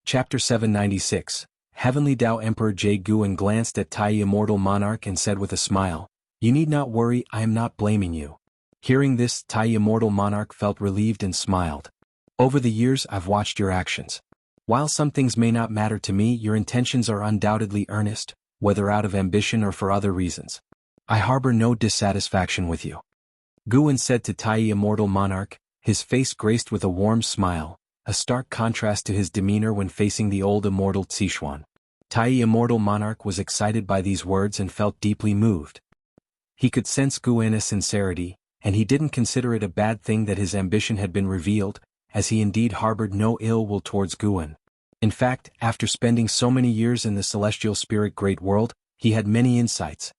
Chapter 796. Heavenly Tao Emperor Jade Guan glanced at Tai Immortal Monarch and said with a smile, "You need not worry, I am not blaming you." Hearing this, Tai Immortal Monarch felt relieved and smiled. "Over the years I've watched your actions. While some things may not matter to me, your intentions are undoubtedly earnest, whether out of ambition or for other reasons. I harbor no dissatisfaction with you." Guan said to Tai Immortal Monarch, his face graced with a warm smile, a stark contrast to his demeanor when facing the old immortal Zixuan. Tai Immortal Monarch was excited by these words and felt deeply moved. He could sense Guan's sincerity, and he didn't consider it a bad thing that his ambition had been revealed, as he indeed harbored no ill will towards Guan. In fact, after spending so many years in the celestial spirit great world, he had many insights.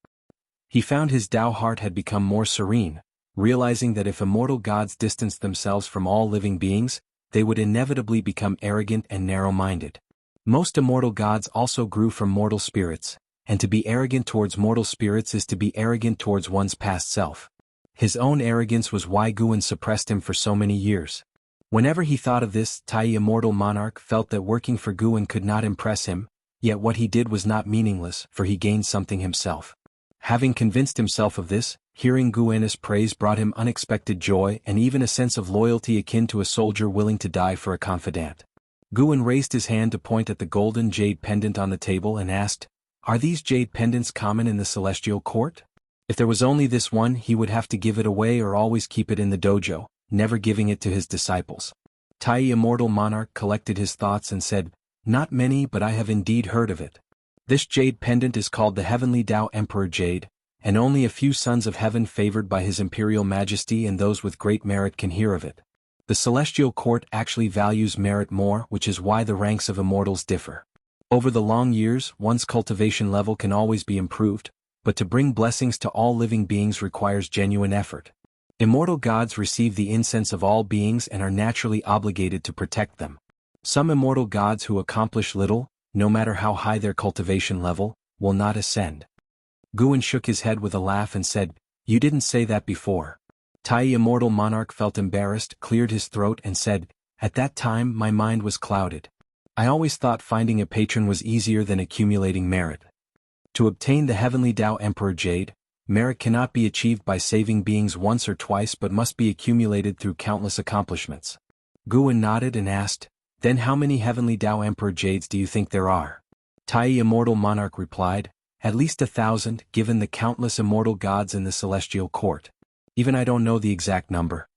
He found his Tao heart had become more serene, realizing that if immortal gods distanced themselves from all living beings, they would inevitably become arrogant and narrow-minded. Most immortal gods also grew from mortal spirits, and to be arrogant towards mortal spirits is to be arrogant towards one's past self. His own arrogance was why Guan suppressed him for so many years. Whenever he thought of this, Tai Immortal Monarch felt that working for Guan could not impress him, yet what he did was not meaningless, for he gained something himself. Having convinced himself of this, hearing Guan's praise brought him unexpected joy and even a sense of loyalty akin to a soldier willing to die for a confidant. Guan raised his hand to point at the golden jade pendant on the table and asked, "Are these jade pendants common in the celestial court? If there was only this one, he would have to give it away or always keep it in the dojo, never giving it to his disciples." Tai Immortal Monarch collected his thoughts and said, "Not many, but I have indeed heard of it. This jade pendant is called the Heavenly Tao Emperor Jade, and only a few sons of heaven favored by his imperial majesty and those with great merit can hear of it. The celestial court actually values merit more, which is why the ranks of immortals differ. Over the long years, one's cultivation level can always be improved, but to bring blessings to all living beings requires genuine effort. Immortal gods receive the incense of all beings and are naturally obligated to protect them. Some immortal gods who accomplish little, no matter how high their cultivation level, will not ascend." Guan shook his head with a laugh and said, "You didn't say that before." Tai Immortal Monarch felt embarrassed, cleared his throat and said, "At that time my mind was clouded. I always thought finding a patron was easier than accumulating merit. To obtain the Heavenly Tao Emperor Jade, merit cannot be achieved by saving beings once or twice but must be accumulated through countless accomplishments." Guan nodded and asked, "Then how many Heavenly Tao Emperor Jades do you think there are?" Tai Immortal Monarch replied, "At least 1,000, given the countless immortal gods in the celestial court. Even I don't know the exact number."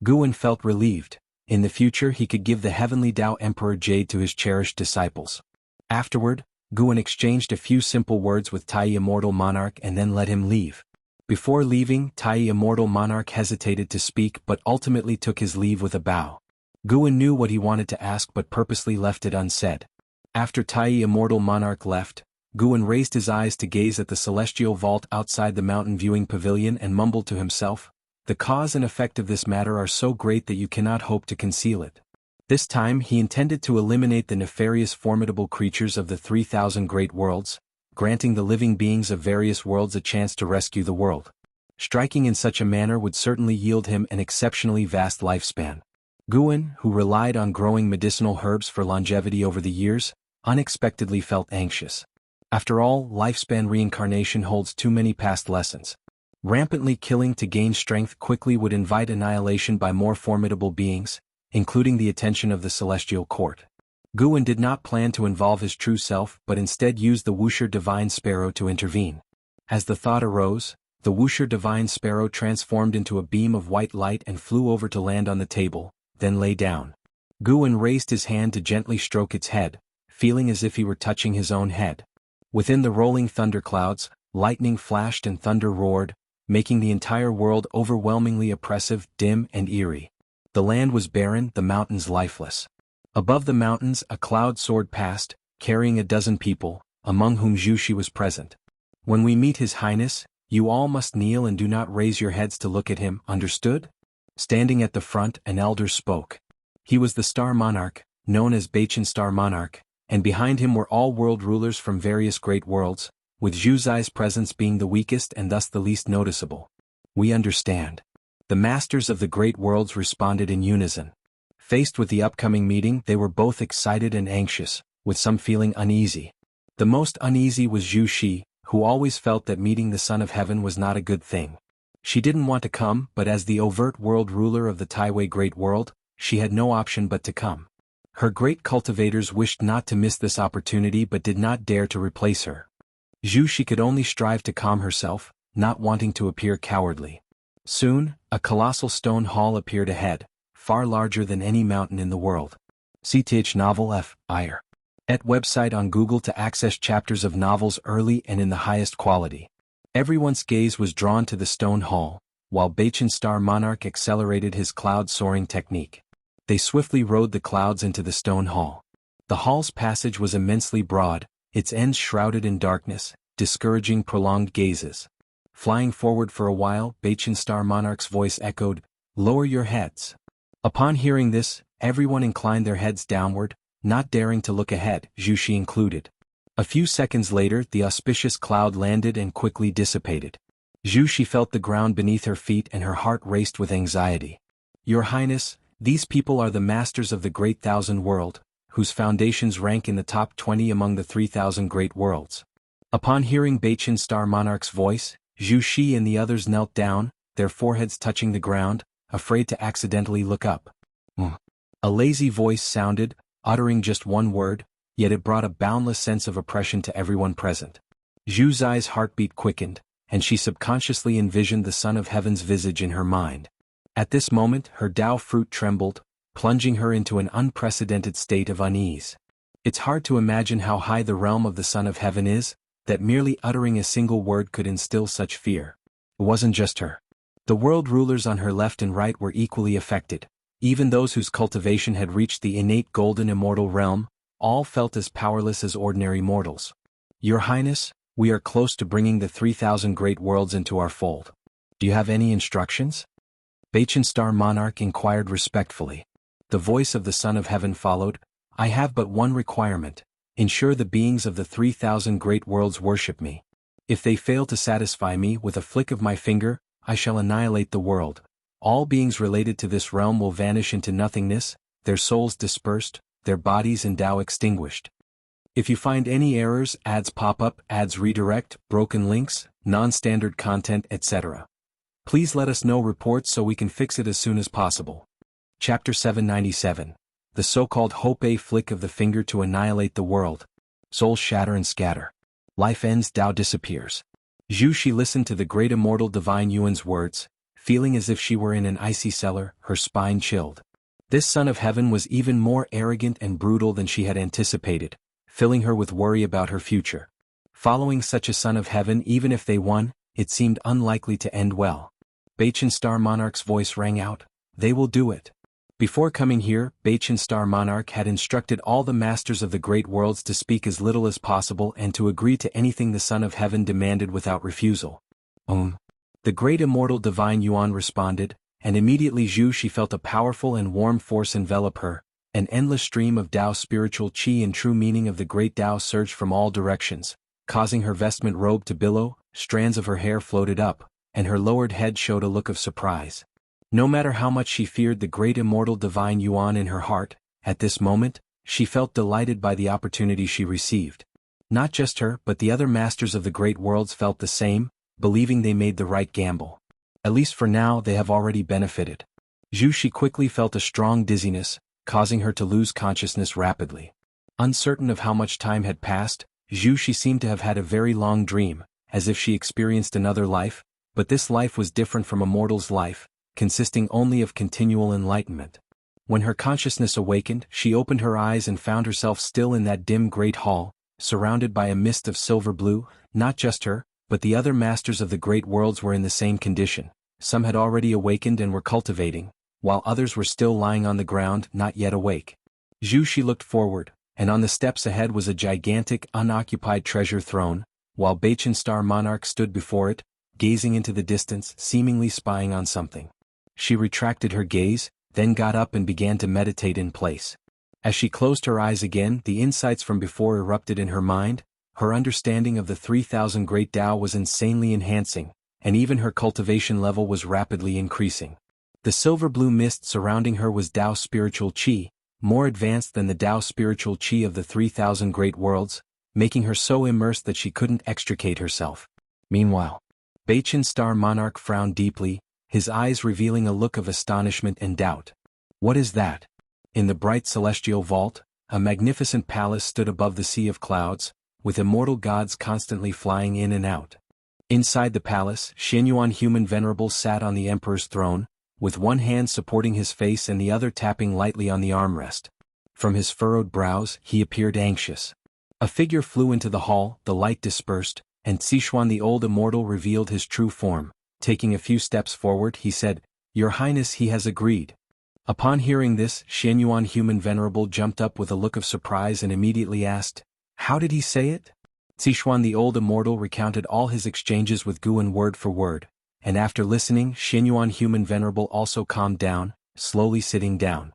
Guan felt relieved. In the future he could give the Heavenly Tao Emperor Jade to his cherished disciples. Afterward, Guan exchanged a few simple words with Tai Immortal Monarch and then let him leave. Before leaving, Tai Immortal Monarch hesitated to speak but ultimately took his leave with a bow. Guan knew what he wanted to ask but purposely left it unsaid. After Tai Immortal Monarch left, Guan raised his eyes to gaze at the celestial vault outside the mountain viewing pavilion and mumbled to himself, "The cause and effect of this matter are so great that you cannot hope to conceal it." This time he intended to eliminate the nefarious formidable creatures of the 3,000 great worlds, granting the living beings of various worlds a chance to rescue the world. Striking in such a manner would certainly yield him an exceptionally vast lifespan. Guan, who relied on growing medicinal herbs for longevity over the years, unexpectedly felt anxious. After all, lifespan reincarnation holds too many past lessons. Rampantly killing to gain strength quickly would invite annihilation by more formidable beings, including the attention of the celestial court. Guan did not plan to involve his true self but instead used the Wuxia Divine Sparrow to intervene. As the thought arose, the Wuxia Divine Sparrow transformed into a beam of white light and flew over to land on the table, then lay down. Guan raised his hand to gently stroke its head, feeling as if he were touching his own head. Within the rolling thunderclouds, lightning flashed and thunder roared, making the entire world overwhelmingly oppressive, dim and eerie. The land was barren, the mountains lifeless. Above the mountains a cloud soared past, carrying a dozen people, among whom Zhu Shi was present. "When we meet His Highness, you all must kneel and do not raise your heads to look at him, understood?" Standing at the front, an elder spoke. He was the Star Monarch, known as Bachan Star Monarch, and behind him were all world rulers from various great worlds, with Zhu Zai's presence being the weakest and thus the least noticeable. "We understand." The masters of the great worlds responded in unison. Faced with the upcoming meeting, they were both excited and anxious, with some feeling uneasy. The most uneasy was Zhu Shi, who always felt that meeting the Son of Heaven was not a good thing. She didn't want to come, but as the overt world ruler of the Taiwei Great World, she had no option but to come. Her great cultivators wished not to miss this opportunity but did not dare to replace her. Zhu Shi could only strive to calm herself, not wanting to appear cowardly. Soon, a colossal stone hall appeared ahead, far larger than any mountain in the world. CTH Novel F. Ire. Et website on Google to access chapters of novels early and in the highest quality. Everyone's gaze was drawn to the stone hall, while Bachin Star Monarch accelerated his cloud-soaring technique. They swiftly rode the clouds into the stone hall. The hall's passage was immensely broad, its ends shrouded in darkness, discouraging prolonged gazes. Flying forward for a while, Bachin Star Monarch's voice echoed, "Lower your heads." Upon hearing this, everyone inclined their heads downward, not daring to look ahead, Zhu Shi included. A few seconds later, the auspicious cloud landed and quickly dissipated. Zhu Shi felt the ground beneath her feet and her heart raced with anxiety. "Your Highness, these people are the masters of the Great Thousand World, whose foundations rank in the top 20 among the 3,000 great worlds." Upon hearing Bachin Star Monarch's voice, Zhu Shi and the others knelt down, their foreheads touching the ground, afraid to accidentally look up. A lazy voice sounded, uttering just one word, yet it brought a boundless sense of oppression to everyone present. Zhu Zai's heartbeat quickened, and she subconsciously envisioned the Son of Heaven's visage in her mind. At this moment, her Tao fruit trembled, plunging her into an unprecedented state of unease. It's hard to imagine how high the realm of the Son of Heaven is, that merely uttering a single word could instill such fear. It wasn't just her. The world rulers on her left and right were equally affected. Even those whose cultivation had reached the innate golden immortal realm, all felt as powerless as ordinary mortals. "Your Highness, we are close to bringing the 3,000 great worlds into our fold. Do you have any instructions?" Bachin Star Monarch inquired respectfully. The voice of the Son of Heaven followed, "I have but one requirement. Ensure the beings of the 3,000 great worlds worship me. If they fail to satisfy me, with a flick of my finger, I shall annihilate the world. All beings related to this realm will vanish into nothingness, their souls dispersed, their bodies and Tao extinguished. If you find any errors, ads pop up, ads redirect, broken links, non-standard content, etc. Please let us know reports so we can fix it as soon as possible." Chapter 797. The so-called Hope A flick of the finger to annihilate the world. Souls shatter and scatter. Life ends, Tao disappears. Zhu Shi listened to the great immortal divine Yuan's words, feeling as if she were in an icy cellar, her spine chilled. This Son of Heaven was even more arrogant and brutal than she had anticipated, filling her with worry about her future. Following such a Son of Heaven, even if they won, it seemed unlikely to end well. Bachin Star Monarch's voice rang out, "They will do it." Before coming here, Bachin Star Monarch had instructed all the masters of the great worlds to speak as little as possible and to agree to anything the Son of Heaven demanded without refusal. The great immortal divine Yuan responded, and immediately Zhu Shi felt a powerful and warm force envelop her. An endless stream of Tao spiritual qi and true meaning of the great Tao surged from all directions, causing her vestment robe to billow, strands of her hair floated up, and her lowered head showed a look of surprise. No matter how much she feared the great immortal divine Yuan in her heart, at this moment, she felt delighted by the opportunity she received. Not just her, but the other masters of the great worlds felt the same, believing they made the right gamble. At least for now, they have already benefited. Zhu Shi quickly felt a strong dizziness, causing her to lose consciousness rapidly. Uncertain of how much time had passed, Zhu Shi seemed to have had a very long dream, as if she experienced another life, but this life was different from a mortal's life, consisting only of continual enlightenment. When her consciousness awakened, she opened her eyes and found herself still in that dim great hall, surrounded by a mist of silver blue. Not just her, but the other masters of the great worlds were in the same condition. Some had already awakened and were cultivating, while others were still lying on the ground, not yet awake. Zhu Shi looked forward, and on the steps ahead was a gigantic, unoccupied treasure throne, while Bachin Star Monarch stood before it, gazing into the distance, seemingly spying on something. She retracted her gaze, then got up and began to meditate in place. As she closed her eyes again, the insights from before erupted in her mind. Her understanding of the 3,000 great Tao was insanely enhancing, and even her cultivation level was rapidly increasing. The silver-blue mist surrounding her was Tao spiritual qi, more advanced than the Tao spiritual qi of the 3,000 great worlds, making her so immersed that she couldn't extricate herself. Meanwhile, Bachin Star Monarch frowned deeply, his eyes revealing a look of astonishment and doubt. What is that? In the bright celestial vault, a magnificent palace stood above the sea of clouds, with immortal gods constantly flying in and out. Inside the palace, Xianyuan Human Venerable sat on the emperor's throne, with one hand supporting his face and the other tapping lightly on the armrest. From his furrowed brows, he appeared anxious. A figure flew into the hall, the light dispersed, and Xishuan the Old Immortal revealed his true form. Taking a few steps forward, he said, "Your Highness, he has agreed." Upon hearing this, Xianyuan Human Venerable jumped up with a look of surprise and immediately asked, "How did he say it?" Xishuan the Old Immortal recounted all his exchanges with Guan word for word, and after listening, Xianyuan Human Venerable also calmed down, slowly sitting down.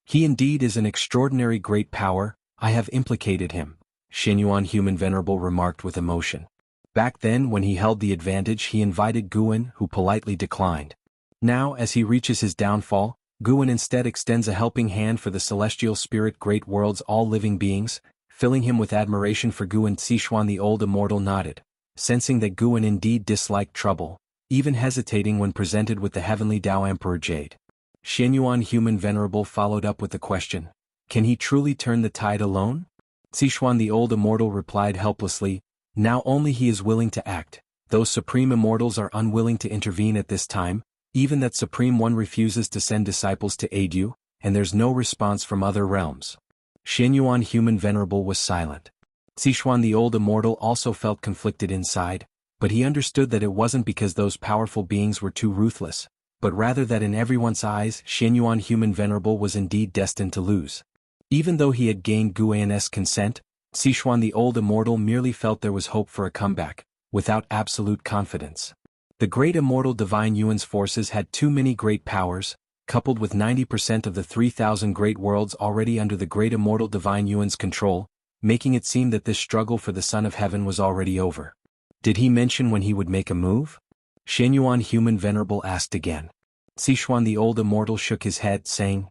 "He indeed is an extraordinary great power, I have implicated him," Xianyuan Human Venerable remarked with emotion. Back then when he held the advantage he invited Guan, who politely declined. Now as he reaches his downfall, Guan instead extends a helping hand for the celestial spirit great world's all living beings, filling him with admiration for Guan. Xishuan the Old Immortal nodded, sensing that Guan indeed disliked trouble, even hesitating when presented with the heavenly Tao Emperor Jade. Xianyuan Human Venerable followed up with the question, "Can he truly turn the tide alone?" Xishuan the Old Immortal replied helplessly, "Now only he is willing to act. Those supreme immortals are unwilling to intervene at this time, even that Supreme One refuses to send disciples to aid you, and there's no response from other realms." Xianyuan Human Venerable was silent. Xishuan the Old Immortal also felt conflicted inside, but he understood that it wasn't because those powerful beings were too ruthless, but rather that in everyone's eyes Xianyuan Human Venerable was indeed destined to lose. Even though he had gained Guan's consent, Xishuan the Old Immortal merely felt there was hope for a comeback, without absolute confidence. The great immortal Divine Yuan's forces had too many great powers, coupled with 90% of the 3,000 great worlds already under the great immortal Divine Yuan's control, making it seem that this struggle for the Son of Heaven was already over. Did he mention when he would make a move? Xianyuan Human Venerable asked again. Xishuan the Old Immortal shook his head, saying,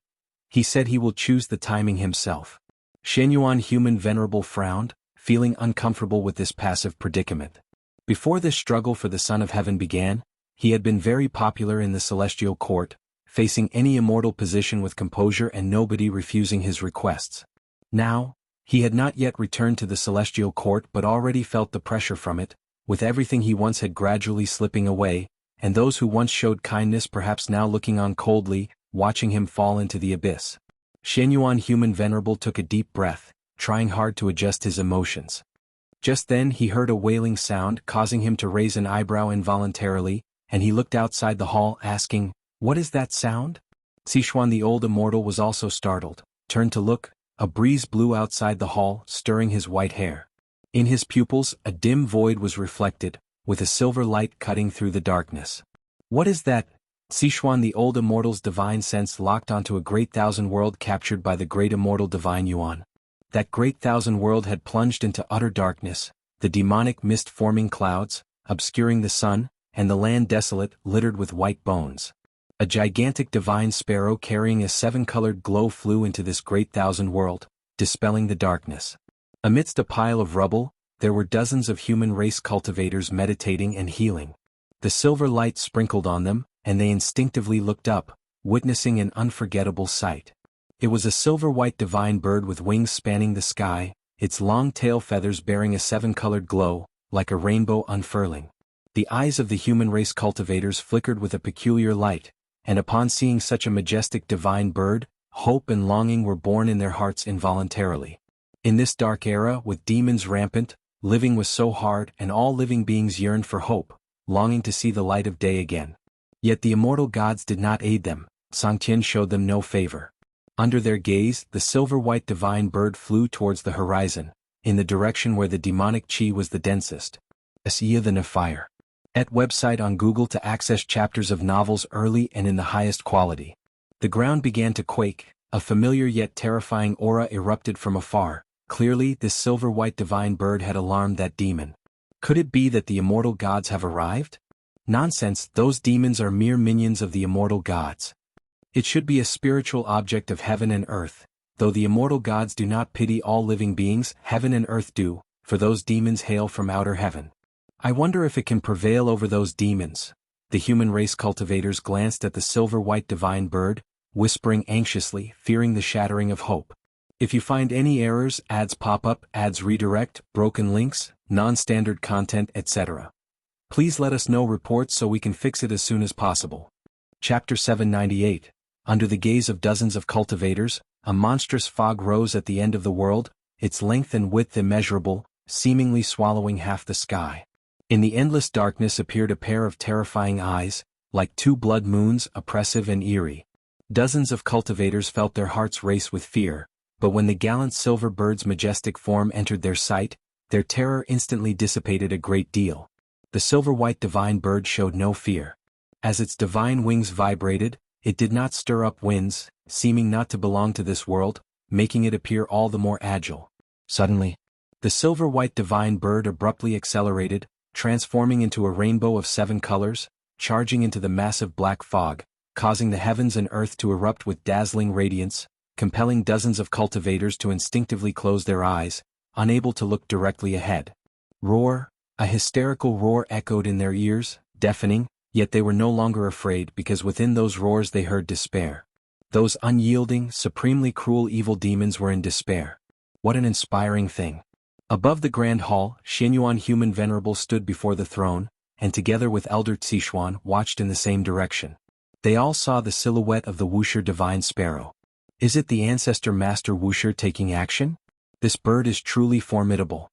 "He said he will choose the timing himself." Xianyuan Human Venerable frowned, feeling uncomfortable with this passive predicament. Before this struggle for the Son of Heaven began, he had been very popular in the celestial court, facing any immortal position with composure and nobody refusing his requests. Now, he had not yet returned to the celestial court but already felt the pressure from it, with everything he once had gradually slipping away, and those who once showed kindness perhaps now looking on coldly, watching him fall into the abyss. Xianyuan Human Venerable took a deep breath, trying hard to adjust his emotions. Just then he heard a wailing sound causing him to raise an eyebrow involuntarily, and he looked outside the hall asking, "What is that sound?" Xishuan the Old Immortal was also startled, turned to look, a breeze blew outside the hall, stirring his white hair. In his pupils, a dim void was reflected, with a silver light cutting through the darkness. "What is that?" Xishuan the Old Immortal's divine sense locked onto a great thousand world captured by the great immortal Divine Yuan. That great thousand world had plunged into utter darkness, the demonic mist forming clouds, obscuring the sun, and the land desolate, littered with white bones. A gigantic divine sparrow carrying a seven-colored glow flew into this great thousand world, dispelling the darkness. Amidst a pile of rubble, there were dozens of human race cultivators meditating and healing. The silver light sprinkled on them, and they instinctively looked up, witnessing an unforgettable sight. It was a silver-white divine bird with wings spanning the sky, its long tail feathers bearing a seven-colored glow, like a rainbow unfurling. The eyes of the human race cultivators flickered with a peculiar light, and upon seeing such a majestic divine bird, hope and longing were born in their hearts involuntarily. In this dark era, with demons rampant, living was so hard, and all living beings yearned for hope, longing to see the light of day again. Yet the immortal gods did not aid them, Sangtian showed them no favor. Under their gaze, the silver-white divine bird flew towards the horizon, in the direction where the demonic chi was the densest. Asiya the Nephire. At website on Google to access chapters of novels early and in the highest quality. The ground began to quake, a familiar yet terrifying aura erupted from afar. Clearly, this silver-white divine bird had alarmed that demon. Could it be that the immortal gods have arrived? Nonsense, those demons are mere minions of the immortal gods. It should be a spiritual object of heaven and earth. Though the immortal gods do not pity all living beings, heaven and earth do, for those demons hail from outer heaven. I wonder if it can prevail over those demons. The human race cultivators glanced at the silver-white divine bird, whispering anxiously, fearing the shattering of hope. If you find any errors, ads pop up, ads redirect, broken links, non-standard content, etc., please let us know reports so we can fix it as soon as possible. Chapter 798. Under the gaze of dozens of cultivators, a monstrous fog rose at the end of the world, its length and width immeasurable, seemingly swallowing half the sky. In the endless darkness appeared a pair of terrifying eyes, like two blood moons, oppressive and eerie. Dozens of cultivators felt their hearts race with fear, but when the gallant silver bird's majestic form entered their sight, their terror instantly dissipated a great deal. The silver-white divine bird showed no fear. As its divine wings vibrated, it did not stir up winds, seeming not to belong to this world, making it appear all the more agile. Suddenly, the silver-white divine bird abruptly accelerated, transforming into a rainbow of 7 colors, charging into the massive black fog, causing the heavens and earth to erupt with dazzling radiance, compelling dozens of cultivators to instinctively close their eyes, unable to look directly ahead. Roar! A hysterical roar echoed in their ears, deafening, yet they were no longer afraid because within those roars they heard despair. Those unyielding, supremely cruel evil demons were in despair. What an inspiring thing. Above the grand hall, Xianyuan Human Venerable stood before the throne, and together with Elder Zixuan watched in the same direction. They all saw the silhouette of the Wuxia Divine Sparrow. Is it the ancestor Master Wuxia taking action? This bird is truly formidable.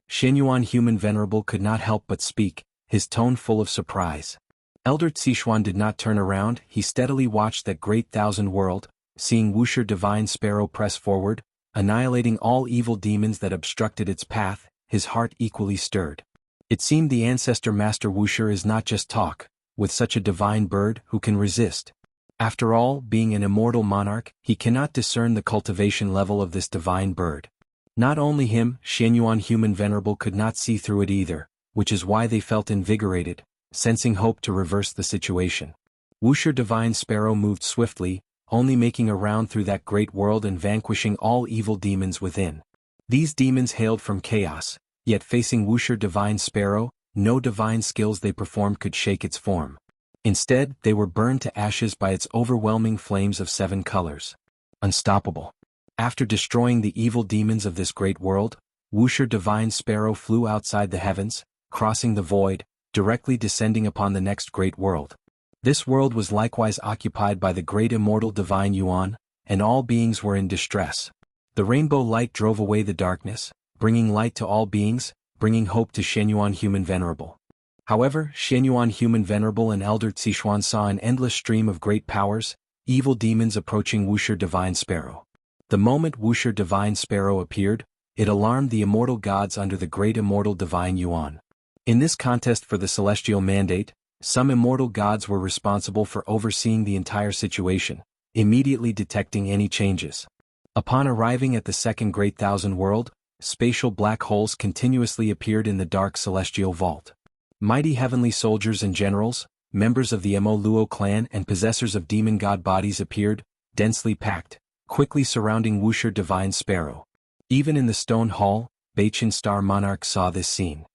Xianyuan Human Venerable could not help but speak, his tone full of surprise. Elder Zixuan did not turn around, he steadily watched that great thousand world, seeing Wuxia Divine Sparrow press forward, annihilating all evil demons that obstructed its path, his heart equally stirred. It seemed the ancestor Master Wuxia is not just talk, with such a divine bird, who can resist? After all, being an immortal monarch, he cannot discern the cultivation level of this divine bird. Not only him, Xianyuan Human Venerable could not see through it either, which is why they felt invigorated, sensing hope to reverse the situation. Wuxia Divine Sparrow moved swiftly, only making a round through that great world and vanquishing all evil demons within. These demons hailed from chaos, yet facing Wuxia Divine Sparrow, no divine skills they performed could shake its form. Instead, they were burned to ashes by its overwhelming flames of 7 colors. Unstoppable. After destroying the evil demons of this great world, Wuxia Divine Sparrow flew outside the heavens, crossing the void, directly descending upon the next great world. This world was likewise occupied by the great immortal divine Yuan, and all beings were in distress. The rainbow light drove away the darkness, bringing light to all beings, bringing hope to Xianyuan Human Venerable. However, Xianyuan Human Venerable and Elder Zixuan saw an endless stream of great powers, evil demons approaching Wuxia Divine Sparrow. The moment Wuxia Divine Sparrow appeared, it alarmed the immortal gods under the great immortal divine Yuan. In this contest for the celestial mandate, some immortal gods were responsible for overseeing the entire situation, immediately detecting any changes. Upon arriving at the second great thousand world, spatial black holes continuously appeared in the dark celestial vault. Mighty heavenly soldiers and generals, members of the Mo Luo clan and possessors of demon god bodies appeared, densely packed, quickly surrounding Wuxia Divine Sparrow. Even in the stone hall, Beichin Star Monarch saw this scene.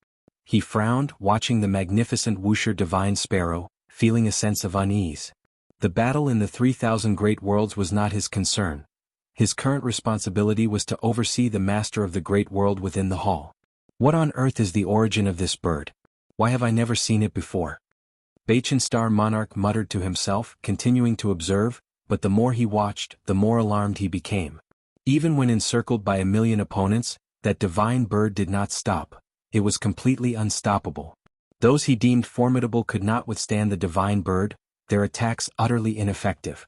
He frowned, watching the magnificent Wuxia Divine Sparrow, feeling a sense of unease. The battle in the 3,000 great worlds was not his concern. His current responsibility was to oversee the master of the great world within the hall. What on earth is the origin of this bird? Why have I never seen it before? Beichin Star Monarch muttered to himself, continuing to observe, but the more he watched, the more alarmed he became. Even when encircled by a million opponents, that divine bird did not stop. It was completely unstoppable. Those he deemed formidable could not withstand the divine bird, their attacks utterly ineffective.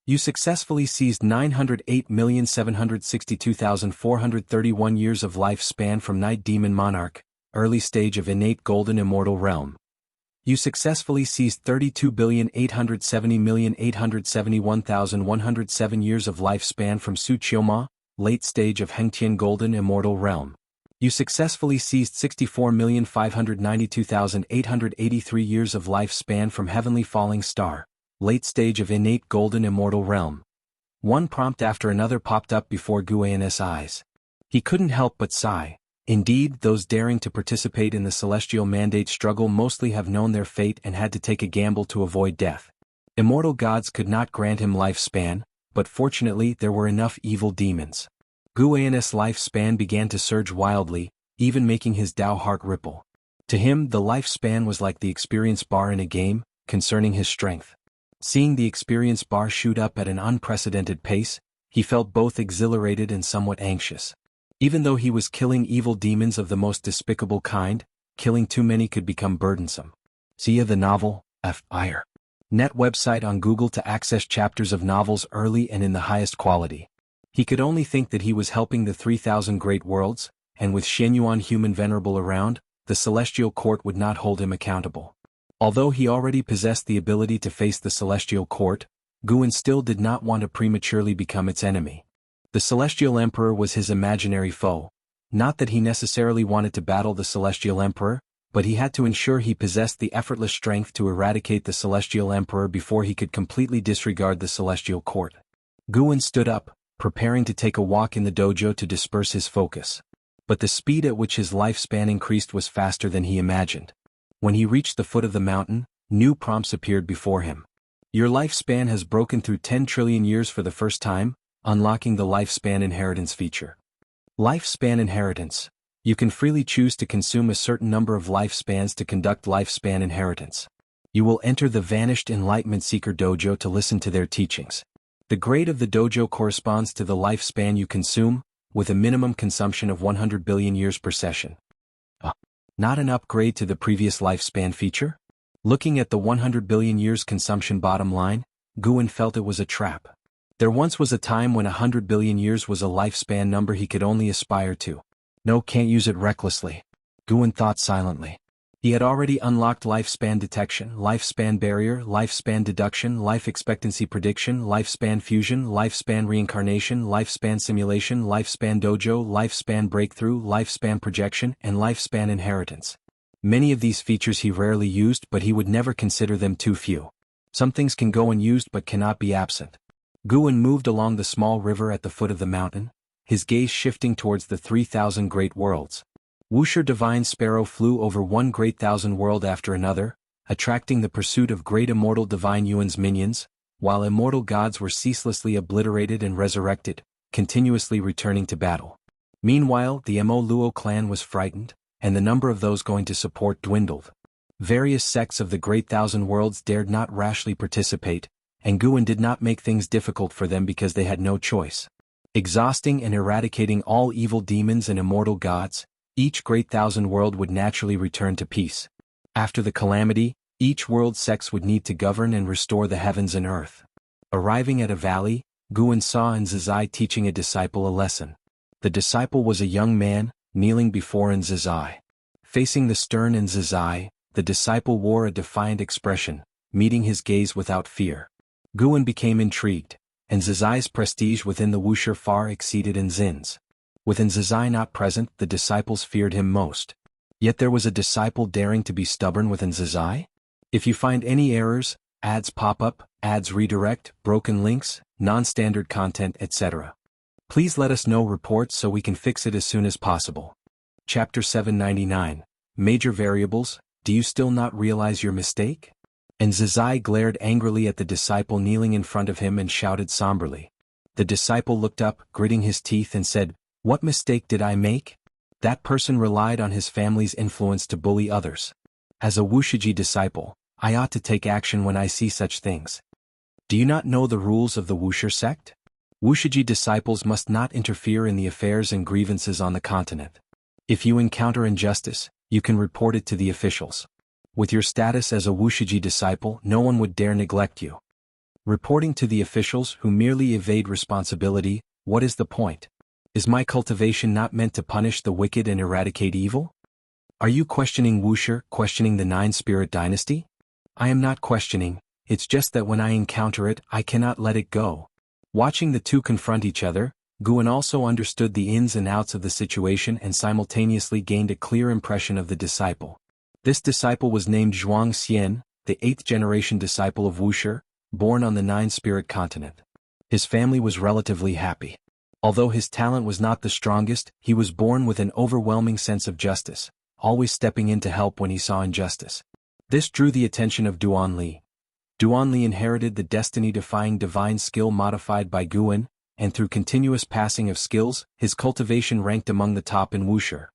You successfully seized 908,762,431 years of lifespan from Night Demon Monarch, early stage of innate golden immortal realm. You successfully seized 32,870,871,107 years of lifespan from Su Qioma, late stage of Hengtian golden immortal realm. You successfully seized 64,592,883 years of lifespan from heavenly falling star, late stage of innate golden immortal realm. One prompt after another popped up before Guan's eyes. He couldn't help but sigh. Indeed, those daring to participate in the celestial mandate struggle mostly have known their fate and had to take a gamble to avoid death. Immortal gods could not grant him lifespan, but fortunately there were enough evil demons. Guan's lifespan began to surge wildly, even making his Tao heart ripple. To him, the lifespan was like the experience bar in a game, concerning his strength. Seeing the experience bar shoot up at an unprecedented pace, he felt both exhilarated and somewhat anxious. Even though he was killing evil demons of the most despicable kind, killing too many could become burdensome. See the novel, F.I.R. Net website on Google to access chapters of novels early and in the highest quality. He could only think that he was helping the 3,000 great worlds, and with Shenyuan human venerable around, the celestial court would not hold him accountable. Although he already possessed the ability to face the celestial court, Guan still did not want to prematurely become its enemy. The celestial emperor was his imaginary foe. Not that he necessarily wanted to battle the celestial emperor, but he had to ensure he possessed the effortless strength to eradicate the celestial emperor before he could completely disregard the celestial court. Guan stood up, preparing to take a walk in the dojo to disperse his focus. But the speed at which his lifespan increased was faster than he imagined. When he reached the foot of the mountain, new prompts appeared before him. Your lifespan has broken through 10 trillion years for the first time, unlocking the lifespan inheritance feature. Lifespan inheritance. You can freely choose to consume a certain number of lifespans to conduct lifespan inheritance. You will enter the Vanished Enlightenment Seeker dojo to listen to their teachings. The grade of the dojo corresponds to the lifespan you consume, with a minimum consumption of 100 billion years per session. Not an upgrade to the previous lifespan feature? Looking at the 100 billion years consumption bottom line, Guan felt it was a trap. There once was a time when 100 billion years was a lifespan number he could only aspire to. No, can't use it recklessly. Guan thought silently. He had already unlocked lifespan detection, lifespan barrier, lifespan deduction, life expectancy prediction, lifespan fusion, lifespan reincarnation, lifespan simulation, lifespan dojo, lifespan breakthrough, lifespan projection, and lifespan inheritance. Many of these features he rarely used, but he would never consider them too few. Some things can go unused but cannot be absent. Guan moved along the small river at the foot of the mountain, his gaze shifting towards the 3,000 great worlds. Wuxia Divine Sparrow flew over one great thousand world after another, attracting the pursuit of great immortal Divine Yuan's minions, while immortal gods were ceaselessly obliterated and resurrected, continuously returning to battle. Meanwhile, the Mo Luo clan was frightened, and the number of those going to support dwindled. Various sects of the Great Thousand Worlds dared not rashly participate, and Guan did not make things difficult for them because they had no choice. Exhausting and eradicating all evil demons and immortal gods, each Great Thousand World would naturally return to peace. After the calamity, each world sects would need to govern and restore the heavens and earth. Arriving at a valley, Guan saw Nzizai teaching a disciple a lesson. The disciple was a young man, kneeling before Nzizai. Facing the stern Nzizai, the disciple wore a defiant expression, meeting his gaze without fear. Guan became intrigued, and Nzizai's prestige within the Wuxia far exceeded Nzin's. With Nzizai not present, the disciples feared him most. Yet there was a disciple daring to be stubborn with Nzizai? If you find any errors, ads pop up, ads redirect, broken links, non-standard content, etc. Please let us know reports so we can fix it as soon as possible. Chapter 799. Major Variables, Do You Still Not Realize Your Mistake? Nzizai glared angrily at the disciple kneeling in front of him and shouted somberly. The disciple looked up, gritting his teeth and said, "What mistake did I make?" That person relied on his family's influence to bully others. As a Wuxia disciple, I ought to take action when I see such things. Do you not know the rules of the Wuxia sect? Wuxia disciples must not interfere in the affairs and grievances on the continent. If you encounter injustice, you can report it to the officials. With your status as a Wuxia disciple, no one would dare neglect you. Reporting to the officials who merely evade responsibility, what is the point? Is my cultivation not meant to punish the wicked and eradicate evil? Are you questioning Wuxia, questioning the Nine-Spirit dynasty? I am not questioning, it's just that when I encounter it, I cannot let it go. Watching the two confront each other, Guan also understood the ins and outs of the situation and simultaneously gained a clear impression of the disciple. This disciple was named Zhuang Xian, the 8th-generation disciple of Wuxia, born on the Nine-Spirit continent. His family was relatively happy. Although his talent was not the strongest, he was born with an overwhelming sense of justice, always stepping in to help when he saw injustice. This drew the attention of Duan Li. Duan Li inherited the destiny-defying divine skill modified by Guan, and through continuous passing of skills, his cultivation ranked among the top in Wuxia.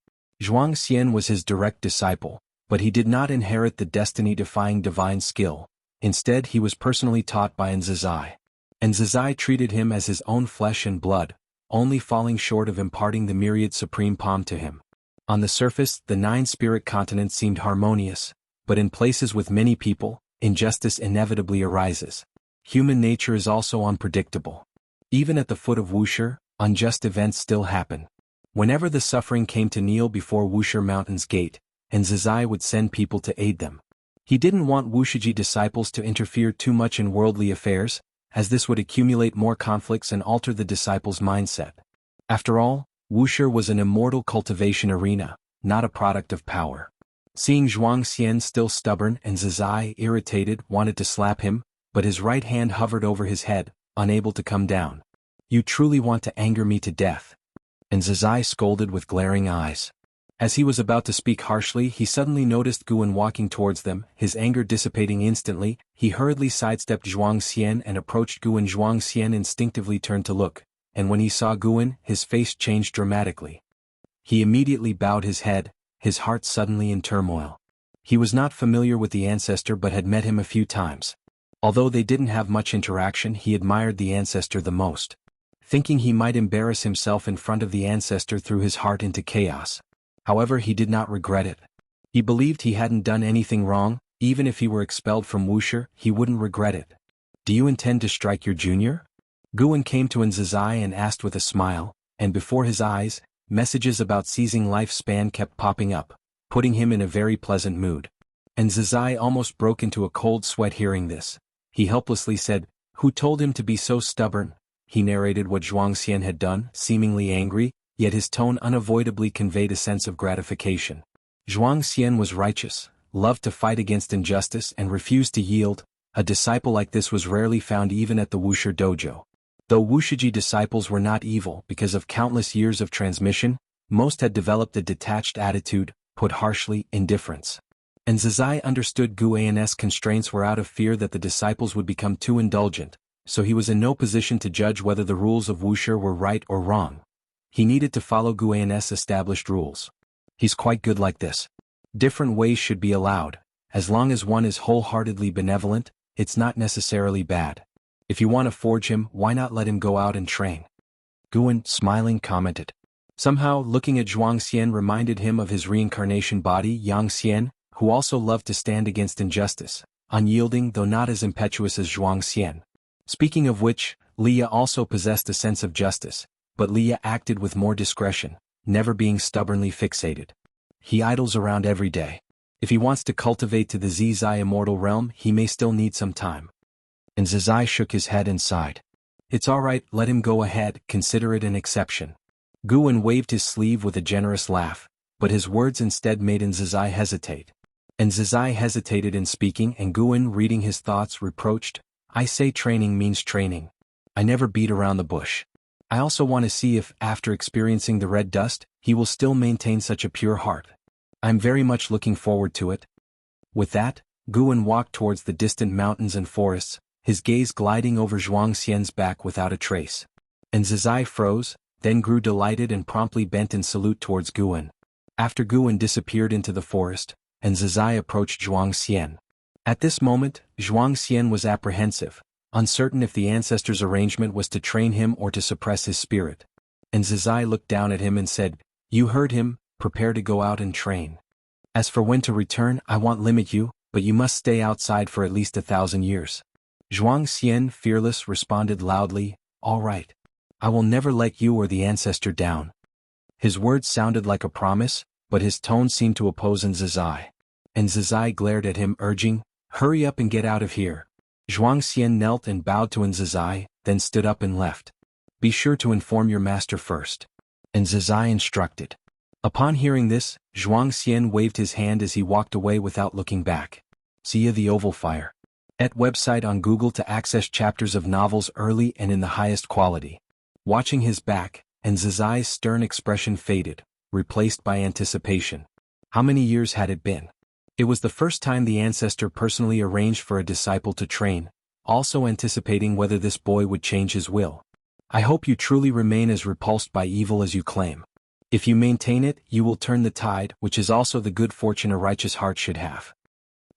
Zhuang Xian was his direct disciple, but he did not inherit the destiny-defying divine skill. Instead, he was personally taught by Nzizai. Nzizai treated him as his own flesh and blood, only falling short of imparting the myriad supreme palm to him. On the surface, the Nine-Spirit continent seemed harmonious, but in places with many people, injustice inevitably arises. Human nature is also unpredictable. Even at the foot of Wuxia, unjust events still happen. Whenever the suffering came to kneel before Wuxia Mountain's gate, Nzizai would send people to aid them. He didn't want Wuxia disciples to interfere too much in worldly affairs, as this would accumulate more conflicts and alter the disciples' mindset. After all, Wuxia was an immortal cultivation arena, not a product of power. Seeing Zhuang Xian still stubborn, Nzizai, irritated, wanted to slap him, but his right hand hovered over his head, unable to come down. "You truly want to anger me to death?" Nzizai scolded with glaring eyes. As he was about to speak harshly, he suddenly noticed Guan walking towards them, his anger dissipating instantly. He hurriedly sidestepped Zhuang Xian and approached Guan. Zhuang Xian instinctively turned to look, and when he saw Guan, his face changed dramatically. He immediately bowed his head, his heart suddenly in turmoil. He was not familiar with the ancestor but had met him a few times. Although they didn't have much interaction, he admired the ancestor the most. Thinking he might embarrass himself in front of the ancestor threw his heart into chaos. However, he did not regret it. He believed he hadn't done anything wrong. Even if he were expelled from Wuxia, he wouldn't regret it. "Do you intend to strike your junior?" Guan came to Nzizai and asked with a smile, and before his eyes, messages about seizing lifespan kept popping up, putting him in a very pleasant mood. Nzizai almost broke into a cold sweat hearing this. He helplessly said, "Who told him to be so stubborn?" He narrated what Zhuang Xian had done, seemingly angry, yet his tone unavoidably conveyed a sense of gratification. Zhuang Xian was righteous, loved to fight against injustice and refused to yield. A disciple like this was rarely found even at the Wuxia dojo. Though Wuxia disciples were not evil because of countless years of transmission, most had developed a detached attitude, put harshly, indifference. Nzizai understood Guan's constraints were out of fear that the disciples would become too indulgent, so he was in no position to judge whether the rules of Wuxia were right or wrong. He needed to follow Guan's established rules. He's quite good like this. Different ways should be allowed. As long as one is wholeheartedly benevolent, it's not necessarily bad. If you want to forge him, why not let him go out and train? Guan, smiling, commented. Somehow, looking at Zhuang Xian reminded him of his reincarnation body, Yang Xian, who also loved to stand against injustice, unyielding though not as impetuous as Zhuang Xian. Speaking of which, Leah also possessed a sense of justice, but Leah acted with more discretion, never being stubbornly fixated. He idles around every day. If he wants to cultivate to the Zizai immortal realm, he may still need some time. And Zizai shook his head and sighed. "It's all right, let him go ahead, consider it an exception." Guan waved his sleeve with a generous laugh, but his words instead made Nzizai hesitate. Nzizai hesitated in speaking, and Guan, reading his thoughts, reproached, "I say training means training. I never beat around the bush. I also want to see if, after experiencing the red dust, he will still maintain such a pure heart. I'm very much looking forward to it." With that, Guan walked towards the distant mountains and forests, his gaze gliding over Zhuang Xian's back without a trace. Nzizai froze, then grew delighted and promptly bent in salute towards Guan. After Guan disappeared into the forest, Nzizai approached Zhuang Xian. At this moment, Zhuang Xian was apprehensive, uncertain if the ancestor's arrangement was to train him or to suppress his spirit. Nzizai looked down at him and said, "You heard him, prepare to go out and train. As for when to return, I won't limit you, but you must stay outside for at least 1,000 years. Zhuang Xian, fearless, responded loudly, "All right. I will never let you or the ancestor down." His words sounded like a promise, but his tone seemed to oppose Nzizai. Nzizai glared at him, urging, "Hurry up and get out of here." Zhuang Xian knelt and bowed to Nzizai, then stood up and left. Be sure to inform your master first. And Zizai instructed. Upon hearing this, Zhuang Xian waved his hand as he walked away without looking back. See ya the Oval Fire. At website on Google to access chapters of novels early and in the highest quality. Watching his back, and Zizai's stern expression faded, replaced by anticipation. How many years had it been? It was the first time the ancestor personally arranged for a disciple to train, also anticipating whether this boy would change his will. I hope you truly remain as repulsed by evil as you claim. If you maintain it, you will turn the tide, which is also the good fortune a righteous heart should have.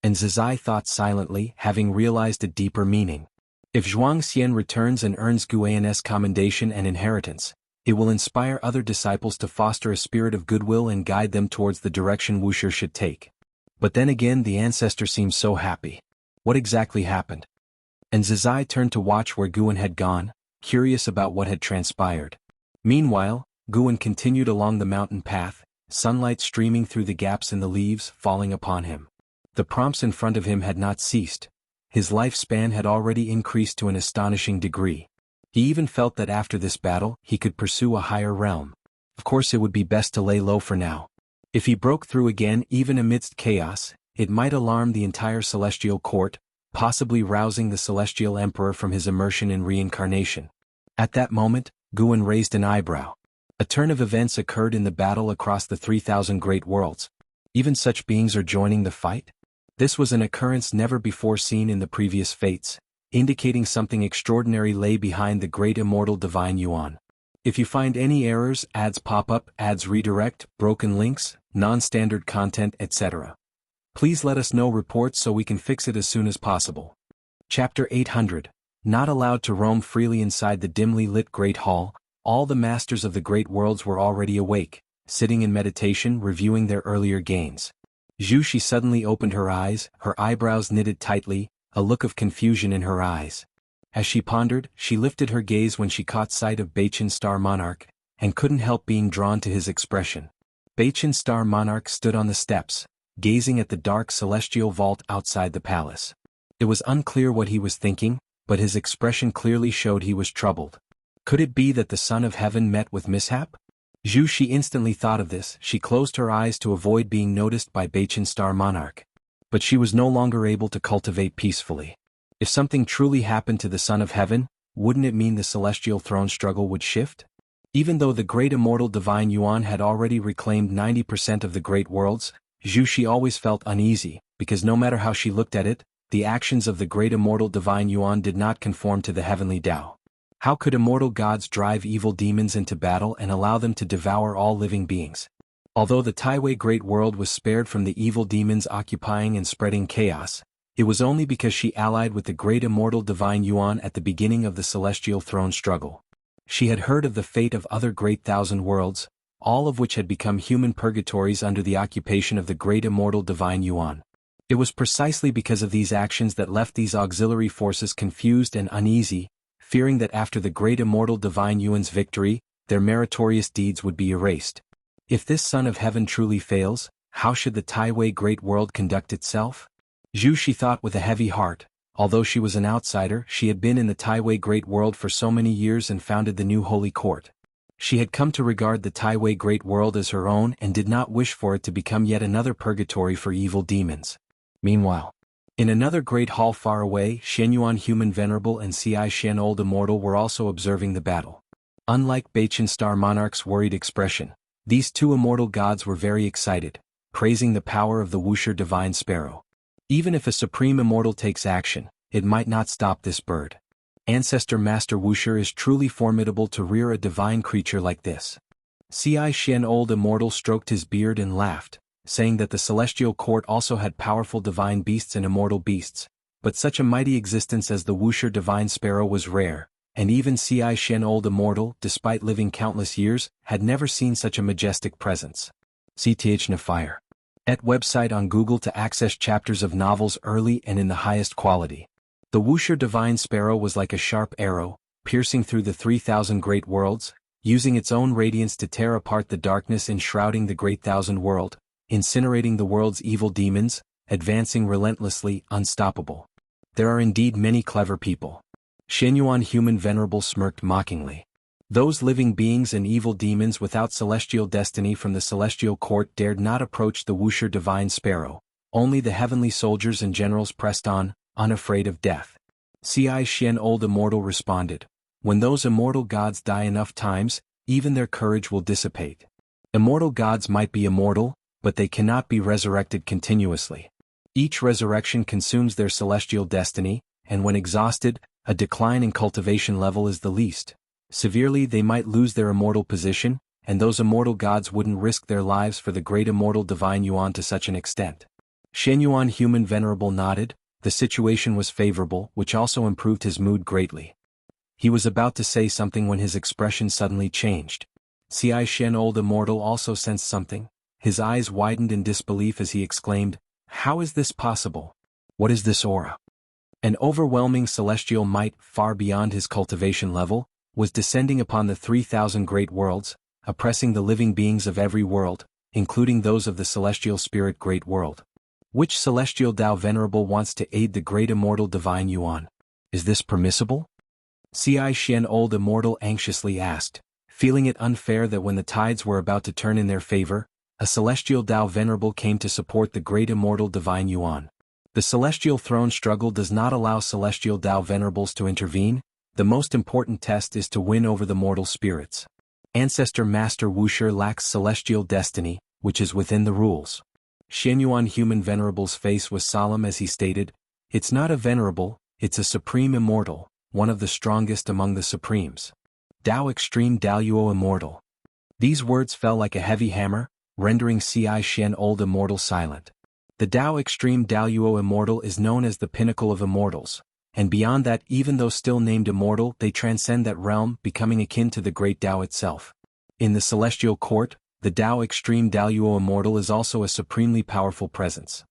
And Zizai thought silently, having realized a deeper meaning. If Zhuang Xian returns and earns Guan's commendation and inheritance, it will inspire other disciples to foster a spirit of goodwill and guide them towards the direction Wuxia should take. But then again the ancestor seemed so happy. What exactly happened? And Zizai turned to watch where Guan had gone, curious about what had transpired. Meanwhile, Guan continued along the mountain path, sunlight streaming through the gaps in the leaves falling upon him. The prompts in front of him had not ceased. His lifespan had already increased to an astonishing degree. He even felt that after this battle, he could pursue a higher realm. Of course it would be best to lay low for now. If he broke through again even amidst chaos, it might alarm the entire celestial court, possibly rousing the celestial emperor from his immersion in reincarnation. At that moment, Guan raised an eyebrow. A turn of events occurred in the battle across the 3,000 great worlds. Even such beings are joining the fight? This was an occurrence never before seen in the previous fates, indicating something extraordinary lay behind the great immortal divine Yuan. If you find any errors, ads pop up, ads redirect, broken links, non-standard content, etc. Please let us know reports so we can fix it as soon as possible. Chapter 800. Not allowed to roam freely inside the dimly lit Great Hall, all the masters of the great worlds were already awake, sitting in meditation reviewing their earlier gains. Zhu Shi suddenly opened her eyes, her eyebrows knitted tightly, a look of confusion in her eyes. As she pondered, she lifted her gaze when she caught sight of Bachin Star Monarch, and couldn't help being drawn to his expression. Bachin Star Monarch stood on the steps, gazing at the dark celestial vault outside the palace. It was unclear what he was thinking, but his expression clearly showed he was troubled. Could it be that the Son of Heaven met with mishap? Zhu Shi instantly thought of this. She closed her eyes to avoid being noticed by Bachin Star Monarch. But she was no longer able to cultivate peacefully. If something truly happened to the Son of Heaven, wouldn't it mean the celestial throne struggle would shift? Even though the great immortal divine Yuan had already reclaimed 90% of the great worlds, Zhu Shi always felt uneasy, because no matter how she looked at it, the actions of the great immortal divine Yuan did not conform to the heavenly Tao. How could immortal gods drive evil demons into battle and allow them to devour all living beings? Although the Taiwei Great World was spared from the evil demons occupying and spreading chaos, it was only because she allied with the great immortal divine Yuan at the beginning of the celestial throne struggle. She had heard of the fate of other great thousand worlds, all of which had become human purgatories under the occupation of the great immortal divine Yuan. It was precisely because of these actions that left these auxiliary forces confused and uneasy, fearing that after the great immortal divine Yuan's victory, their meritorious deeds would be erased. If this Son of Heaven truly fails, how should the Taiwei Great World conduct itself? Zhu Shi thought with a heavy heart. Although she was an outsider, she had been in the Taiwei Great World for so many years and founded the new holy court. She had come to regard the Taiwei Great World as her own and did not wish for it to become yet another purgatory for evil demons. Meanwhile, in another great hall far away, Shenyuan Human Venerable and Ci Shen Old Immortal were also observing the battle. Unlike Bachin Star Monarch's worried expression, these two immortal gods were very excited, praising the power of the Wuxia Divine Sparrow. Even if a supreme immortal takes action, it might not stop this bird. Ancestor Master Wuxia is truly formidable to rear a divine creature like this. Ci Shen Old Immortal stroked his beard and laughed, saying that the celestial court also had powerful divine beasts and immortal beasts, but such a mighty existence as the Wuxia Divine Sparrow was rare, and even Ci Shen Old Immortal, despite living countless years, had never seen such a majestic presence. CTH Nafire. At website on Google to access chapters of novels early and in the highest quality. The Wuxia Divine Sparrow was like a sharp arrow, piercing through the 3,000 great worlds, using its own radiance to tear apart the darkness enshrouding the great thousand world, incinerating the world's evil demons, advancing relentlessly, unstoppable. There are indeed many clever people. Shenyuan Human Venerable smirked mockingly. Those living beings and evil demons without celestial destiny from the celestial court dared not approach the Wuxia divine sparrow. Only the heavenly soldiers and generals pressed on, unafraid of death. Ci Xian old immortal responded. When those immortal gods die enough times, even their courage will dissipate. Immortal gods might be immortal, but they cannot be resurrected continuously. Each resurrection consumes their celestial destiny, and when exhausted, a decline in cultivation level is the least. Severely they might lose their immortal position, and those immortal gods wouldn't risk their lives for the great immortal divine Yuan to such an extent. Shen Yuan human venerable nodded. The situation was favorable, which also improved his mood greatly. He was about to say something when his expression suddenly changed. Ci Shen old immortal also sensed something. His eyes widened in disbelief as he exclaimed, "How is this possible? What is this aura?" An overwhelming celestial might, far beyond his cultivation level, was descending upon the 3,000 great worlds, oppressing the living beings of every world, including those of the celestial spirit great world. Which celestial Tao venerable wants to aid the great immortal divine Yuan? Is this permissible? Ci Xian old immortal anxiously asked, feeling it unfair that when the tides were about to turn in their favor, a celestial Tao venerable came to support the great immortal divine Yuan. The celestial throne struggle does not allow celestial Tao venerables to intervene. The most important test is to win over the mortal spirits. Ancestor Master Wuxia lacks celestial destiny, which is within the rules. Shen Yuan human venerable's face was solemn as he stated, "It's not a venerable, it's a supreme immortal, one of the strongest among the supremes. Tao extreme Daluo immortal." These words fell like a heavy hammer, rendering Ci Shen old immortal silent. The Tao extreme Daluo immortal is known as the pinnacle of immortals. And beyond that, even though still named immortal, they transcend that realm, becoming akin to the great Tao itself. In the celestial court, the Tao extreme Daluo immortal is also a supremely powerful presence.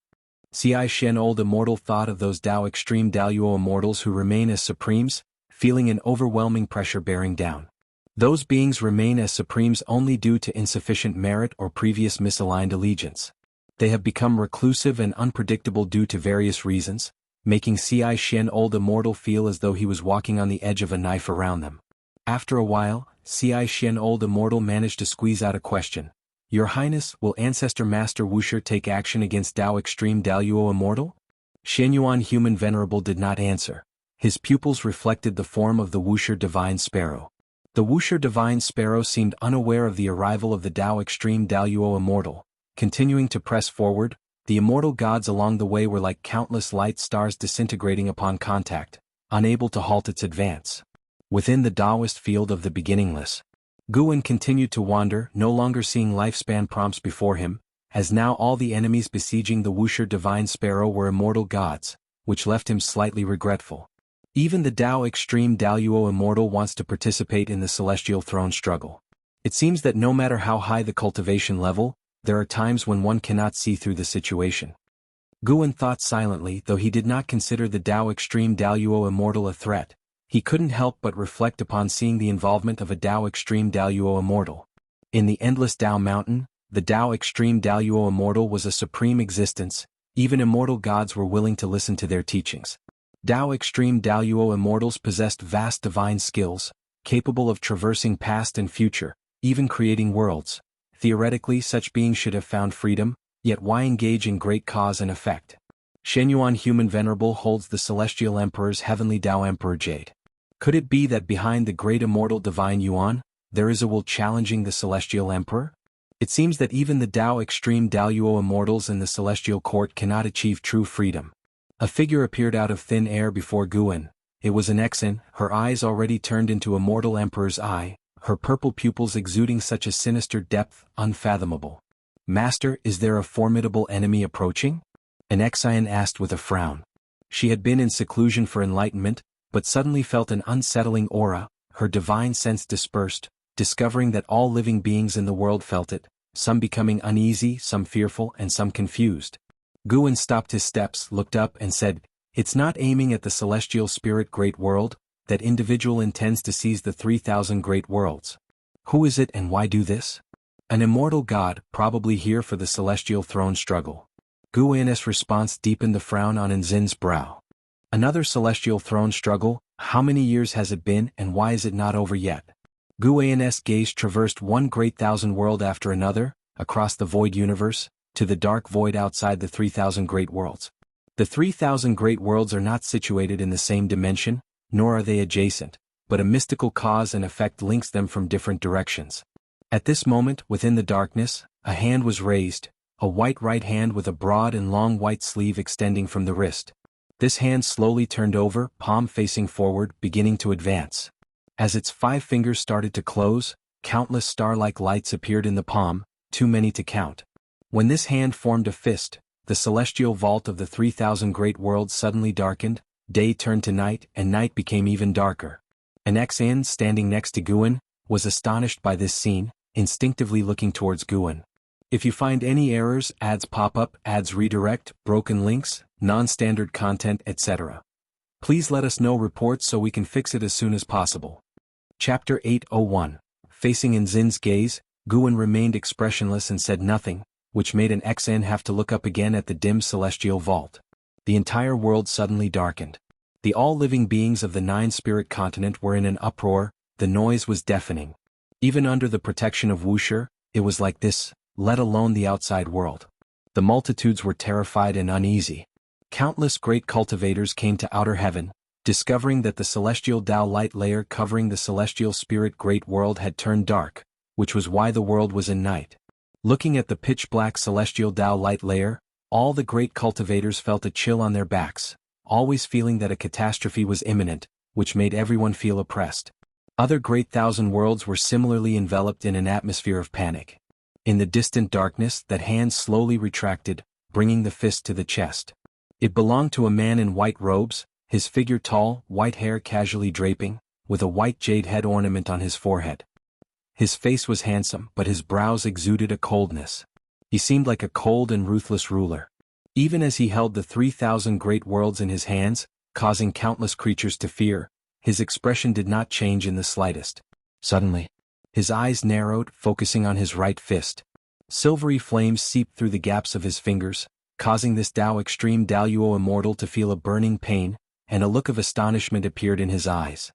Ci Shen old immortal thought of those Tao extreme Daluo immortals who remain as supremes, feeling an overwhelming pressure bearing down. Those beings remain as supremes only due to insufficient merit or previous misaligned allegiance. They have become reclusive and unpredictable due to various reasons, making Ci Shen old immortal feel as though he was walking on the edge of a knife around them. After a while, Ci Shen old immortal managed to squeeze out a question. "Your Highness, will Ancestor Master Wuxia take action against Tao extreme Daluo immortal?" Shen Yuan human venerable did not answer. His pupils reflected the form of the Wuxia divine sparrow. The Wuxia divine sparrow seemed unaware of the arrival of the Tao extreme Daluo immortal. Continuing to press forward, the immortal gods along the way were like countless light stars disintegrating upon contact, unable to halt its advance. Within the Taoist field of the beginningless, Guan continued to wander, no longer seeing lifespan prompts before him, as now all the enemies besieging the Wuxia divine sparrow were immortal gods, which left him slightly regretful. Even the Tao extreme Daluo immortal wants to participate in the celestial throne struggle. It seems that no matter how high the cultivation level, there are times when one cannot see through the situation. Guan thought silently, though he did not consider the Tao extreme Daluo immortal a threat. He couldn't help but reflect upon seeing the involvement of a Tao extreme Daluo immortal. In the endless Tao mountain, the Tao extreme Daluo immortal was a supreme existence. Even immortal gods were willing to listen to their teachings. Tao extreme Daluo immortals possessed vast divine skills, capable of traversing past and future, even creating worlds. Theoretically, such beings should have found freedom, yet why engage in great cause and effect? Shen Yuan human venerable holds the celestial emperor's heavenly Tao emperor jade. Could it be that behind the great immortal divine Yuan, there is a will challenging the celestial emperor? It seems that even the Tao extreme Daluo immortals in the celestial court cannot achieve true freedom. A figure appeared out of thin air before Guan. It was an Exan, her eyes already turned into a mortal emperor's eye, her purple pupils exuding such a sinister depth, unfathomable. "Master, is there a formidable enemy approaching?" An Exan asked with a frown. She had been in seclusion for enlightenment, but suddenly felt an unsettling aura, her divine sense dispersed, discovering that all living beings in the world felt it, some becoming uneasy, some fearful, and some confused. Guan stopped his steps, looked up, and said, "It's not aiming at the celestial spirit great world. That individual intends to seize the 3,000 great worlds. Who is it and why do this?" "An immortal god, probably here for the celestial throne struggle." Guan's response deepened the frown on Nzin's brow. "Another celestial throne struggle? How many years has it been and why is it not over yet?" Guan's gaze traversed one great thousand world after another, across the void universe, to the dark void outside the 3,000 great worlds. The 3,000 great worlds are not situated in the same dimension, nor are they adjacent, but a mystical cause and effect links them from different directions. At this moment, within the darkness, a hand was raised, a white right hand with a broad and long white sleeve extending from the wrist. This hand slowly turned over, palm facing forward, beginning to advance. As its 5 fingers started to close, countless star-like lights appeared in the palm, too many to count. When this hand formed a fist, the celestial vault of the 3,000 great worlds suddenly darkened, day turned to night, and night became even darker. An Xin, standing next to Guan, was astonished by this scene, instinctively looking towards Guan. If you find any errors, ads pop up, ads redirect, broken links, non-standard content, etc., please let us know reports so we can fix it as soon as possible. Chapter 801. Facing Nzin's gaze, Guan remained expressionless and said nothing, which made an Xin have to look up again at the dim celestial vault. The entire world suddenly darkened. The all-living beings of the 9-spirit continent were in an uproar, the noise was deafening. Even under the protection of Wuxia, it was like this, let alone the outside world. The multitudes were terrified and uneasy. Countless great cultivators came to outer heaven, discovering that the celestial Tao light layer covering the celestial spirit great world had turned dark, which was why the world was in night. Looking at the pitch-black celestial Tao light layer, all the great cultivators felt a chill on their backs, always feeling that a catastrophe was imminent, which made everyone feel oppressed. Other great thousand worlds were similarly enveloped in an atmosphere of panic. In the distant darkness, that hand slowly retracted, bringing the fist to the chest. It belonged to a man in white robes, his figure tall, white hair casually draping, with a white jade head ornament on his forehead. His face was handsome, but his brows exuded a coldness. He seemed like a cold and ruthless ruler. Even as he held the 3,000 great worlds in his hands, causing countless creatures to fear, his expression did not change in the slightest. Suddenly, his eyes narrowed, focusing on his right fist. Silvery flames seeped through the gaps of his fingers, causing this Tao Extreme Daluo immortal to feel a burning pain, and a look of astonishment appeared in his eyes.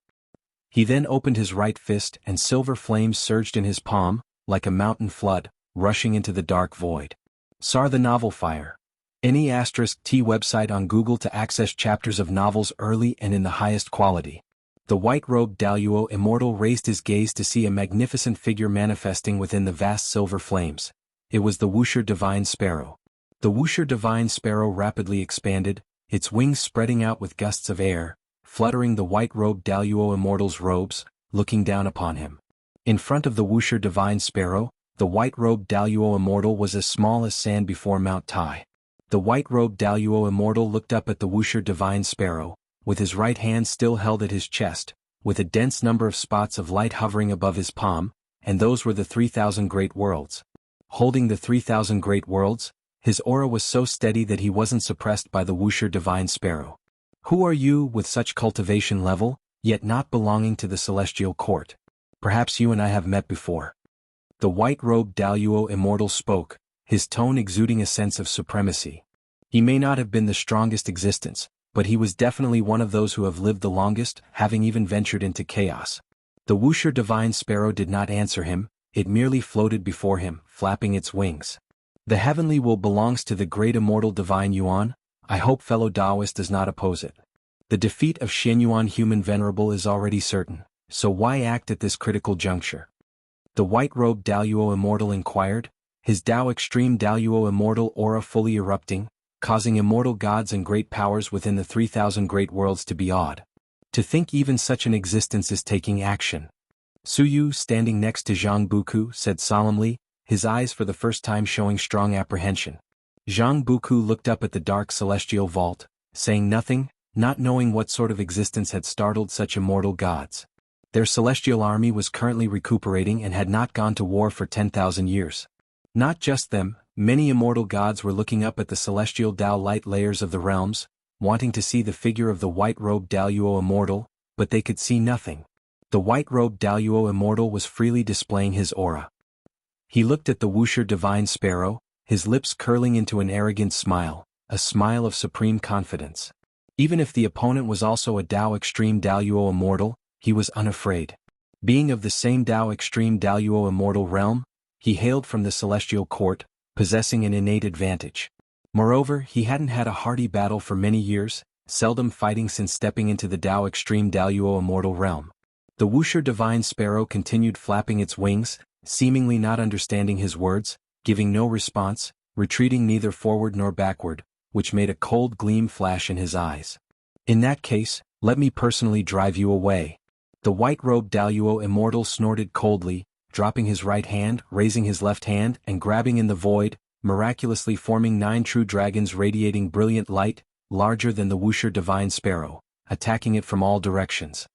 He then opened his right fist and silver flames surged in his palm, like a mountain flood, rushing into the dark void. SAR the Novel Fire. Any *T website on Google to access chapters of novels early and in the highest quality. The white-robed Daluo immortal raised his gaze to see a magnificent figure manifesting within the vast silver flames. It was the Wuxia Divine Sparrow. The Wuxia Divine Sparrow rapidly expanded, its wings spreading out with gusts of air, fluttering the white-robed Daluo immortal's robes, looking down upon him. In front of the Wuxia Divine Sparrow, the white-robed Daluo immortal was as small as sand before Mount Tai. The white-robed Daluo immortal looked up at the Wuxia Divine Sparrow, with his right hand still held at his chest, with a dense number of spots of light hovering above his palm, and those were the 3,000 great worlds. Holding the 3,000 great worlds, his aura was so steady that he wasn't suppressed by the Wuxia Divine Sparrow. Who are you with such cultivation level, yet not belonging to the celestial court? Perhaps you and I have met before. The white-robed Daluo immortal spoke, his tone exuding a sense of supremacy. He may not have been the strongest existence, but he was definitely one of those who have lived the longest, having even ventured into chaos. The Wuxia Divine Sparrow did not answer him, it merely floated before him, flapping its wings. The heavenly will belongs to the great immortal Divine Yuan. I hope fellow Taoist does not oppose it. The defeat of Xianyuan Human Venerable is already certain, so why act at this critical juncture? The white-robed Daluo immortal inquired, his Tao Extreme Daluo immortal aura fully erupting, causing immortal gods and great powers within the 3,000 great worlds to be awed. To think even such an existence is taking action. Suyu, standing next to Zhang Buku, said solemnly, his eyes for the first time showing strong apprehension. Zhang Buku looked up at the dark celestial vault, saying nothing, not knowing what sort of existence had startled such immortal gods. Their celestial army was currently recuperating and had not gone to war for 10,000 years. Not just them, many immortal gods were looking up at the celestial Tao light layers of the realms, wanting to see the figure of the white-robed Daluo immortal, but they could see nothing. The white-robed Daluo immortal was freely displaying his aura. He looked at the Wuxia Divine Sparrow, his lips curling into an arrogant smile, a smile of supreme confidence. Even if the opponent was also a Tao Extreme Daluo immortal, he was unafraid. Being of the same Dao Extreme Daluo immortal realm, he hailed from the celestial court, possessing an innate advantage. Moreover, he hadn't had a hearty battle for many years, seldom fighting since stepping into the Dao Extreme Daluo immortal realm. The Wuxia Divine Sparrow continued flapping its wings, seemingly not understanding his words, giving no response, retreating neither forward nor backward, which made a cold gleam flash in his eyes. In that case, let me personally drive you away. The white-robed Daluo immortal snorted coldly, dropping his right hand, raising his left hand, and grabbing in the void, miraculously forming 9 true dragons radiating brilliant light, larger than the Wuxia Divine Sparrow, attacking it from all directions.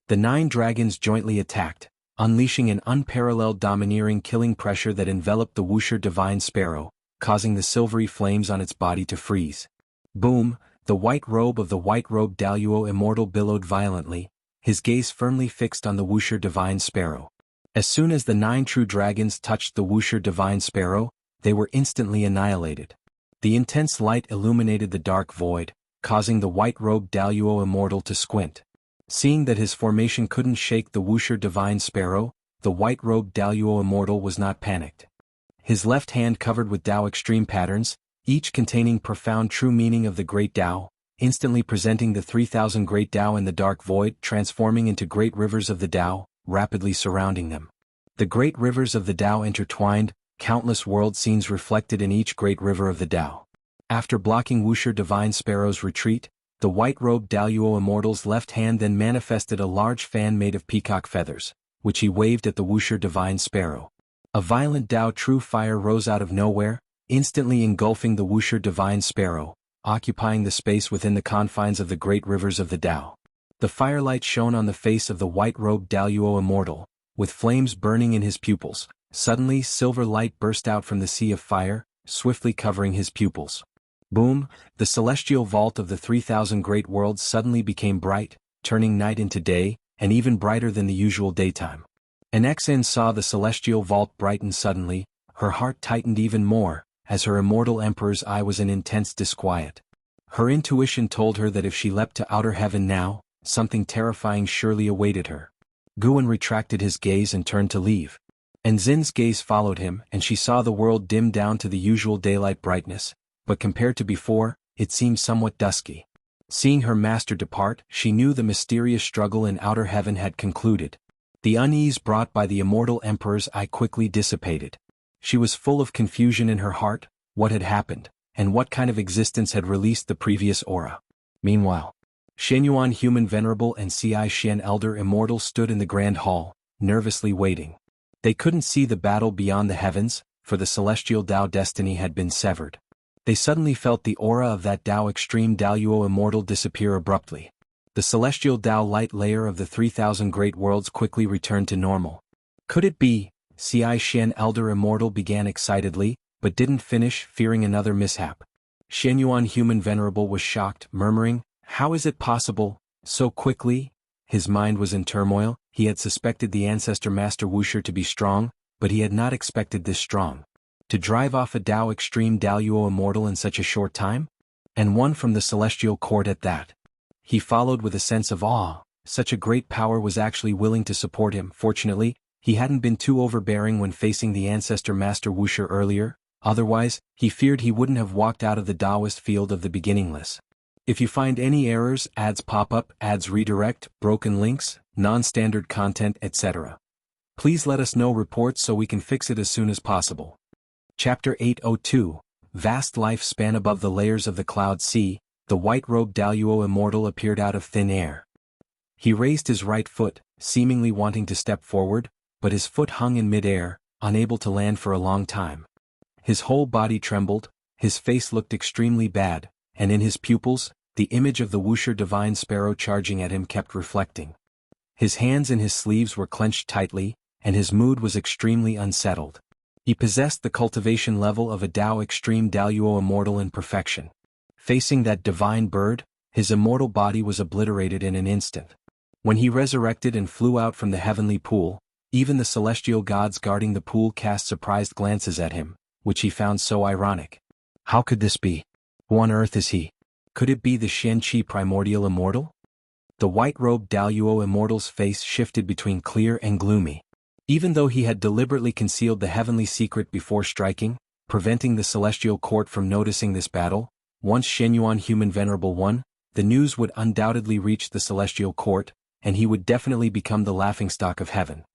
The 9 dragons jointly attacked, unleashing an unparalleled domineering killing pressure that enveloped the Wuxia Divine Sparrow, causing the silvery flames on its body to freeze. Boom! The white robe of the white-robed Daluo immortal billowed violently, his gaze firmly fixed on the Wuxia Divine Sparrow. As soon as the 9 true dragons touched the Wuxia Divine Sparrow, they were instantly annihilated. The intense light illuminated the dark void, causing the white-robed Daluo immortal to squint. Seeing that his formation couldn't shake the Wuxia Divine Sparrow, the white-robed Daluo immortal was not panicked. His left hand covered with Dao extreme patterns, each containing profound true meaning of the great Dao, instantly presenting the 3,000 great Dao in the dark void, transforming into great rivers of the Dao, rapidly surrounding them. The great rivers of the Dao intertwined, countless world scenes reflected in each great river of the Dao. After blocking Wuxia Divine Sparrow's retreat, the white-robed Daluo immortal's left hand then manifested a large fan made of peacock feathers, which he waved at the Wuxia Divine Sparrow. A violent Dao true fire rose out of nowhere, instantly engulfing the Wuxia Divine Sparrow, occupying the space within the confines of the great rivers of the Dao. The firelight shone on the face of the white-robed Daluo immortal, with flames burning in his pupils. Suddenly silver light burst out from the sea of fire, swiftly covering his pupils. Boom! The celestial vault of the 3,000 great worlds suddenly became bright, turning night into day, and even brighter than the usual daytime. An XN saw the celestial vault brighten suddenly, her heart tightened even more, as her immortal emperor's eye was in intense disquiet. Her intuition told her that if she leapt to outer heaven now, something terrifying surely awaited her. Guan retracted his gaze and turned to leave. And Zin's gaze followed him, and she saw the world dim down to the usual daylight brightness, but compared to before, it seemed somewhat dusky. Seeing her master depart, she knew the mysterious struggle in outer heaven had concluded. The unease brought by the immortal emperor's eye quickly dissipated. She was full of confusion in her heart, what had happened, and what kind of existence had released the previous aura. Meanwhile, Shenyuan Human Venerable and Ci Xian Elder Immortal stood in the grand hall, nervously waiting. They couldn't see the battle beyond the heavens, for the celestial Dao destiny had been severed. They suddenly felt the aura of that Dao extreme Daluo immortal disappear abruptly. The celestial Dao light layer of the 3,000 great worlds quickly returned to normal. Could it be? Ci Xian Elder Immortal began excitedly, but didn't finish, fearing another mishap. Shenyuan Human Venerable was shocked, murmuring, "How is it possible, so quickly?" His mind was in turmoil. He had suspected the ancestor Master Wuxia to be strong, but he had not expected this strong. To drive off a Dao extreme Daluo immortal in such a short time? And one from the celestial court at that. He followed with a sense of awe. Such a great power was actually willing to support him. Fortunately, he hadn't been too overbearing when facing the ancestor Master Wuxia earlier, otherwise, he feared he wouldn't have walked out of the Taoist field of the beginningless. If you find any errors, ads pop up, ads redirect, broken links, non-standard content, etc., please let us know reports so we can fix it as soon as possible. Chapter 802, Vast Life Span Above the Layers of the Cloud Sea, the white-robed Daluo immortal appeared out of thin air. He raised his right foot, seemingly wanting to step forward, but his foot hung in mid-air, unable to land for a long time. His whole body trembled, his face looked extremely bad, and in his pupils, the image of the Wuxia Divine Sparrow charging at him kept reflecting. His hands in his sleeves were clenched tightly, and his mood was extremely unsettled. He possessed the cultivation level of a Dao extreme Daluo immortal in perfection. Facing that divine bird, his immortal body was obliterated in an instant. When he resurrected and flew out from the heavenly pool, even the celestial gods guarding the pool cast surprised glances at him, which he found so ironic. How could this be? Who on earth is he? Could it be the Shen Qi primordial immortal? The white-robed Daluo immortal's face shifted between clear and gloomy. Even though he had deliberately concealed the heavenly secret before striking, preventing the celestial court from noticing this battle, once Shenyuan Human Venerable won, the news would undoubtedly reach the celestial court, and he would definitely become the laughingstock of heaven.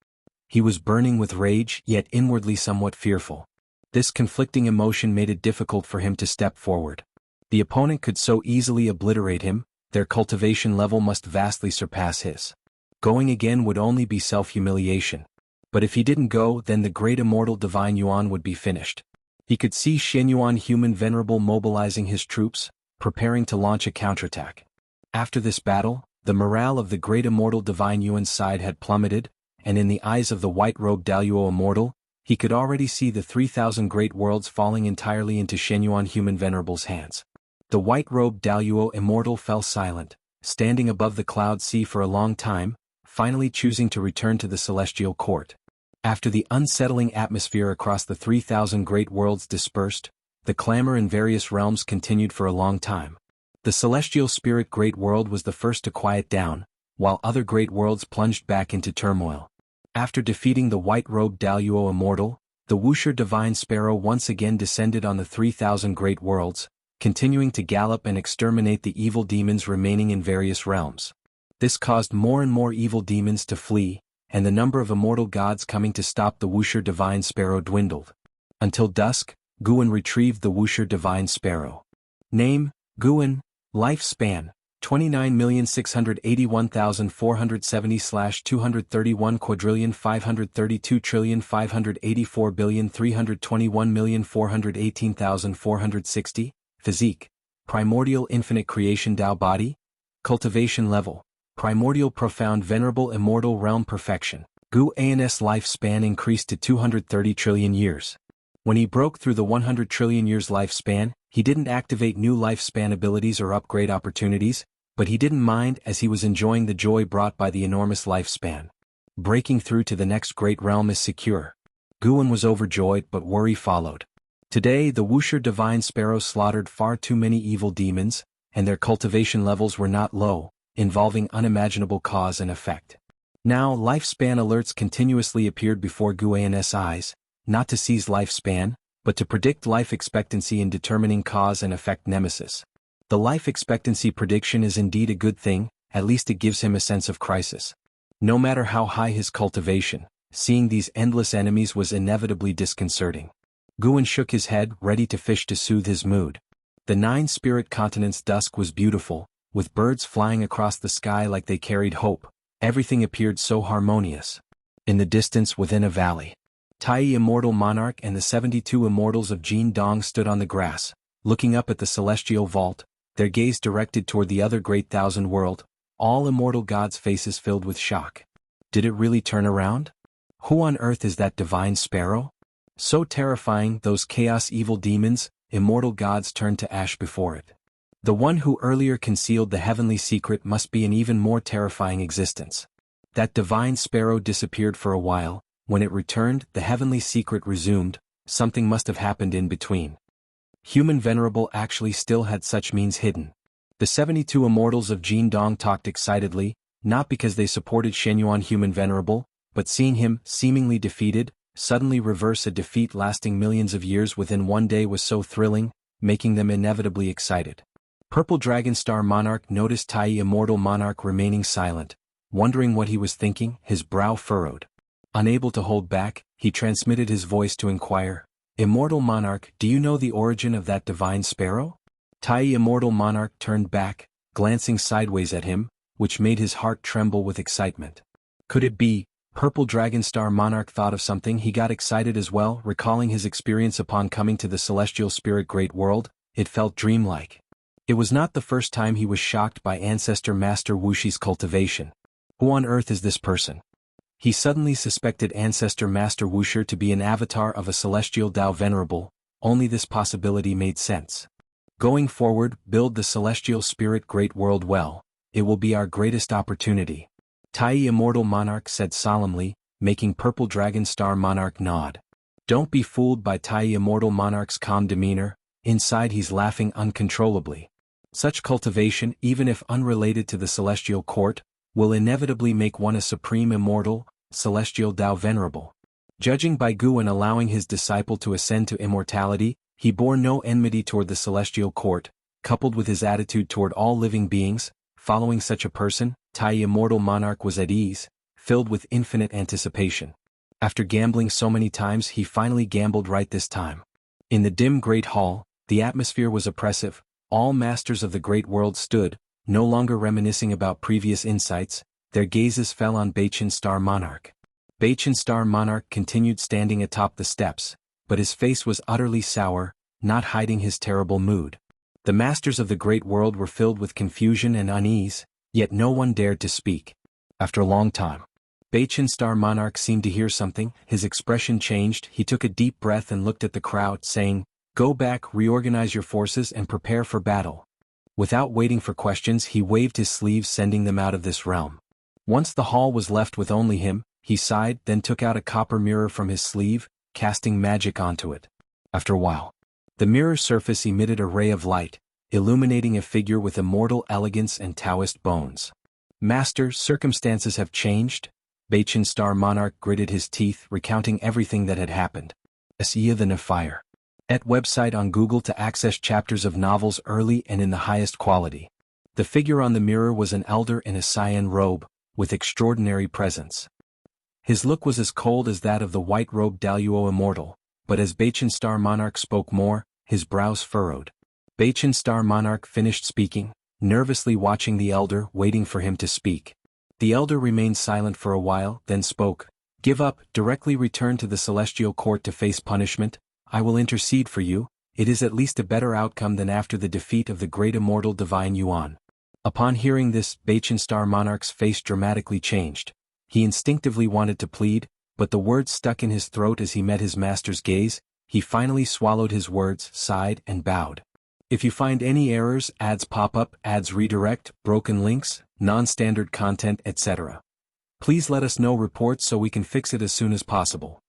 He was burning with rage, yet inwardly somewhat fearful. This conflicting emotion made it difficult for him to step forward. The opponent could so easily obliterate him, their cultivation level must vastly surpass his. Going again would only be self-humiliation. But if he didn't go, then the great immortal divine Yuan would be finished. He could see Shenyuan Human Venerable mobilizing his troops, preparing to launch a counterattack. After this battle, the morale of the great immortal divine Yuan's side had plummeted, and in the eyes of the white-robed Daluo immortal, he could already see the 3,000 great worlds falling entirely into Shenyuan Human Venerable's hands. The white-robed Daluo immortal fell silent, standing above the cloud sea for a long time, finally choosing to return to the celestial court. After the unsettling atmosphere across the 3,000 great worlds dispersed, the clamor in various realms continued for a long time. The celestial spirit great world was the first to quiet down, while other great worlds plunged back into turmoil. After defeating the white-robed Daluo immortal, the Wuxia divine sparrow once again descended on the 3,000 great worlds, continuing to gallop and exterminate the evil demons remaining in various realms. This caused more and more evil demons to flee, and the number of immortal gods coming to stop the Wuxia divine sparrow dwindled. Until dusk, Guan retrieved the Wuxia divine sparrow. Name, Guan, lifespan, 29,681,470/231,532,584,321,418,460. Physique, primordial infinite creation Tao body. Cultivation level, primordial profound venerable immortal realm perfection. Guan's lifespan increased to 230 trillion years. When he broke through the 100 trillion years lifespan, he didn't activate new lifespan abilities or upgrade opportunities, but he didn't mind as he was enjoying the joy brought by the enormous lifespan. Breaking through to the next great realm is secure. Guan was overjoyed, but worry followed. Today the Wuxia divine sparrow slaughtered far too many evil demons, and their cultivation levels were not low, involving unimaginable cause and effect. Now lifespan alerts continuously appeared before Guan's eyes, not to seize lifespan, but to predict life expectancy in determining cause and effect nemesis. The life expectancy prediction is indeed a good thing, at least it gives him a sense of crisis. No matter how high his cultivation, seeing these endless enemies was inevitably disconcerting. Guan shook his head, ready to fish to soothe his mood. The 9 spirit continents' dusk was beautiful, with birds flying across the sky like they carried hope. Everything appeared so harmonious. In the distance within a valley, Tai Immortal Monarch and the 72 immortals of Jin Dong stood on the grass, looking up at the celestial vault, their gaze directed toward the other great thousand world, all immortal gods' faces filled with shock. Did it really turn around? Who on earth is that divine sparrow? So terrifying, those chaos evil demons, immortal gods turned to ash before it. The one who earlier concealed the heavenly secret must be an even more terrifying existence. That divine sparrow disappeared for a while. When it returned, the heavenly secret resumed. Something must have happened in between. Human Venerable actually still had such means hidden. The 72 immortals of Jin Dong talked excitedly, not because they supported Shenyuan Human Venerable, but seeing him, seemingly defeated, suddenly reverse a defeat lasting millions of years within one day was so thrilling, making them inevitably excited. Purple Dragon Star Monarch noticed Tai Immortal Monarch remaining silent, wondering what he was thinking, his brow furrowed. Unable to hold back, he transmitted his voice to inquire, "Immortal Monarch, do you know the origin of that divine sparrow?" Tai Immortal Monarch turned back, glancing sideways at him, which made his heart tremble with excitement. Could it be? Purple Dragon Star Monarch thought of something. He got excited as well, recalling his experience upon coming to the celestial spirit great world. It felt dreamlike. It was not the first time he was shocked by Ancestor Master Wuxi's cultivation. Who on earth is this person? He suddenly suspected Ancestor Master Wuxia to be an avatar of a celestial Tao Venerable. Only this possibility made sense. Going forward, build the celestial spirit great world well. It will be our greatest opportunity. Tai Immortal Monarch said solemnly, making Purple Dragon Star Monarch nod. Don't be fooled by Tai Immortal Monarch's calm demeanor. Inside he's laughing uncontrollably. Such cultivation, even if unrelated to the celestial court, will inevitably make one a supreme immortal, celestial Tao venerable. Judging by Guan allowing his disciple to ascend to immortality, he bore no enmity toward the celestial court, coupled with his attitude toward all living beings. Following such a person, Tai immortal monarch was at ease, filled with infinite anticipation. After gambling so many times, he finally gambled right this time. In the dim great hall, the atmosphere was oppressive. All masters of the great world stood, no longer reminiscing about previous insights. Their gazes fell on Bachin Star Monarch. Bachin Star Monarch continued standing atop the steps, but his face was utterly sour, not hiding his terrible mood. The masters of the great world were filled with confusion and unease, yet no one dared to speak. After a long time, Bachin Star Monarch seemed to hear something. His expression changed. He took a deep breath and looked at the crowd, saying, "Go back, reorganize your forces and prepare for battle." Without waiting for questions, he waved his sleeves, sending them out of this realm. Once the hall was left with only him, he sighed, then took out a copper mirror from his sleeve, casting magic onto it. After a while, the mirror's surface emitted a ray of light, illuminating a figure with immortal elegance and Taoist bones. "Master, circumstances have changed." Bachin Star Monarch gritted his teeth, recounting everything that had happened. Asiya the Nefire. At website on Google to access chapters of novels early and in the highest quality. The figure on the mirror was an elder in a cyan robe, with extraordinary presence. His look was as cold as that of the white-robed Daluo immortal, but as Bachin Star Monarch spoke more, his brows furrowed. Bachin Star Monarch finished speaking, nervously watching the elder, waiting for him to speak. The elder remained silent for a while, then spoke. "Give up, directly return to the celestial court to face punishment. I will intercede for you. It is at least a better outcome than after the defeat of the great immortal divine Yuan." Upon hearing this, Bachin Star Monarch's face dramatically changed. He instinctively wanted to plead, but the words stuck in his throat as he met his master's gaze. He finally swallowed his words, sighed, and bowed. If you find any errors, ads pop up, ads redirect, broken links, non-standard content, etc., please let us know reports so we can fix it as soon as possible.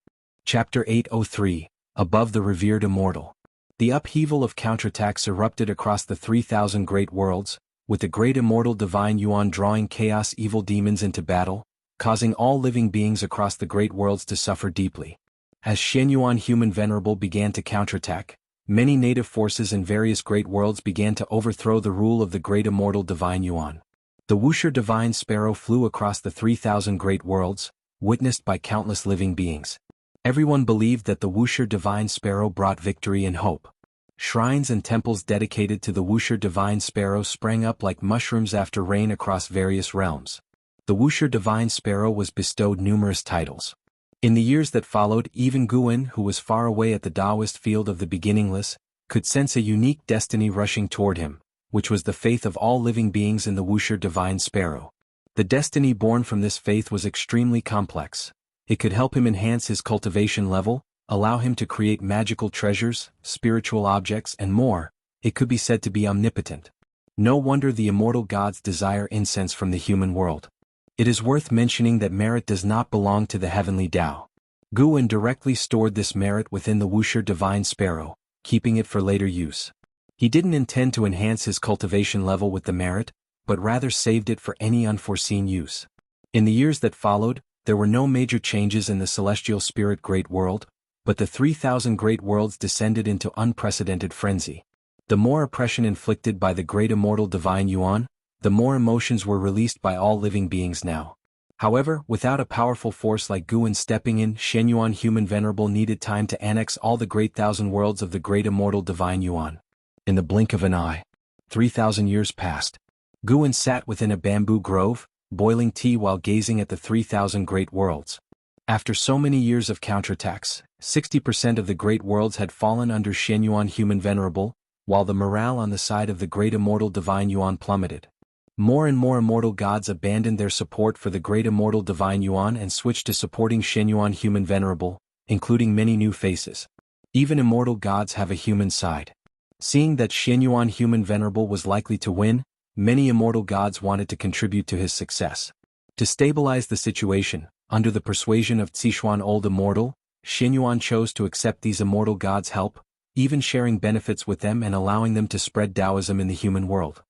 Chapter 803, Above the Revered Immortal. The upheaval of counterattacks erupted across the 3,000 great worlds, with the great immortal divine Yuan drawing chaos evil demons into battle, causing all living beings across the great worlds to suffer deeply. As Shen Yuan Human Venerable began to counterattack, many native forces in various great worlds began to overthrow the rule of the great immortal divine Yuan. The Wuxia Divine Sparrow flew across the 3,000 great worlds, witnessed by countless living beings. Everyone believed that the Wuxia Divine Sparrow brought victory and hope. Shrines and temples dedicated to the Wuxia Divine Sparrow sprang up like mushrooms after rain across various realms. The Wuxia Divine Sparrow was bestowed numerous titles. In the years that followed, even Guan, who was far away at the Taoist field of the beginningless, could sense a unique destiny rushing toward him, which was the faith of all living beings in the Wuxia Divine Sparrow. The destiny born from this faith was extremely complex. It could help him enhance his cultivation level, allow him to create magical treasures, spiritual objects, and more. It could be said to be omnipotent. No wonder the immortal gods desire incense from the human world. It is worth mentioning that merit does not belong to the heavenly Tao. Guan directly stored this merit within the Wuxia Divine Sparrow, keeping it for later use. He didn't intend to enhance his cultivation level with the merit, but rather saved it for any unforeseen use. In the years that followed, there were no major changes in the celestial spirit great world, but the 3,000 great worlds descended into unprecedented frenzy. The more oppression inflicted by the great immortal divine Yuan, the more emotions were released by all living beings now. However, without a powerful force like Guan stepping in, Shen Yuan Human Venerable needed time to annex all the great thousand worlds of the great immortal divine Yuan. In the blink of an eye, 3,000 years passed. Guan sat within a bamboo grove, boiling tea while gazing at the 3,000 great worlds. After so many years of counterattacks, 60% of the great worlds had fallen under Shen Yuan Human Venerable, while the morale on the side of the great immortal divine Yuan plummeted. More and more immortal gods abandoned their support for the great immortal divine Yuan and switched to supporting Shen Yuan Human Venerable, including many new faces. Even immortal gods have a human side. Seeing that Shen Yuan Human Venerable was likely to win, many immortal gods wanted to contribute to his success. To stabilize the situation, under the persuasion of Zixuan Old Immortal, Shen Yuan chose to accept these immortal gods' help, even sharing benefits with them and allowing them to spread Taoism in the human world.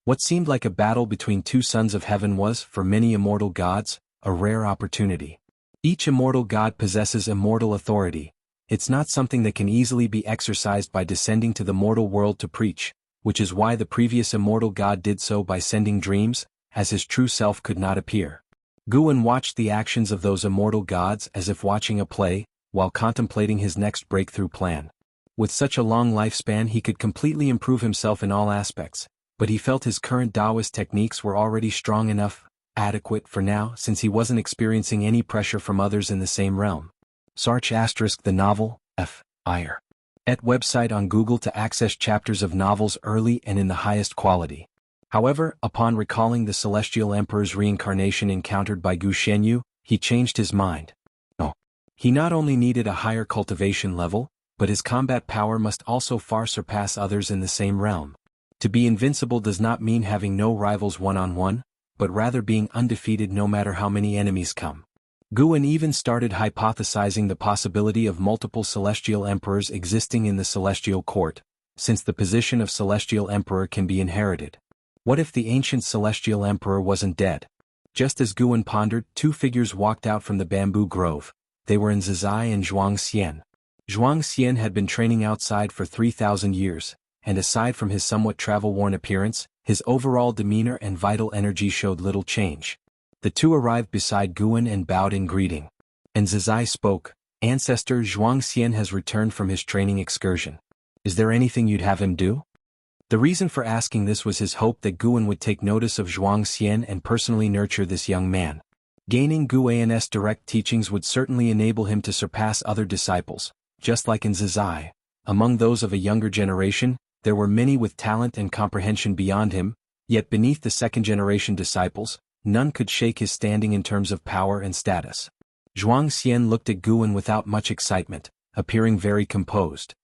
What seemed like a battle between two sons of heaven was, for many immortal gods, a rare opportunity. Each immortal god possesses immortal authority. It's not something that can easily be exercised by descending to the mortal world to preach, which is why the previous immortal god did so by sending dreams, as his true self could not appear. Guan watched the actions of those immortal gods as if watching a play, while contemplating his next breakthrough plan. With such a long lifespan he could completely improve himself in all aspects, but he felt his current Taoist techniques were already strong enough, adequate for now since he wasn't experiencing any pressure from others in the same realm. Search * the novel, F.I.R. at website on Google to access chapters of novels early and in the highest quality. However, upon recalling the Celestial Emperor's reincarnation encountered by Gu Shenyu, he changed his mind. No. He not only needed a higher cultivation level, but his combat power must also far surpass others in the same realm. To be invincible does not mean having no rivals one-on-one, but rather being undefeated no matter how many enemies come. Guan even started hypothesizing the possibility of multiple celestial emperors existing in the celestial court, since the position of celestial emperor can be inherited. What if the ancient celestial emperor wasn't dead? Just as Guan pondered, two figures walked out from the bamboo grove. They were Zizai and Zhuang Xian. Zhuang Xian had been training outside for 3,000 years, and aside from his somewhat travel-worn appearance, his overall demeanor and vital energy showed little change. The two arrived beside Guan and bowed in greeting. And Zizai spoke, "Ancestor, Zhuang Xian has returned from his training excursion. Is there anything you'd have him do?" The reason for asking this was his hope that Guan would take notice of Zhuang Xian and personally nurture this young man. Gaining Guan's direct teachings would certainly enable him to surpass other disciples, just like in Zizai. Among those of a younger generation, there were many with talent and comprehension beyond him, yet beneath the second-generation disciples, none could shake his standing in terms of power and status. Zhuang Xian looked at Guan without much excitement, appearing very composed.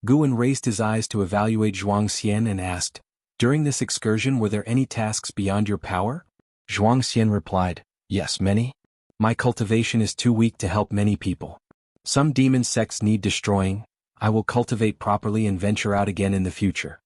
Guan raised his eyes to evaluate Zhuang Xian and asked, "During this excursion were there any tasks beyond your power?" Zhuang Xian replied, "Yes, many. My cultivation is too weak to help many people. Some demon sects need destroying. I will cultivate properly and venture out again in the future."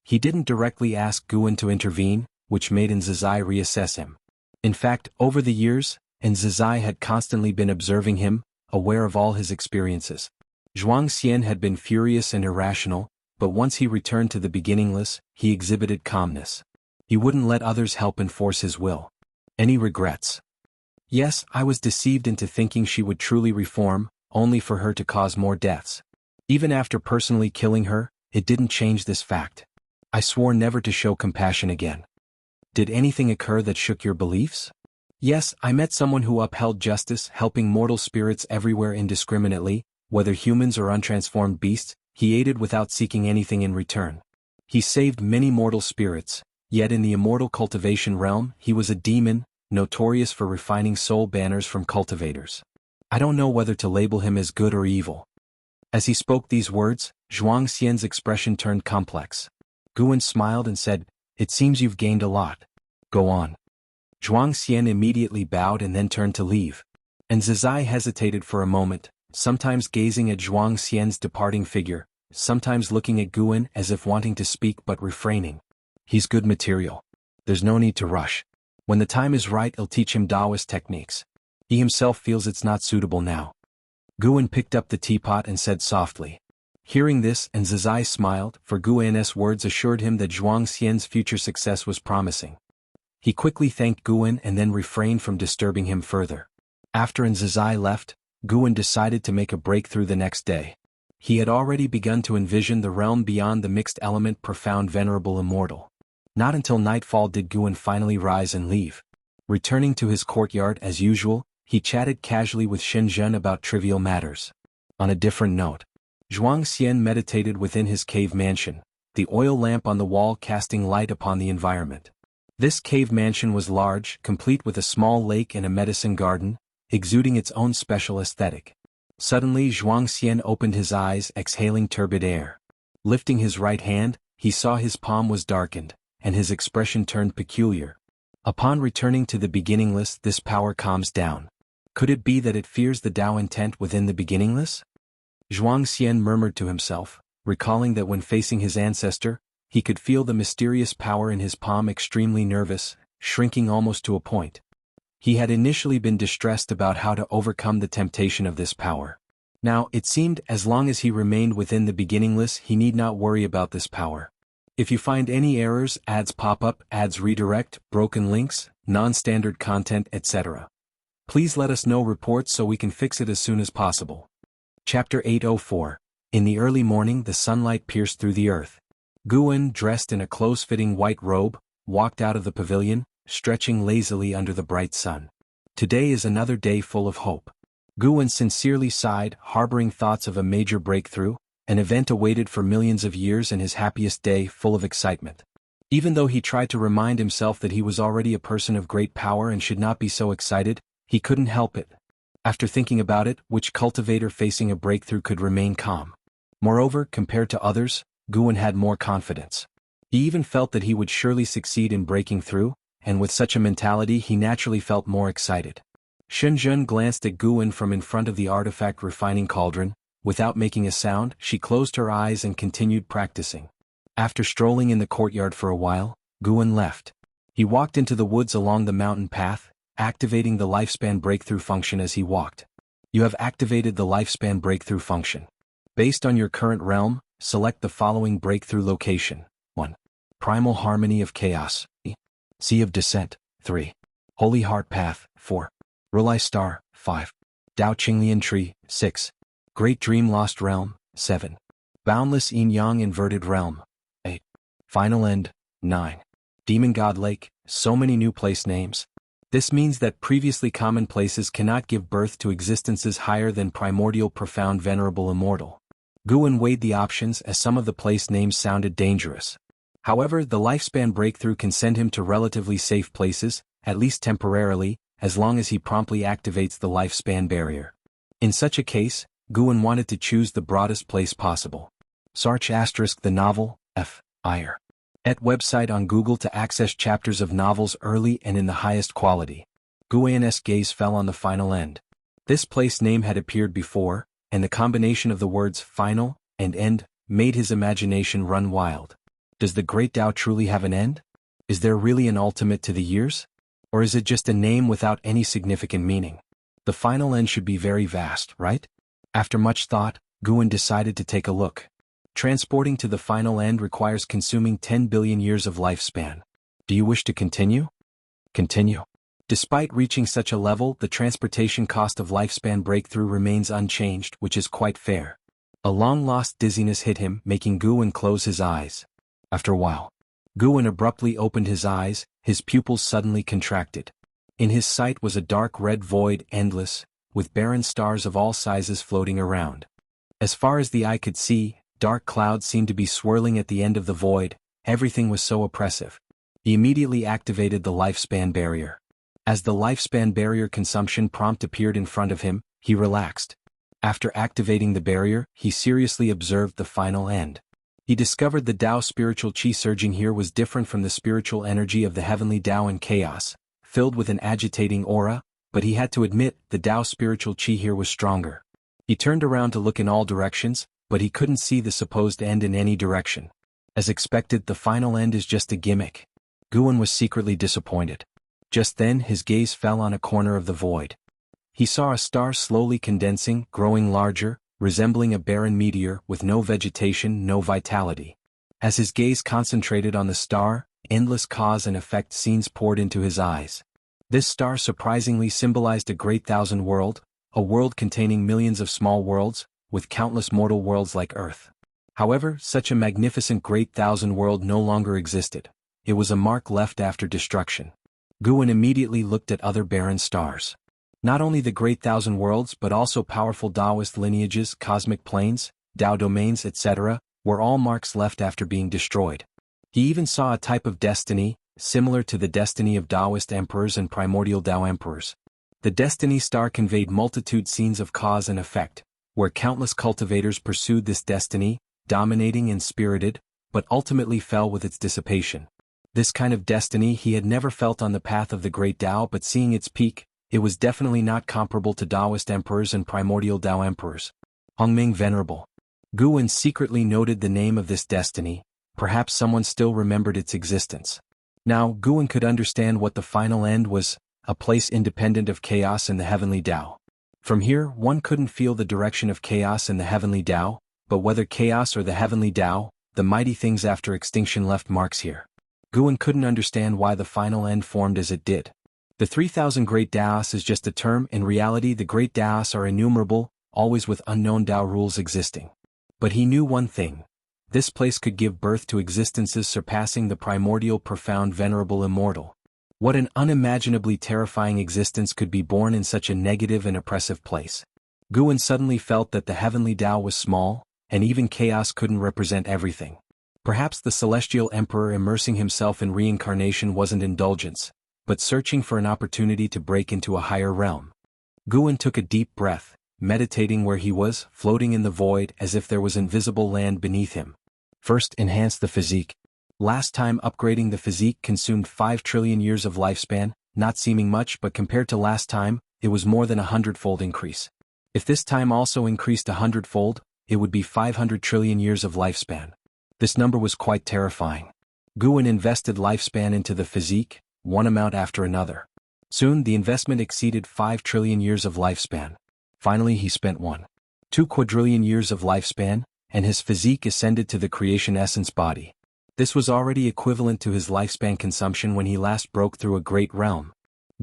He didn't directly ask Guan to intervene, which made Zizai reassess him. In fact, over the years, Zizai had constantly been observing him, aware of all his experiences. Zhuang Xian had been furious and irrational, but once he returned to the beginningless, he exhibited calmness. He wouldn't let others help enforce his will. Any regrets? Yes, I was deceived into thinking she would truly reform, only for her to cause more deaths. Even after personally killing her, it didn't change this fact. I swore never to show compassion again. Did anything occur that shook your beliefs? Yes, I met someone who upheld justice, helping mortal spirits everywhere indiscriminately, whether humans or untransformed beasts. He aided without seeking anything in return. He saved many mortal spirits, yet in the immortal cultivation realm, he was a demon, notorious for refining soul banners from cultivators. I don't know whether to label him as good or evil. As he spoke these words, Zhuang Xian's expression turned complex. Guan smiled and said, "It seems you've gained a lot. Go on." Zhuang Xian immediately bowed and then turned to leave. And Zizai hesitated for a moment, sometimes gazing at Zhuang Xian's departing figure, sometimes looking at Guan as if wanting to speak but refraining. He's good material. There's no need to rush. When the time is right, I'll teach him Taoist techniques. He himself feels it's not suitable now. Guan picked up the teapot and said softly. Hearing this, and Zizai smiled, for Guan's words assured him that Zhuang Xian's future success was promising. He quickly thanked Guan and then refrained from disturbing him further. After Zizai left, Guan decided to make a breakthrough the next day. He had already begun to envision the realm beyond the mixed element profound venerable immortal. Not until nightfall did Guan finally rise and leave. Returning to his courtyard as usual, he chatted casually with Shenzhen about trivial matters. On a different note, Zhuang Xian meditated within his cave mansion, the oil lamp on the wall casting light upon the environment. This cave mansion was large, complete with a small lake and a medicine garden, exuding its own special aesthetic. Suddenly Zhuang Xian opened his eyes, exhaling turbid air. Lifting his right hand, he saw his palm was darkened, and his expression turned peculiar. Upon returning to the beginningless, this power calms down. Could it be that it fears the Tao intent within the beginningless? Zhuang Xian murmured to himself, recalling that when facing his ancestor, he could feel the mysterious power in his palm, extremely nervous, shrinking almost to a point. He had initially been distressed about how to overcome the temptation of this power. Now, it seemed as long as he remained within the beginningless, he need not worry about this power. If you find any errors, ads pop up, ads redirect, broken links, non-standard content, etc., please let us know reports so we can fix it as soon as possible. Chapter 804. In the early morning the sunlight pierced through the earth. Guwen, dressed in a close-fitting white robe, walked out of the pavilion, stretching lazily under the bright sun. Today is another day full of hope. Guwen sincerely sighed, harboring thoughts of a major breakthrough, an event awaited for millions of years, and his happiest day full of excitement. Even though he tried to remind himself that he was already a person of great power and should not be so excited, he couldn't help it. After thinking about it, which cultivator facing a breakthrough could remain calm? Moreover, compared to others, Guwen had more confidence. He even felt that he would surely succeed in breaking through, and with such a mentality he naturally felt more excited. Shenzhen glanced at Guwen from in front of the artifact refining cauldron. Without making a sound, she closed her eyes and continued practicing. After strolling in the courtyard for a while, Guwen left. He walked into the woods along the mountain path, activating the lifespan breakthrough function as he walked. You have activated the lifespan breakthrough function. Based on your current realm, select the following breakthrough location. 1. Primal Harmony of Chaos. Sea of Descent. 3. Holy Heart Path. 4. Rulai Star. 5. Dao Qinglian Tree. 6. Great Dream Lost Realm. 7. Boundless Yin-Yang Inverted Realm. 8. Final End. 9. Demon God Lake. So many new place names. This means that previously common places cannot give birth to existences higher than primordial, profound, venerable, immortal. Guwen weighed the options as some of the place names sounded dangerous. However, the lifespan breakthrough can send him to relatively safe places, at least temporarily, as long as he promptly activates the lifespan barrier. In such a case, Guwen wanted to choose the broadest place possible. Search * the novel, F. Iyer. Et website on Google to access chapters of novels early and in the highest quality. Guwen's gaze fell on the final end. This place name had appeared before, and the combination of the words final and end made his imagination run wild. Does the Great Tao truly have an end? Is there really an ultimate to the years? Or is it just a name without any significant meaning? The final end should be very vast, right? After much thought, Guwen decided to take a look. Transporting to the final end requires consuming 10 billion years of lifespan. Do you wish to continue? Continue. Despite reaching such a level, the transportation cost of lifespan breakthrough remains unchanged, which is quite fair. A long-lost dizziness hit him, making Guwen close his eyes. After a while, Guwen abruptly opened his eyes, his pupils suddenly contracted. In his sight was a dark red void, endless, with barren stars of all sizes floating around. As far as the eye could see, dark clouds seemed to be swirling at the end of the void. Everything was so oppressive. He immediately activated the lifespan barrier. As the lifespan barrier consumption prompt appeared in front of him, he relaxed. After activating the barrier, he seriously observed the final end. He discovered the Tao spiritual qi surging here was different from the spiritual energy of the heavenly Tao and chaos, filled with an agitating aura, but he had to admit the Tao spiritual qi here was stronger. He turned around to look in all directions, but he couldn't see the supposed end in any direction. As expected, the final end is just a gimmick. Guwen was secretly disappointed. Just then his gaze fell on a corner of the void. He saw a star slowly condensing, growing larger, resembling a barren meteor with no vegetation, no vitality. As his gaze concentrated on the star, endless cause and effect scenes poured into his eyes. This star surprisingly symbolized a great thousand world, a world containing millions of small worlds, with countless mortal worlds like Earth. However, such a magnificent great thousand world no longer existed. It was a mark left after destruction. Guwen immediately looked at other barren stars. Not only the great thousand worlds but also powerful Taoist lineages, cosmic planes, Tao domains, etc., were all marks left after being destroyed. He even saw a type of destiny, similar to the destiny of Taoist emperors and primordial Tao emperors. The destiny star conveyed multitude scenes of cause and effect, where countless cultivators pursued this destiny, dominating and spirited, but ultimately fell with its dissipation. This kind of destiny he had never felt on the path of the great Tao, but seeing its peak, it was definitely not comparable to Taoist emperors and primordial Tao emperors. Hongming Venerable. Guwen secretly noted the name of this destiny, perhaps someone still remembered its existence. Now Guwen could understand what the final end was, a place independent of chaos in the heavenly Tao. From here one couldn't feel the direction of chaos in the heavenly Tao, but whether chaos or the heavenly Tao, the mighty things after extinction left marks here. Guwen couldn't understand why the final end formed as it did. The 3,000 Great Taos is just a term. In reality the Great Taos are innumerable, always with unknown Tao rules existing. But he knew one thing. This place could give birth to existences surpassing the primordial, profound, venerable, immortal. What an unimaginably terrifying existence could be born in such a negative and oppressive place. Guwen suddenly felt that the heavenly Tao was small, and even chaos couldn't represent everything. Perhaps the celestial emperor immersing himself in reincarnation wasn't indulgence, but searching for an opportunity to break into a higher realm. Guwen took a deep breath, meditating where he was, floating in the void as if there was invisible land beneath him. First, enhance the physique. Last time upgrading the physique consumed 5 trillion years of lifespan, not seeming much, but compared to last time, it was more than 100-fold increase. If this time also increased 100-fold, it would be 500 trillion years of lifespan. This number was quite terrifying. Guwen invested lifespan into the physique, one amount after another. Soon the investment exceeded 5 trillion years of lifespan. Finally he spent 1.2 quadrillion years of lifespan, and his physique ascended to the creation essence body. This was already equivalent to his lifespan consumption when he last broke through a great realm.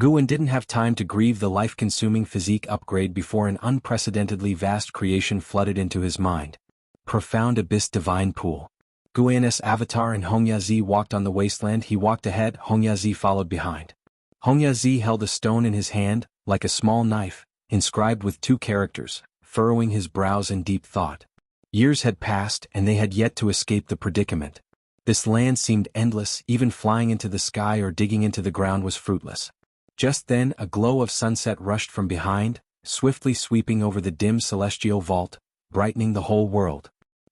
Guwen didn't have time to grieve the life-consuming physique upgrade before an unprecedentedly vast creation flooded into his mind. Profound abyss, divine pool. Guwen's avatar and Hongyazi walked on the wasteland. He walked ahead, Hongyazi followed behind. Hongyazi held a stone in his hand, like a small knife, inscribed with 2 characters, furrowing his brows in deep thought. Years had passed and they had yet to escape the predicament. This land seemed endless, even flying into the sky or digging into the ground was fruitless. Just then a glow of sunset rushed from behind, swiftly sweeping over the dim celestial vault, brightening the whole world.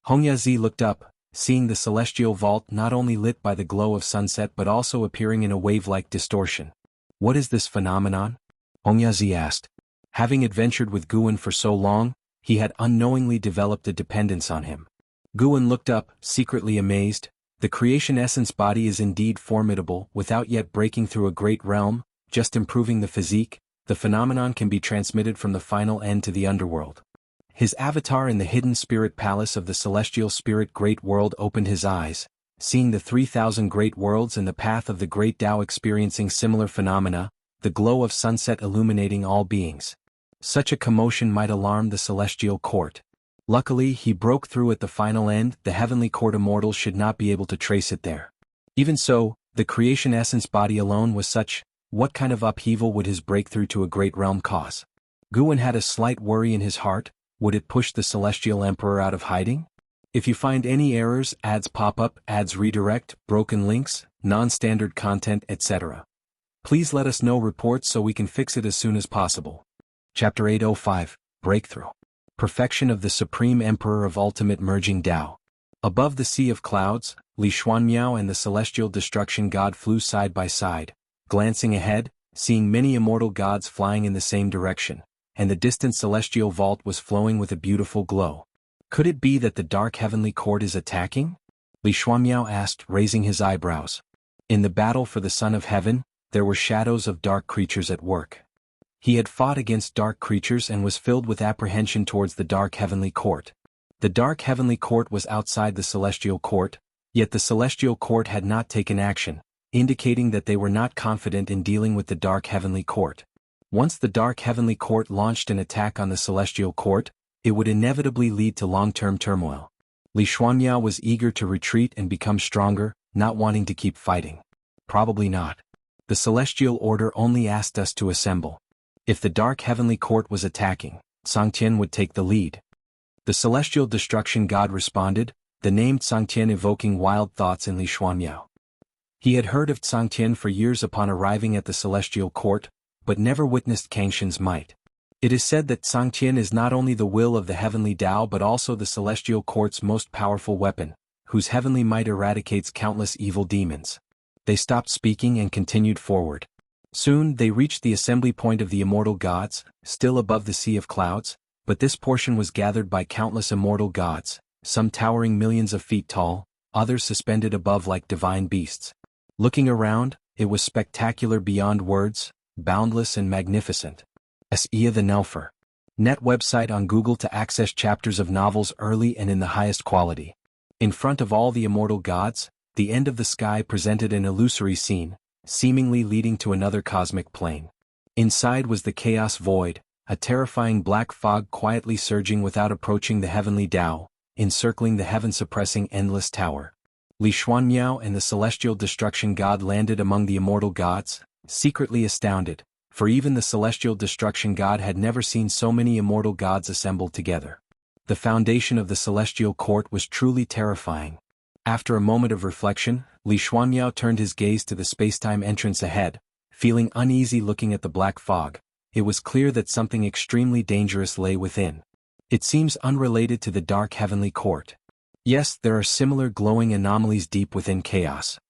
Hongyazi looked up, seeing the celestial vault not only lit by the glow of sunset but also appearing in a wave-like distortion. What is this phenomenon? Hongyazi asked. Having adventured with Guwen for so long, he had unknowingly developed a dependence on him. Guwen looked up, secretly amazed. The creation essence body is indeed formidable. Without yet breaking through a great realm, just improving the physique, the phenomenon can be transmitted from the final end to the underworld. His avatar in the hidden spirit palace of the celestial spirit great world opened his eyes, seeing the 3,000 great worlds and the path of the great Tao experiencing similar phenomena, the glow of sunset illuminating all beings. Such a commotion might alarm the celestial court. Luckily he broke through at the final end. The heavenly court immortals should not be able to trace it there. Even so, the creation essence body alone was such. What kind of upheaval would his breakthrough to a great realm cause? Guwen had a slight worry in his heart. Would it push the celestial emperor out of hiding? If you find any errors, ads pop up, ads redirect, broken links, non-standard content, etc. Please let us know reports so we can fix it as soon as possible. Chapter 805, Breakthrough. Perfection of the Supreme Emperor of Ultimate Merging Tao. Above the sea of clouds, Li Xuanmiao and the celestial destruction god flew side by side, glancing ahead, seeing many immortal gods flying in the same direction, and the distant celestial vault was flowing with a beautiful glow. Could it be that the dark heavenly court is attacking? Li Xuanmiao asked, raising his eyebrows. In the battle for the Son of Heaven, there were shadows of dark creatures at work. He had fought against dark creatures and was filled with apprehension towards the dark heavenly court. The dark heavenly court was outside the celestial court, yet the celestial court had not taken action, indicating that they were not confident in dealing with the dark heavenly court. Once the dark heavenly court launched an attack on the celestial court, it would inevitably lead to long-term turmoil. Li Xuanmiao was eager to retreat and become stronger, not wanting to keep fighting. Probably not. The celestial order only asked us to assemble. If the dark heavenly court was attacking, Sangtian would take the lead. The celestial destruction god responded, the name Sangtian evoking wild thoughts in Li Xuanmiao. He had heard of Sangtian for years upon arriving at the celestial court, but never witnessed Kangshan's might. It is said that Sangtian is not only the will of the heavenly Tao but also the celestial court's most powerful weapon, whose heavenly might eradicates countless evil demons. They stopped speaking and continued forward. Soon they reached the assembly point of the immortal gods, still above the sea of clouds, but this portion was gathered by countless immortal gods, some towering millions of feet tall, others suspended above like divine beasts. Looking around, it was spectacular beyond words, boundless and magnificent. Ia the Nelfer. Net website on Google to access chapters of novels early and in the highest quality. In front of all the immortal gods, the end of the sky presented an illusory scene, seemingly leading to another cosmic plane. Inside was the chaos void, a terrifying black fog quietly surging without approaching the heavenly Tao, encircling the heaven-suppressing endless tower. Li Xuanmiao and the celestial destruction god landed among the immortal gods, secretly astounded, for even the celestial destruction god had never seen so many immortal gods assembled together. The foundation of the celestial court was truly terrifying. After a moment of reflection, Li Xuanmiao turned his gaze to the spacetime entrance ahead, feeling uneasy looking at the black fog. It was clear that something extremely dangerous lay within. It seems unrelated to the dark heavenly court. Yes, there are similar glowing anomalies deep within chaos.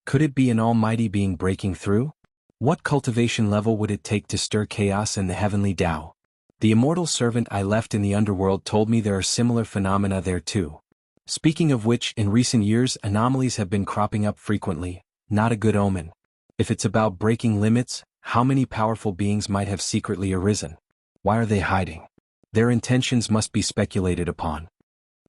Could it be an almighty being breaking through? What cultivation level would it take to stir chaos in the heavenly Tao? The immortal servant I left in the underworld told me there are similar phenomena there too. Speaking of which, in recent years anomalies have been cropping up frequently, not a good omen. If it's about breaking limits, how many powerful beings might have secretly arisen? Why are they hiding? Their intentions must be speculated upon.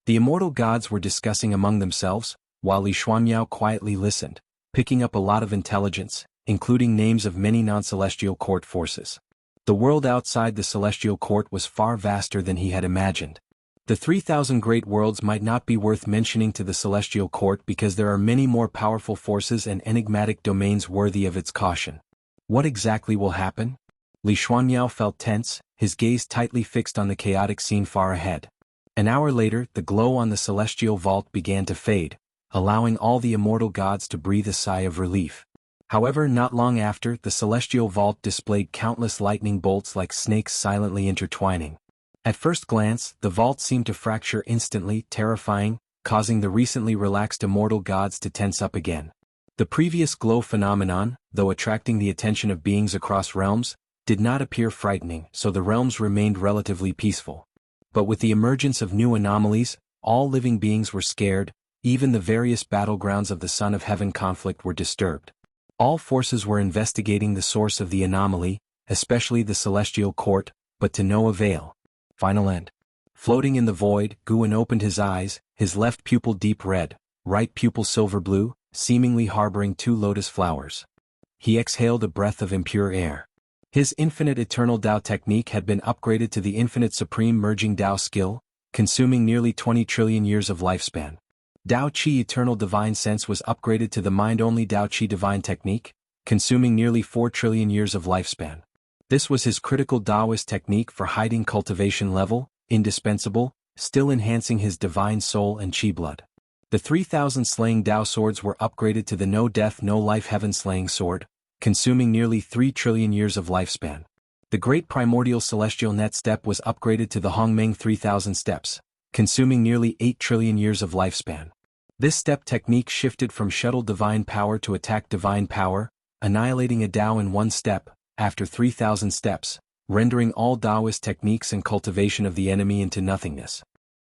The immortal gods were discussing among themselves, while Li Xuanmiao quietly listened, picking up a lot of intelligence, including names of many non-celestial court forces. The world outside the celestial court was far vaster than he had imagined. The 3,000 great worlds might not be worth mentioning to the celestial court because there are many more powerful forces and enigmatic domains worthy of its caution. What exactly will happen? Li Xuanmiao felt tense, his gaze tightly fixed on the chaotic scene far ahead. An hour later, the glow on the celestial vault began to fade, allowing all the immortal gods to breathe a sigh of relief. However, not long after, the celestial vault displayed countless lightning bolts like snakes silently intertwining. At first glance, the vault seemed to fracture instantly, terrifying, causing the recently relaxed immortal gods to tense up again. The previous glow phenomenon, though attracting the attention of beings across realms, did not appear frightening, so the realms remained relatively peaceful. But with the emergence of new anomalies, all living beings were scared, even the various battlegrounds of the Son of Heaven conflict were disturbed. All forces were investigating the source of the anomaly, especially the celestial court, but to no avail. Final end. Floating in the void, Guan opened his eyes, his left pupil deep red, right pupil silver blue, seemingly harboring two lotus flowers. He exhaled a breath of impure air. His infinite eternal Tao technique had been upgraded to the infinite supreme merging Tao skill, consuming nearly 20 trillion years of lifespan. Tao Qi eternal divine sense was upgraded to the mind-only Tao Qi divine technique, consuming nearly 4 trillion years of lifespan. This was his critical Taoist technique for hiding cultivation level, indispensable, still enhancing his divine soul and Qi blood. The 3,000 slaying Tao swords were upgraded to the no death no life heaven slaying sword, consuming nearly 3 trillion years of lifespan. The great primordial celestial net step was upgraded to the Hongmeng 3,000 steps, consuming nearly 8 trillion years of lifespan. This step technique shifted from shuttle divine power to attack divine power, annihilating a Tao in one step, after 3,000 steps, rendering all Taoist techniques and cultivation of the enemy into nothingness.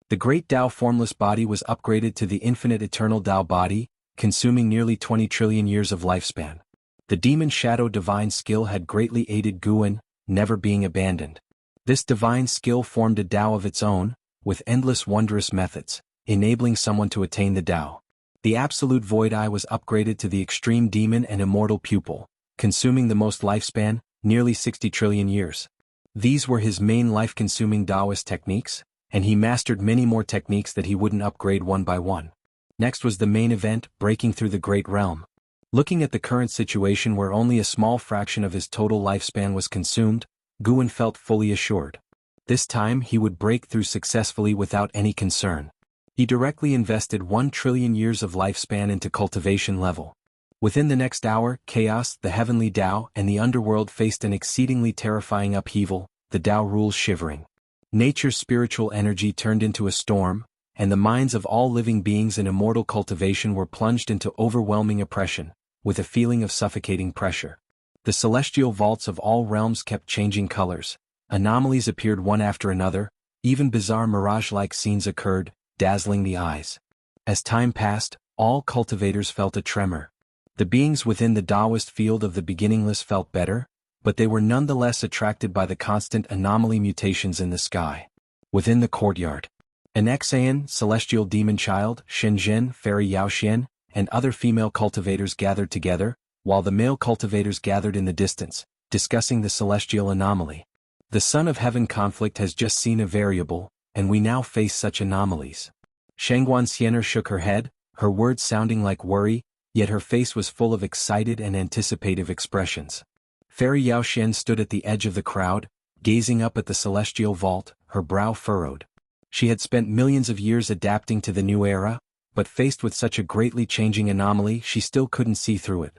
The great Tao formless body was upgraded to the infinite eternal Tao body, consuming nearly 20 trillion years of lifespan. The demon shadow divine skill had greatly aided Guan, never being abandoned. This divine skill formed a Tao of its own, with endless wondrous methods, enabling someone to attain the Tao. The absolute void eye was upgraded to the extreme demon and immortal pupil, consuming the most lifespan, nearly 60 trillion years. These were his main life-consuming Taoist techniques, and he mastered many more techniques that he wouldn't upgrade one by one. Next was the main event, breaking through the great realm. Looking at the current situation where only a small fraction of his total lifespan was consumed, Guan felt fully assured. This time he would break through successfully without any concern. He directly invested 1 trillion years of lifespan into cultivation level. Within the next hour, chaos, the heavenly Tao, and the underworld faced an exceedingly terrifying upheaval, the Tao rules shivering. Nature's spiritual energy turned into a storm, and the minds of all living beings in immortal cultivation were plunged into overwhelming oppression, with a feeling of suffocating pressure. The celestial vaults of all realms kept changing colors. Anomalies appeared one after another, Even bizarre mirage-like scenes occurred, dazzling the eyes. As time passed, all cultivators felt a tremor. The beings within the Taoist field of the beginningless felt better, but they were nonetheless attracted by the constant anomaly mutations in the sky. Within the courtyard, an Xan, celestial demon child, Shenzhen, fairy Yaoxian, and other female cultivators gathered together, while the male cultivators gathered in the distance, discussing the celestial anomaly. The Son of Heaven conflict has just seen a variable, and we now face such anomalies. Shangguan Xianer shook her head, her words sounding like worry, yet her face was full of excited and anticipative expressions. Fairy Yaoxian stood at the edge of the crowd, gazing up at the celestial vault, her brow furrowed. She had spent millions of years adapting to the new era, but faced with such a greatly changing anomaly she still couldn't see through it.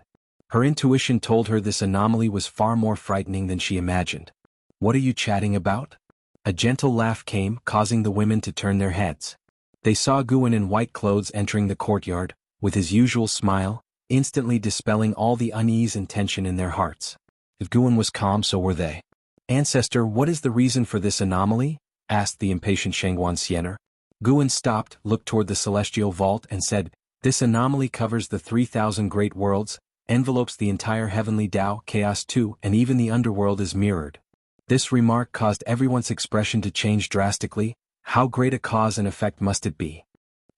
Her intuition told her this anomaly was far more frightening than she imagined. "What are you chatting about?" A gentle laugh came, causing the women to turn their heads. They saw Guan in white clothes entering the courtyard, with his usual smile, instantly dispelling all the unease and tension in their hearts. If Guan was calm, so were they. "Ancestor, what is the reason for this anomaly?" asked the impatient Shangguan Xianer. Guan stopped, looked toward the celestial vault and said, "This anomaly covers the 3,000 great worlds, envelopes the entire heavenly Tao, chaos too, and even the underworld is mirrored." This remark caused everyone's expression to change drastically. How great a cause and effect must it be?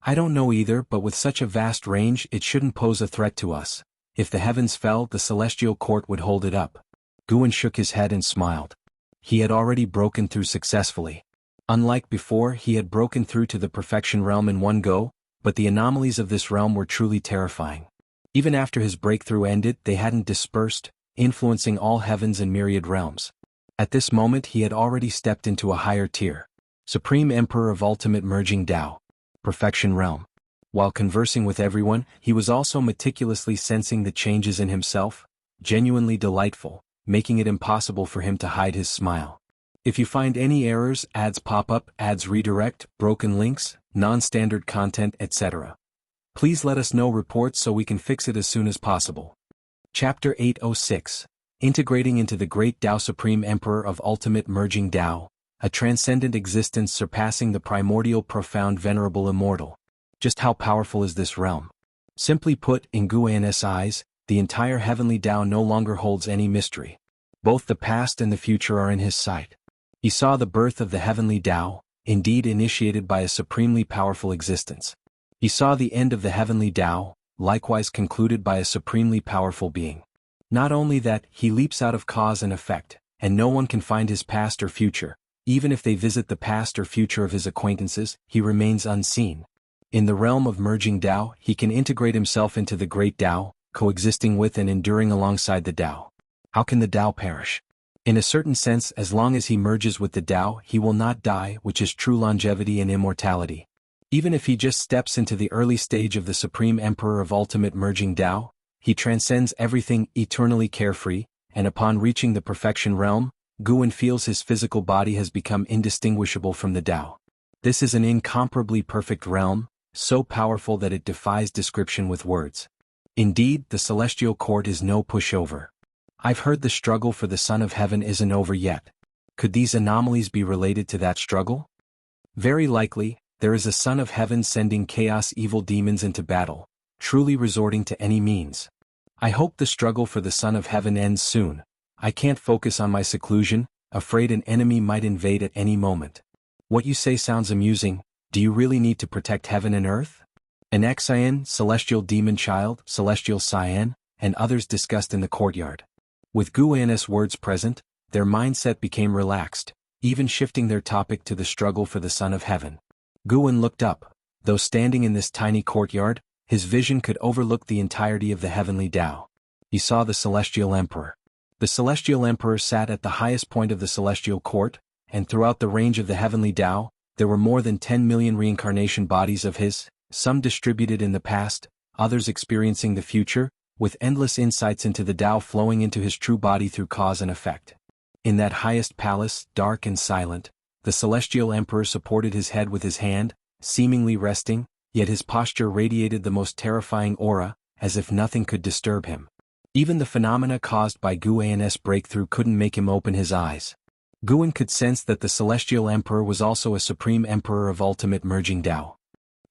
"I don't know either, but with such a vast range it shouldn't pose a threat to us. If the heavens fell, the celestial court would hold it up." Guan shook his head and smiled. He had already broken through successfully. Unlike before, he had broken through to the perfection realm in one go, but the anomalies of this realm were truly terrifying. Even after his breakthrough ended, they hadn't dispersed, influencing all heavens and myriad realms. At this moment he had already stepped into a higher tier. Supreme Emperor of Ultimate Merging Tao. Perfection Realm. While conversing with everyone, he was also meticulously sensing the changes in himself, genuinely delightful, making it impossible for him to hide his smile. If you find any errors, ads pop up, ads redirect, broken links, non-standard content, etc., please let us know reports so we can fix it as soon as possible. Chapter 806. Integrating into the Great Tao. Supreme Emperor of Ultimate Merging Tao, a transcendent existence surpassing the primordial, profound, venerable, immortal. Just how powerful is this realm? Simply put, in Guan's eyes, the entire heavenly Tao no longer holds any mystery. Both the past and the future are in his sight. He saw the birth of the heavenly Tao, indeed initiated by a supremely powerful existence. He saw the end of the heavenly Tao, likewise concluded by a supremely powerful being. Not only that, he leaps out of cause and effect, and no one can find his past or future. Even if they visit the past or future of his acquaintances, he remains unseen. In the realm of merging Tao, he can integrate himself into the great Tao, coexisting with and enduring alongside the Tao. How can the Tao perish? In a certain sense, as long as he merges with the Tao, he will not die, which is true longevity and immortality. Even if he just steps into the early stage of the Supreme Emperor of Ultimate Merging Tao, he transcends everything, eternally carefree, and upon reaching the perfection realm, Guan feels his physical body has become indistinguishable from the Tao. This is an incomparably perfect realm, so powerful that it defies description with words. Indeed, the celestial court is no pushover. I've heard the struggle for the Son of Heaven isn't over yet. Could these anomalies be related to that struggle? Very likely. There is a Son of Heaven sending chaos evil demons into battle, truly resorting to any means. I hope the struggle for the Son of Heaven ends soon. I can't focus on my seclusion, afraid an enemy might invade at any moment. What you say sounds amusing. Do you really need to protect heaven and earth? An Xian, celestial demon child, celestial Cyan, and others discussed in the courtyard. With Guan's words present, their mindset became relaxed, even shifting their topic to the struggle for the Son of Heaven. Guan looked up. Though standing in this tiny courtyard, his vision could overlook the entirety of the heavenly Tao. He saw the Celestial Emperor. The Celestial Emperor sat at the highest point of the celestial court, and throughout the range of the heavenly Tao, there were more than 10 million reincarnation bodies of his, some distributed in the past, others experiencing the future, with endless insights into the Tao flowing into his true body through cause and effect. In that highest palace, dark and silent, the Celestial Emperor supported his head with his hand, seemingly resting, yet his posture radiated the most terrifying aura, as if nothing could disturb him. Even the phenomena caused by Guan's breakthrough couldn't make him open his eyes. Guan could sense that the Celestial Emperor was also a Supreme Emperor of ultimate merging Tao.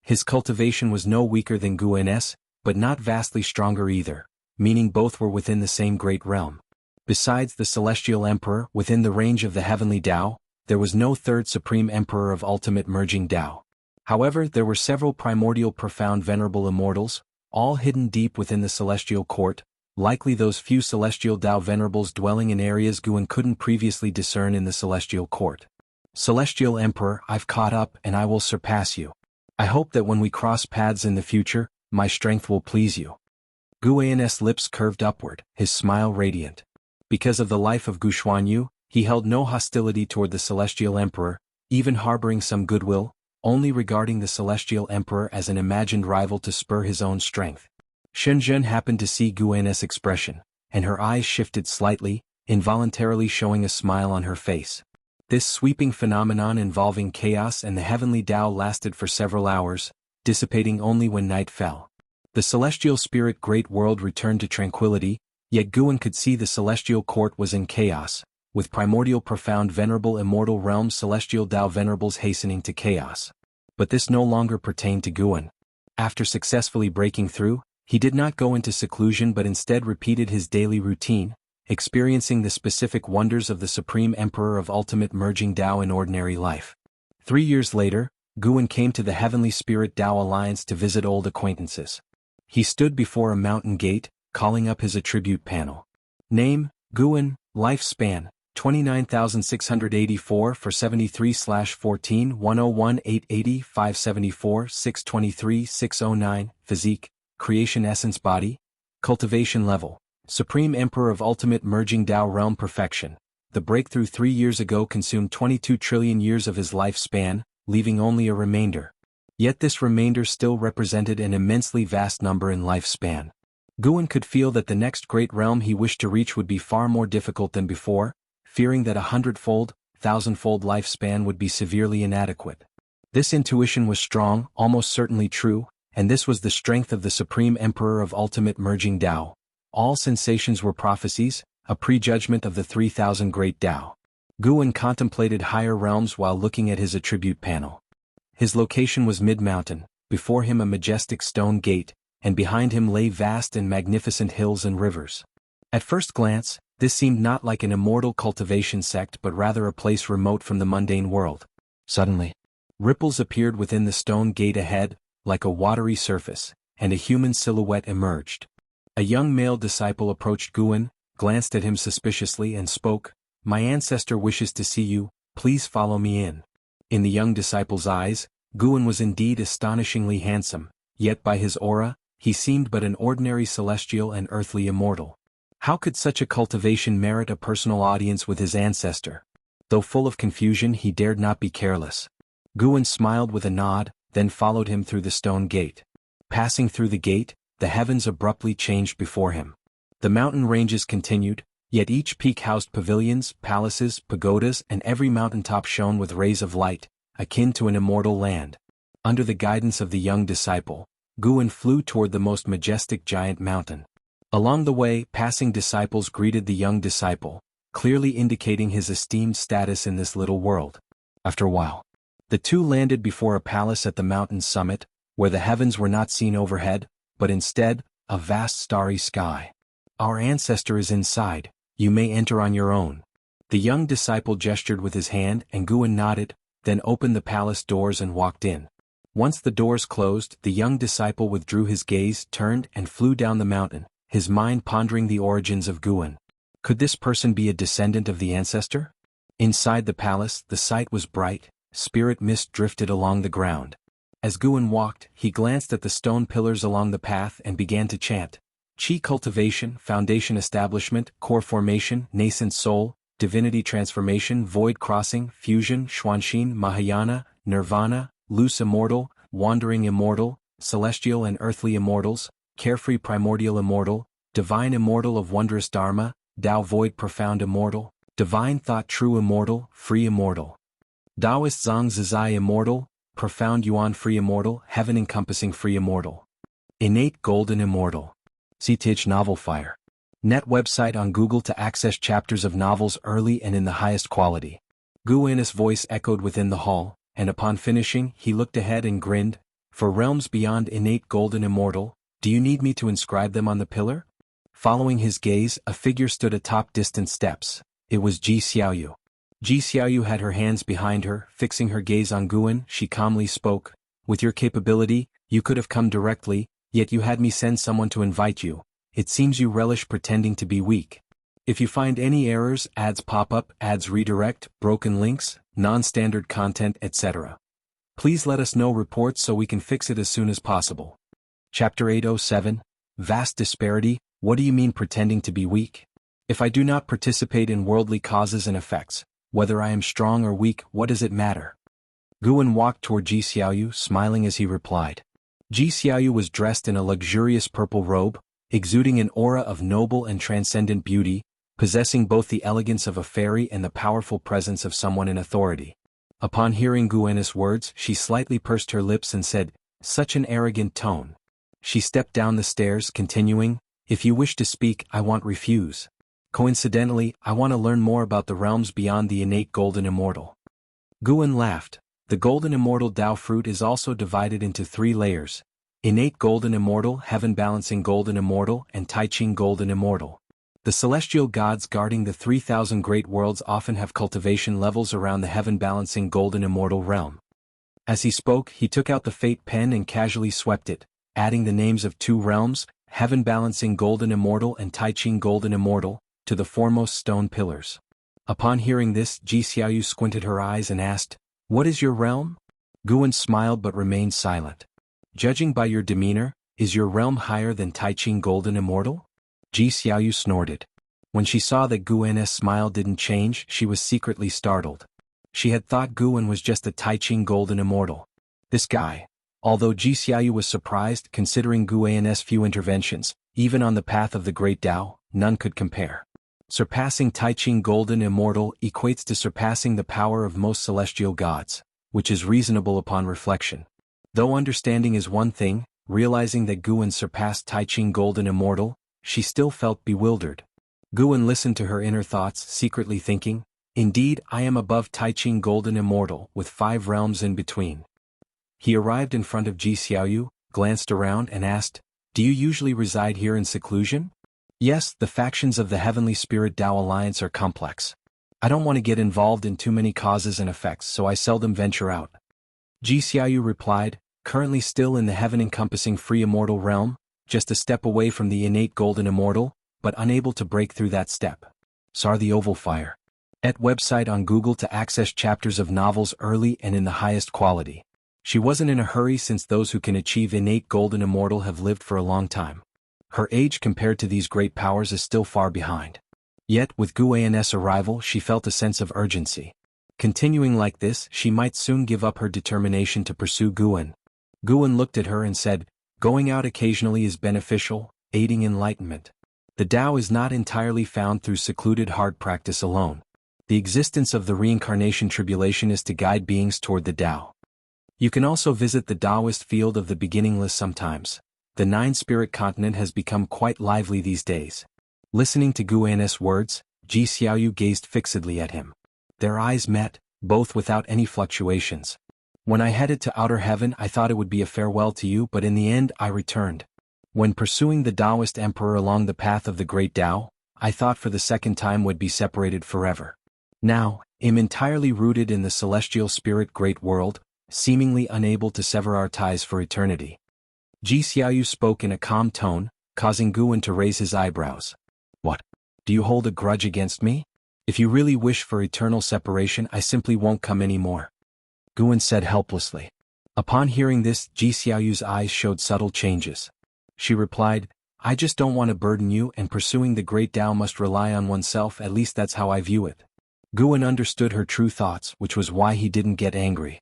His cultivation was no weaker than Guan's, but not vastly stronger either, meaning both were within the same great realm. Besides the Celestial Emperor within the range of the Heavenly Tao, there was no third Supreme Emperor of ultimate merging Tao. However, there were several primordial profound venerable immortals, all hidden deep within the Celestial Court, likely those few Celestial Tao venerables dwelling in areas Guan couldn't previously discern in the Celestial Court. Celestial Emperor, I've caught up and I will surpass you. I hope that when we cross paths in the future, my strength will please you. Guan's lips curved upward, his smile radiant. Because of the life of Gu Xuanyu, he held no hostility toward the Celestial Emperor, even harboring some goodwill, only regarding the Celestial Emperor as an imagined rival to spur his own strength. Shenzhen happened to see Guan's expression, and her eyes shifted slightly, involuntarily showing a smile on her face. This sweeping phenomenon involving chaos and the heavenly Tao lasted for several hours, dissipating only when night fell. The celestial spirit great world returned to tranquility, yet Guan could see the celestial court was in chaos, with primordial profound venerable immortal realms celestial Tao venerables hastening to chaos. But this no longer pertained to Guan. After successfully breaking through, he did not go into seclusion but instead repeated his daily routine, experiencing the specific wonders of the Supreme Emperor of ultimate merging Tao in ordinary life. 3 years later, Guan came to the Heavenly Spirit Tao Alliance to visit old acquaintances. He stood before a mountain gate, calling up his attribute panel. Name, Guan, lifespan, 29,684 for 73/14 101 880 574 623 609 Physique, Creation Essence Body, Cultivation Level, Supreme Emperor of Ultimate Merging Tao Realm Perfection. The breakthrough 3 years ago consumed 22 trillion years of his lifespan, leaving only a remainder. Yet this remainder still represented an immensely vast number in lifespan. Guan could feel that the next great realm he wished to reach would be far more difficult than before, fearing that 100-fold, 1,000-fold lifespan would be severely inadequate. This intuition was strong, almost certainly true, and this was the strength of the Supreme Emperor of Ultimate Merging Tao. All sensations were prophecies, a prejudgment of the 3,000 great Tao. Guan contemplated higher realms while looking at his attribute panel. His location was mid-mountain, before him a majestic stone gate, and behind him lay vast and magnificent hills and rivers. At first glance, this seemed not like an immortal cultivation sect but rather a place remote from the mundane world. Suddenly, ripples appeared within the stone gate ahead, like a watery surface, and a human silhouette emerged. A young male disciple approached Guan, glanced at him suspiciously and spoke, "My ancestor wishes to see you, please follow me in." In the young disciple's eyes, Guan was indeed astonishingly handsome, yet by his aura, he seemed but an ordinary celestial and earthly immortal. How could such a cultivation merit a personal audience with his ancestor? Though full of confusion, he dared not be careless. Guan smiled with a nod, then followed him through the stone gate. Passing through the gate, the heavens abruptly changed before him. The mountain ranges continued, yet each peak housed pavilions, palaces, pagodas, and every mountaintop shone with rays of light, akin to an immortal land. Under the guidance of the young disciple, Guan flew toward the most majestic giant mountain. Along the way, passing disciples greeted the young disciple, clearly indicating his esteemed status in this little world. After a while, the two landed before a palace at the mountain's summit, where the heavens were not seen overhead, but instead, a vast starry sky. "Our ancestor is inside, you may enter on your own." The young disciple gestured with his hand and Guan nodded, then opened the palace doors and walked in. Once the doors closed, the young disciple withdrew his gaze, turned and flew down the mountain, his mind pondering the origins of Guan. Could this person be a descendant of the ancestor? Inside the palace, the sight was bright, spirit mist drifted along the ground. As Guan walked, he glanced at the stone pillars along the path and began to chant. Qi cultivation, foundation establishment, core formation, nascent soul, divinity transformation, void crossing, fusion, Xuanxin, Mahayana, nirvana, loose immortal, wandering immortal, celestial and earthly immortals, carefree primordial immortal, divine immortal of wondrous dharma, Tao void profound immortal, divine thought true immortal, free immortal. Taoist Zhang Zizai immortal, profound yuan free immortal, heaven encompassing free immortal. Innate golden immortal. CTH Novel Fire. Net website on Google to access chapters of novels early and in the highest quality. Guinness' voice echoed within the hall, and upon finishing, he looked ahead and grinned. For realms beyond innate golden immortal, do you need me to inscribe them on the pillar? Following his gaze, a figure stood atop distant steps. It was Ji Xiaoyu. Ji Xiaoyu had her hands behind her, fixing her gaze on Guan. She calmly spoke. With your capability, you could have come directly, yet you had me send someone to invite you. It seems you relish pretending to be weak. If you find any errors, ads pop up, ads redirect, broken links, non-standard content, etc., please let us know reports so we can fix it as soon as possible. Chapter 807, Vast Disparity. What do you mean pretending to be weak? If I do not participate in worldly causes and effects, whether I am strong or weak, what does it matter? Guan walked toward Ji Xiaoyu, smiling as he replied. Ji Xiaoyu was dressed in a luxurious purple robe, exuding an aura of noble and transcendent beauty, possessing both the elegance of a fairy and the powerful presence of someone in authority. Upon hearing Guan's words, she slightly pursed her lips and said, "Such an arrogant tone." She stepped down the stairs, continuing, "If you wish to speak, I won't refuse. Coincidentally, I want to learn more about the realms beyond the innate golden immortal." Guan laughed. The golden immortal Dao fruit is also divided into 3 layers: innate golden immortal, heaven-balancing golden immortal, and Tai-Ching golden immortal. The celestial gods guarding the 3,000 great worlds often have cultivation levels around the heaven-balancing golden immortal realm. As he spoke, he took out the fate pen and casually swept it, adding the names of 2 realms, heaven-balancing golden immortal and Tai-Ching golden immortal, to the foremost stone pillars. Upon hearing this, Ji Xiaoyu squinted her eyes and asked, "What is your realm?" Guan smiled but remained silent. "Judging by your demeanor, is your realm higher than Tai-Ching golden immortal?" Ji Xiaoyu snorted. When she saw that Guan's smile didn't change, she was secretly startled. She had thought Guan was just a Tai-Ching golden immortal. This guy. Although Ji Xiaoyu was surprised, considering Guan's few interventions, even on the path of the great Tao, none could compare. Surpassing Tai-Ching golden immortal equates to surpassing the power of most celestial gods, which is reasonable upon reflection. Though understanding is one thing, realizing that Guan surpassed Tai-Ching golden immortal, she still felt bewildered. Guan listened to her inner thoughts, secretly thinking, "Indeed, I am above Tai-Ching golden immortal, with 5 realms in between." He arrived in front of Ji Xiaoyu, glanced around and asked, "Do you usually reside here in seclusion?" "Yes, the factions of the Heavenly Spirit Tao Alliance are complex. I don't want to get involved in too many causes and effects, so I seldom venture out." Ji Xiaoyu replied, "Currently still in the heaven-encompassing free immortal realm, just a step away from the innate golden immortal, but unable to break through that step." Sar the Oval Fire. At website on Google to access chapters of novels early and in the highest quality. She wasn't in a hurry since those who can achieve innate golden immortal have lived for a long time. Her age compared to these great powers is still far behind. Yet, with Guan's arrival, she felt a sense of urgency. Continuing like this, she might soon give up her determination to pursue Guan. Guan looked at her and said, "Going out occasionally is beneficial, aiding enlightenment. The Tao is not entirely found through secluded hard practice alone. The existence of the reincarnation tribulation is to guide beings toward the Tao. You can also visit the Taoist field of the beginningless sometimes. The 9-spirit continent has become quite lively these days." Listening to Guan's words, Ji Xiaoyu gazed fixedly at him. Their eyes met, both without any fluctuations. "When I headed to outer heaven, I thought it would be a farewell to you, but in the end I returned. When pursuing the Taoist emperor along the path of the great Tao, I thought for the second time we'd be separated forever. Now, am entirely rooted in the celestial spirit great world, seemingly unable to sever our ties for eternity." Ji Xiaoyu spoke in a calm tone, causing Guan to raise his eyebrows. "What? Do you hold a grudge against me? If you really wish for eternal separation, I simply won't come anymore," Guan said helplessly. Upon hearing this, Ji Xiaoyu's eyes showed subtle changes. She replied, "I just don't want to burden you, and pursuing the great Tao must rely on oneself, at least that's how I view it." Guan understood her true thoughts, which was why he didn't get angry.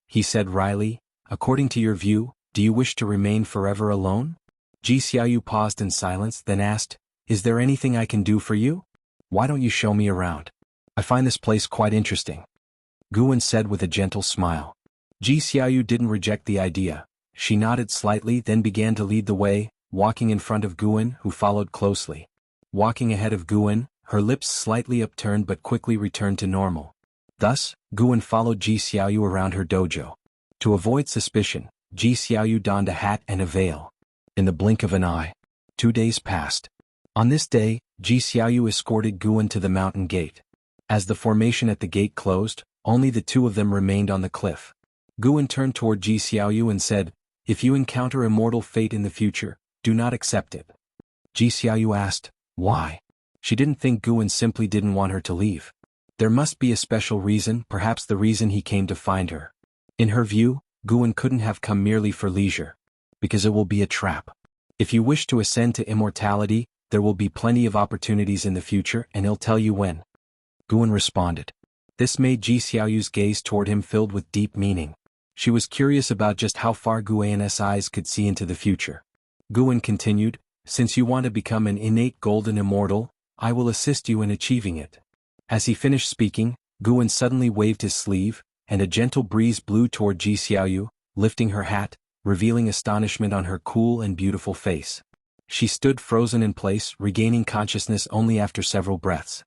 He said wryly, "According to your view, do you wish to remain forever alone?" Ji Xiaoyu paused in silence, then asked, "Is there anything I can do for you? Why don't you show me around? I find this place quite interesting," Guan said with a gentle smile. Ji Xiaoyu didn't reject the idea. She nodded slightly, then began to lead the way, walking in front of Guan, who followed closely. Walking ahead of Guan, her lips slightly upturned but quickly returned to normal. Thus, Guan followed Ji Xiaoyu around her dojo. To avoid suspicion, Ji Xiaoyu donned a hat and a veil. In the blink of an eye, 2 days passed. On this day, Ji Xiaoyu escorted Guan to the mountain gate. As the formation at the gate closed, only the two of them remained on the cliff. Guan turned toward Ji Xiaoyu and said, "If you encounter immortal fate in the future, do not accept it." Ji Xiaoyu asked, "Why?" She didn't think Guan simply didn't want her to leave. There must be a special reason, perhaps the reason he came to find her. In her view, Guan couldn't have come merely for leisure. Because it will be a trap. If you wish to ascend to immortality, there will be plenty of opportunities in the future and he'll tell you when. Guan responded. This made Ji Xiaoyu's gaze toward him filled with deep meaning. She was curious about just how far Guan's eyes could see into the future. Guan continued, "Since you want to become an innate golden immortal, I will assist you in achieving it." As he finished speaking, Guan suddenly waved his sleeve, and a gentle breeze blew toward Ji Xiaoyu, lifting her hat, revealing astonishment on her cool and beautiful face. She stood frozen in place, regaining consciousness only after several breaths.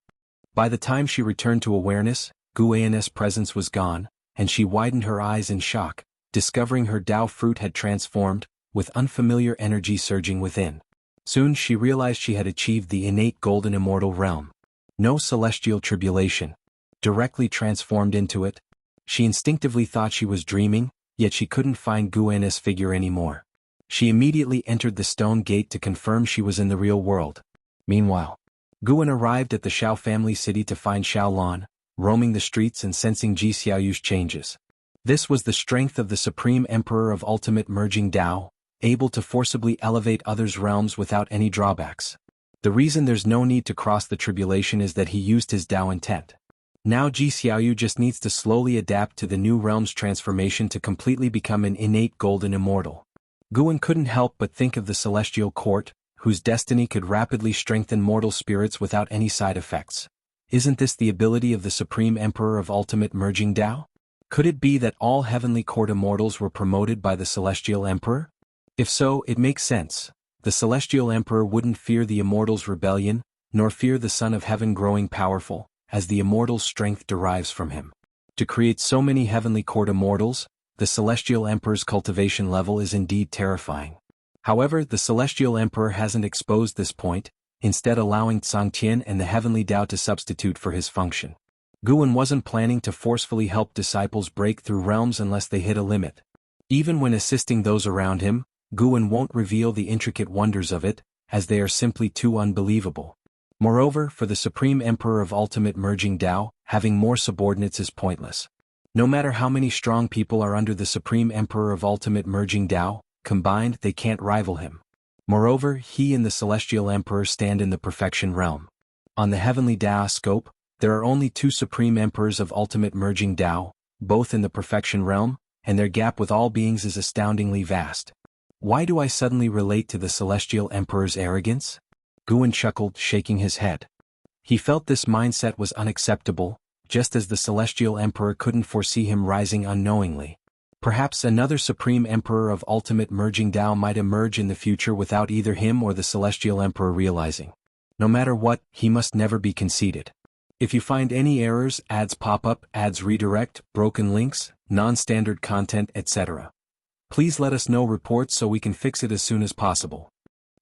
By the time she returned to awareness, Guan's presence was gone, and she widened her eyes in shock, discovering her Dao fruit had transformed, with unfamiliar energy surging within. Soon she realized she had achieved the innate golden immortal realm. No celestial tribulation. Directly transformed into it. She instinctively thought she was dreaming, yet she couldn't find Guan's figure anymore. She immediately entered the stone gate to confirm she was in the real world. Meanwhile, Guan arrived at the Xiao family city to find Xiao Lan, roaming the streets and sensing Ji Xiaoyu's changes. This was the strength of the Supreme Emperor of Ultimate Merging Dao, able to forcibly elevate others' realms without any drawbacks. The reason there's no need to cross the tribulation is that he used his Dao intent. Now Ji Xiaoyu just needs to slowly adapt to the new realm's transformation to completely become an innate golden immortal. Guan couldn't help but think of the celestial court, whose destiny could rapidly strengthen mortal spirits without any side effects. Isn't this the ability of the Supreme Emperor of Ultimate Merging Dao? Could it be that all heavenly court immortals were promoted by the Celestial Emperor? If so, it makes sense. The Celestial Emperor wouldn't fear the immortals' rebellion, nor fear the Son of Heaven growing powerful, as the immortal's strength derives from him. To create so many heavenly court immortals, the Celestial Emperor's cultivation level is indeed terrifying. However, the Celestial Emperor hasn't exposed this point, instead allowing Tsangtian and the heavenly Dao to substitute for his function. Guan wasn't planning to forcefully help disciples break through realms unless they hit a limit. Even when assisting those around him, Guan won't reveal the intricate wonders of it, as they are simply too unbelievable. Moreover, for the Supreme Emperor of Ultimate Merging Dao, having more subordinates is pointless. No matter how many strong people are under the Supreme Emperor of Ultimate Merging Dao, combined they can't rival him. Moreover, he and the Celestial Emperor stand in the Perfection realm. On the Heavenly Dao scope, there are only two Supreme Emperors of Ultimate Merging Dao, both in the Perfection realm, and their gap with all beings is astoundingly vast. Why do I suddenly relate to the Celestial Emperor's arrogance? Guan chuckled, shaking his head. He felt this mindset was unacceptable, just as the Celestial Emperor couldn't foresee him rising unknowingly. Perhaps another Supreme Emperor of Ultimate Merging Dao might emerge in the future without either him or the Celestial Emperor realizing. No matter what, he must never be conceited. If you find any errors, ads pop up, ads redirect, broken links, non-standard content, etc., please let us know reports so we can fix it as soon as possible.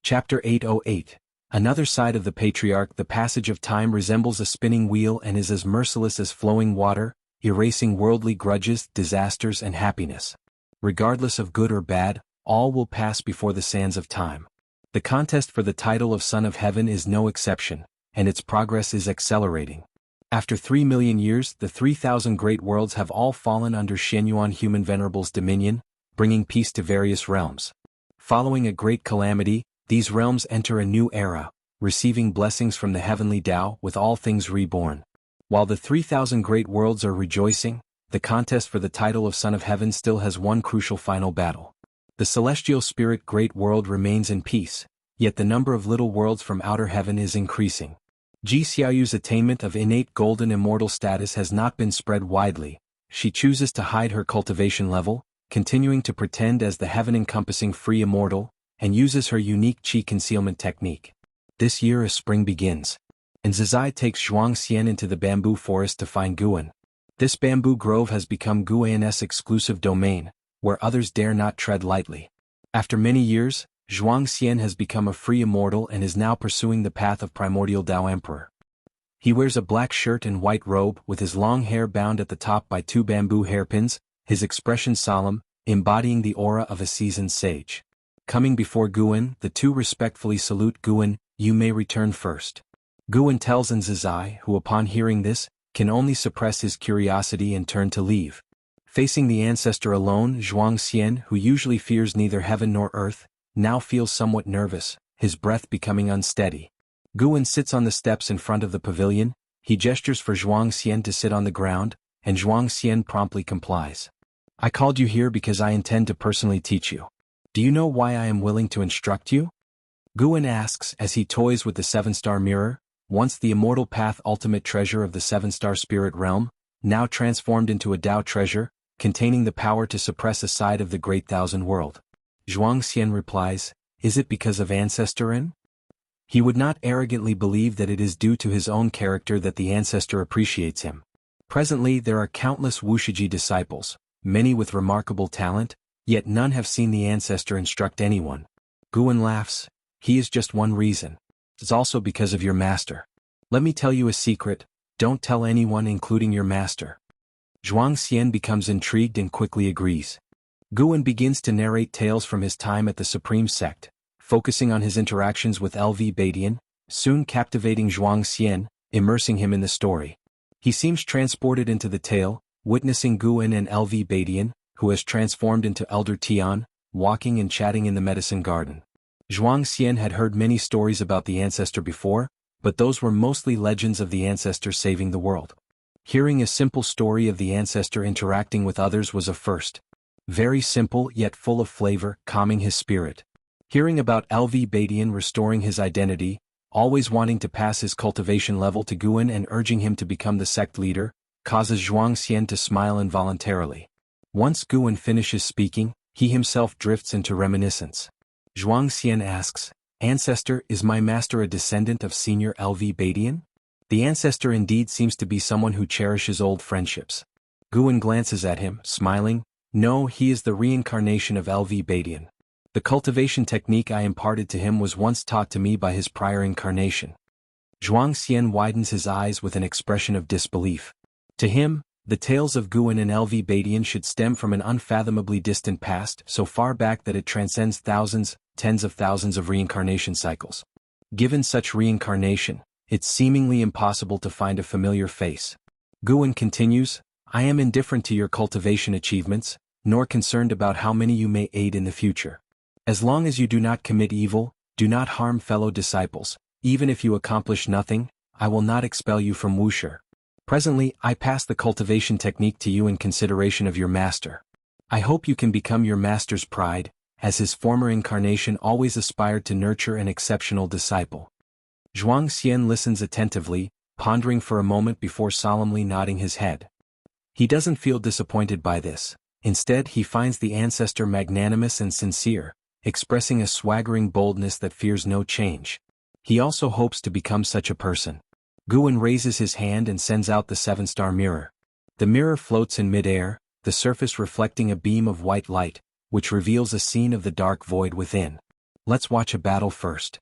Chapter 808. Another side of the Patriarch. The passage of time resembles a spinning wheel and is as merciless as flowing water, erasing worldly grudges, disasters and happiness. Regardless of good or bad, all will pass before the sands of time. The contest for the title of Son of Heaven is no exception, and its progress is accelerating. After 3 million years, the 3,000 great worlds have all fallen under Shenyuan Human Venerable's dominion, bringing peace to various realms. Following a great calamity, these realms enter a new era, receiving blessings from the Heavenly Dao with all things reborn. While the 3,000 great worlds are rejoicing, the contest for the title of Son of Heaven still has one crucial final battle. The celestial spirit great world remains in peace, yet the number of little worlds from outer heaven is increasing. Ji Xiaoyu's attainment of innate golden immortal status has not been spread widely. She chooses to hide her cultivation level, continuing to pretend as the heaven-encompassing free immortal, and uses her unique qi concealment technique. This year as spring begins, and Zizai takes Zhuang Xian into the bamboo forest to find Guan. This bamboo grove has become Guan's exclusive domain, where others dare not tread lightly. After many years, Zhuang Xian has become a free immortal and is now pursuing the path of primordial Dao Emperor. He wears a black shirt and white robe with his long hair bound at the top by 2 bamboo hairpins, his expression solemn, embodying the aura of a seasoned sage. Coming before Guan, the two respectfully salute Guan, "You may return first." Guan tells Nzizai, who upon hearing this, can only suppress his curiosity and turn to leave. Facing the ancestor alone, Zhuang Xian, who usually fears neither heaven nor earth, now feels somewhat nervous, his breath becoming unsteady. Guan sits on the steps in front of the pavilion, he gestures for Zhuang Xian to sit on the ground, and Zhuang Xian promptly complies. "I called you here because I intend to personally teach you. Do you know why I am willing to instruct you?" Guan asks as he toys with the 7-star mirror, once the immortal path ultimate treasure of the 7-star spirit realm, now transformed into a Dao treasure, containing the power to suppress a side of the great thousand world. Zhuang Xian replies, "Is it because of ancestor in?" He would not arrogantly believe that it is due to his own character that the ancestor appreciates him. Presently there are countless Wuxia disciples, many with remarkable talent, yet none have seen the ancestor instruct anyone. Guan laughs, "He is just one reason. It's also because of your master. Let me tell you a secret, don't tell anyone including your master." Zhuang Xian becomes intrigued and quickly agrees. Guan begins to narrate tales from his time at the Supreme Sect, focusing on his interactions with LV Badian, soon captivating Zhuang Xian, immersing him in the story. He seems transported into the tale, witnessing Guan and LV Badian, who has transformed into Elder Tian, walking and chatting in the medicine garden. Zhuang Xian had heard many stories about the ancestor before, but those were mostly legends of the ancestor saving the world. Hearing a simple story of the ancestor interacting with others was a first. Very simple yet full of flavor, calming his spirit. Hearing about LV Badian restoring his identity, always wanting to pass his cultivation level to Guan and urging him to become the sect leader, causes Zhuang Xian to smile involuntarily. Once Guan finishes speaking, he himself drifts into reminiscence. Zhuang Xian asks, "Ancestor, is my master a descendant of senior LV Badian?" The ancestor indeed seems to be someone who cherishes old friendships. Guan glances at him, smiling, "No, he is the reincarnation of LV Badian. The cultivation technique I imparted to him was once taught to me by his prior incarnation." Zhuang Xian widens his eyes with an expression of disbelief. To him, the tales of Guan and LV Badian should stem from an unfathomably distant past, so far back that it transcends thousands, tens of thousands of reincarnation cycles. Given such reincarnation, it's seemingly impossible to find a familiar face. Guan continues, "I am indifferent to your cultivation achievements, nor concerned about how many you may aid in the future. As long as you do not commit evil, do not harm fellow disciples, even if you accomplish nothing, I will not expel you from Wuxia. Presently, I pass the cultivation technique to you in consideration of your master. I hope you can become your master's pride, as his former incarnation always aspired to nurture an exceptional disciple." Zhuang Xian listens attentively, pondering for a moment before solemnly nodding his head. He doesn't feel disappointed by this. Instead, he finds the ancestor magnanimous and sincere, expressing a swaggering boldness that fears no change. He also hopes to become such a person. Guan raises his hand and sends out the 7-star mirror. The mirror floats in mid-air, the surface reflecting a beam of white light, which reveals a scene of the dark void within. "Let's watch a battle first,"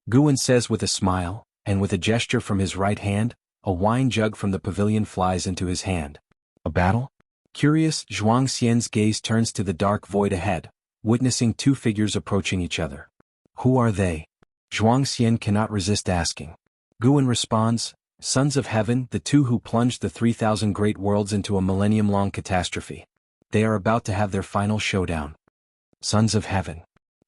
Guan says with a smile, and with a gesture from his right hand, a wine jug from the pavilion flies into his hand. "A battle?" Curious, Zhuang Xian's gaze turns to the dark void ahead, witnessing 2 figures approaching each other. "Who are they?" Zhuang Xian cannot resist asking. Guan responds, "Sons of Heaven, the 2 who plunged the 3,000 great worlds into a millennium-long catastrophe. They are about to have their final showdown." Sons of Heaven.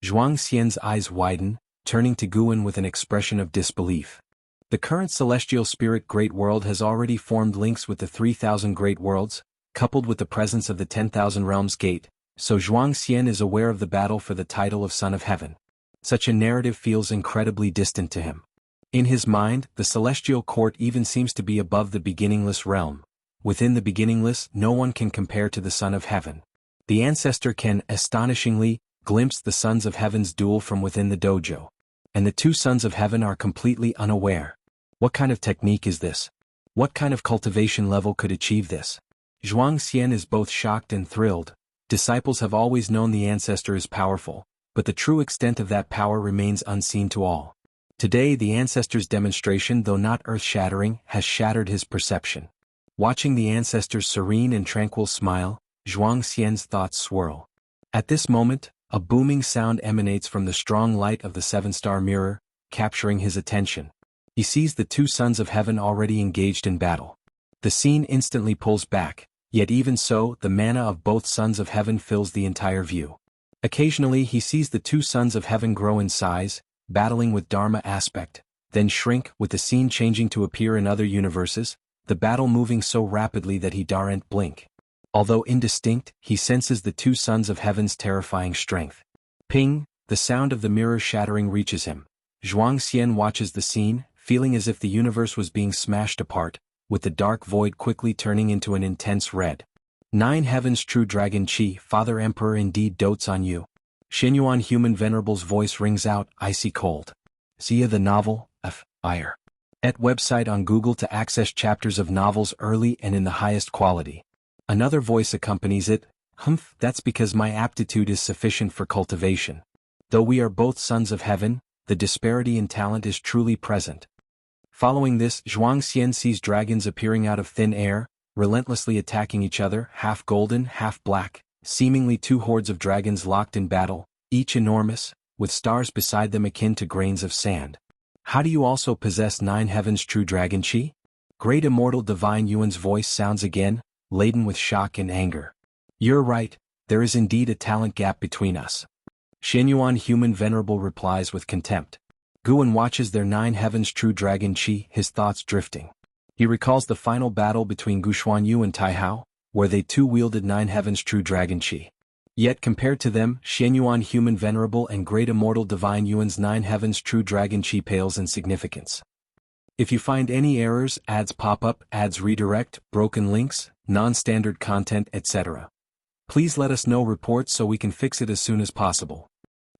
Zhuang Xian's eyes widen, turning to Guan with an expression of disbelief. The current celestial spirit great world has already formed links with the 3,000 great worlds, coupled with the presence of the 10,000 realms gate, so Zhuang Xian is aware of the battle for the title of Son of Heaven. Such a narrative feels incredibly distant to him. In his mind, the celestial court even seems to be above the beginningless realm. Within the beginningless, no one can compare to the Son of Heaven. The ancestor can, astonishingly, glimpse the Sons of Heaven's duel from within the dojo. And the 2 Sons of Heaven are completely unaware. What kind of technique is this? What kind of cultivation level could achieve this? Zhuang Xian is both shocked and thrilled. Disciples have always known the ancestor is powerful, but the true extent of that power remains unseen to all. Today the ancestor's demonstration, though not earth-shattering, has shattered his perception. Watching the ancestor's serene and tranquil smile, Zhuang Xian's thoughts swirl. At this moment, a booming sound emanates from the strong light of the seven-star mirror, capturing his attention. He sees the two sons of heaven already engaged in battle. The scene instantly pulls back, yet even so, the mana of both sons of heaven fills the entire view. Occasionally he sees the two sons of heaven grow in size, battling with Dharma aspect, then shrink, with the scene changing to appear in other universes, the battle moving so rapidly that he daren't blink. Although indistinct, he senses the two sons of heaven's terrifying strength. Ping, the sound of the mirror shattering reaches him. Zhuang Xian watches the scene, feeling as if the universe was being smashed apart, with the dark void quickly turning into an intense red. Nine Heavens True Dragon Qi, Father Emperor indeed dotes on you. Xinyuan Human Venerable's voice rings out, icy cold. See the novel, Fire. At website on Google to access chapters of novels early and in the highest quality. Another voice accompanies it, Humph, that's because my aptitude is sufficient for cultivation. Though we are both sons of heaven, the disparity in talent is truly present. Following this, Zhuang Xian sees dragons appearing out of thin air, relentlessly attacking each other, half golden, half black, seemingly two hordes of dragons locked in battle, each enormous, with stars beside them akin to grains of sand. How do you also possess nine heavens true dragon qi? Great immortal divine Yuan's voice sounds again, laden with shock and anger. You're right, there is indeed a talent gap between us. Xinyuan Human Venerable replies with contempt. Guan watches their nine heavens true dragon qi, his thoughts drifting. He recalls the final battle between Guxuanyu and Taihao, where they too wielded nine heavens true dragon qi. Yet compared to them, Xianyuan Human Venerable and Great Immortal Divine Yuan's nine heavens true dragon qi pales in significance. If you find any errors, ads pop up, ads redirect, broken links, non-standard content, etc., please let us know reports so we can fix it as soon as possible.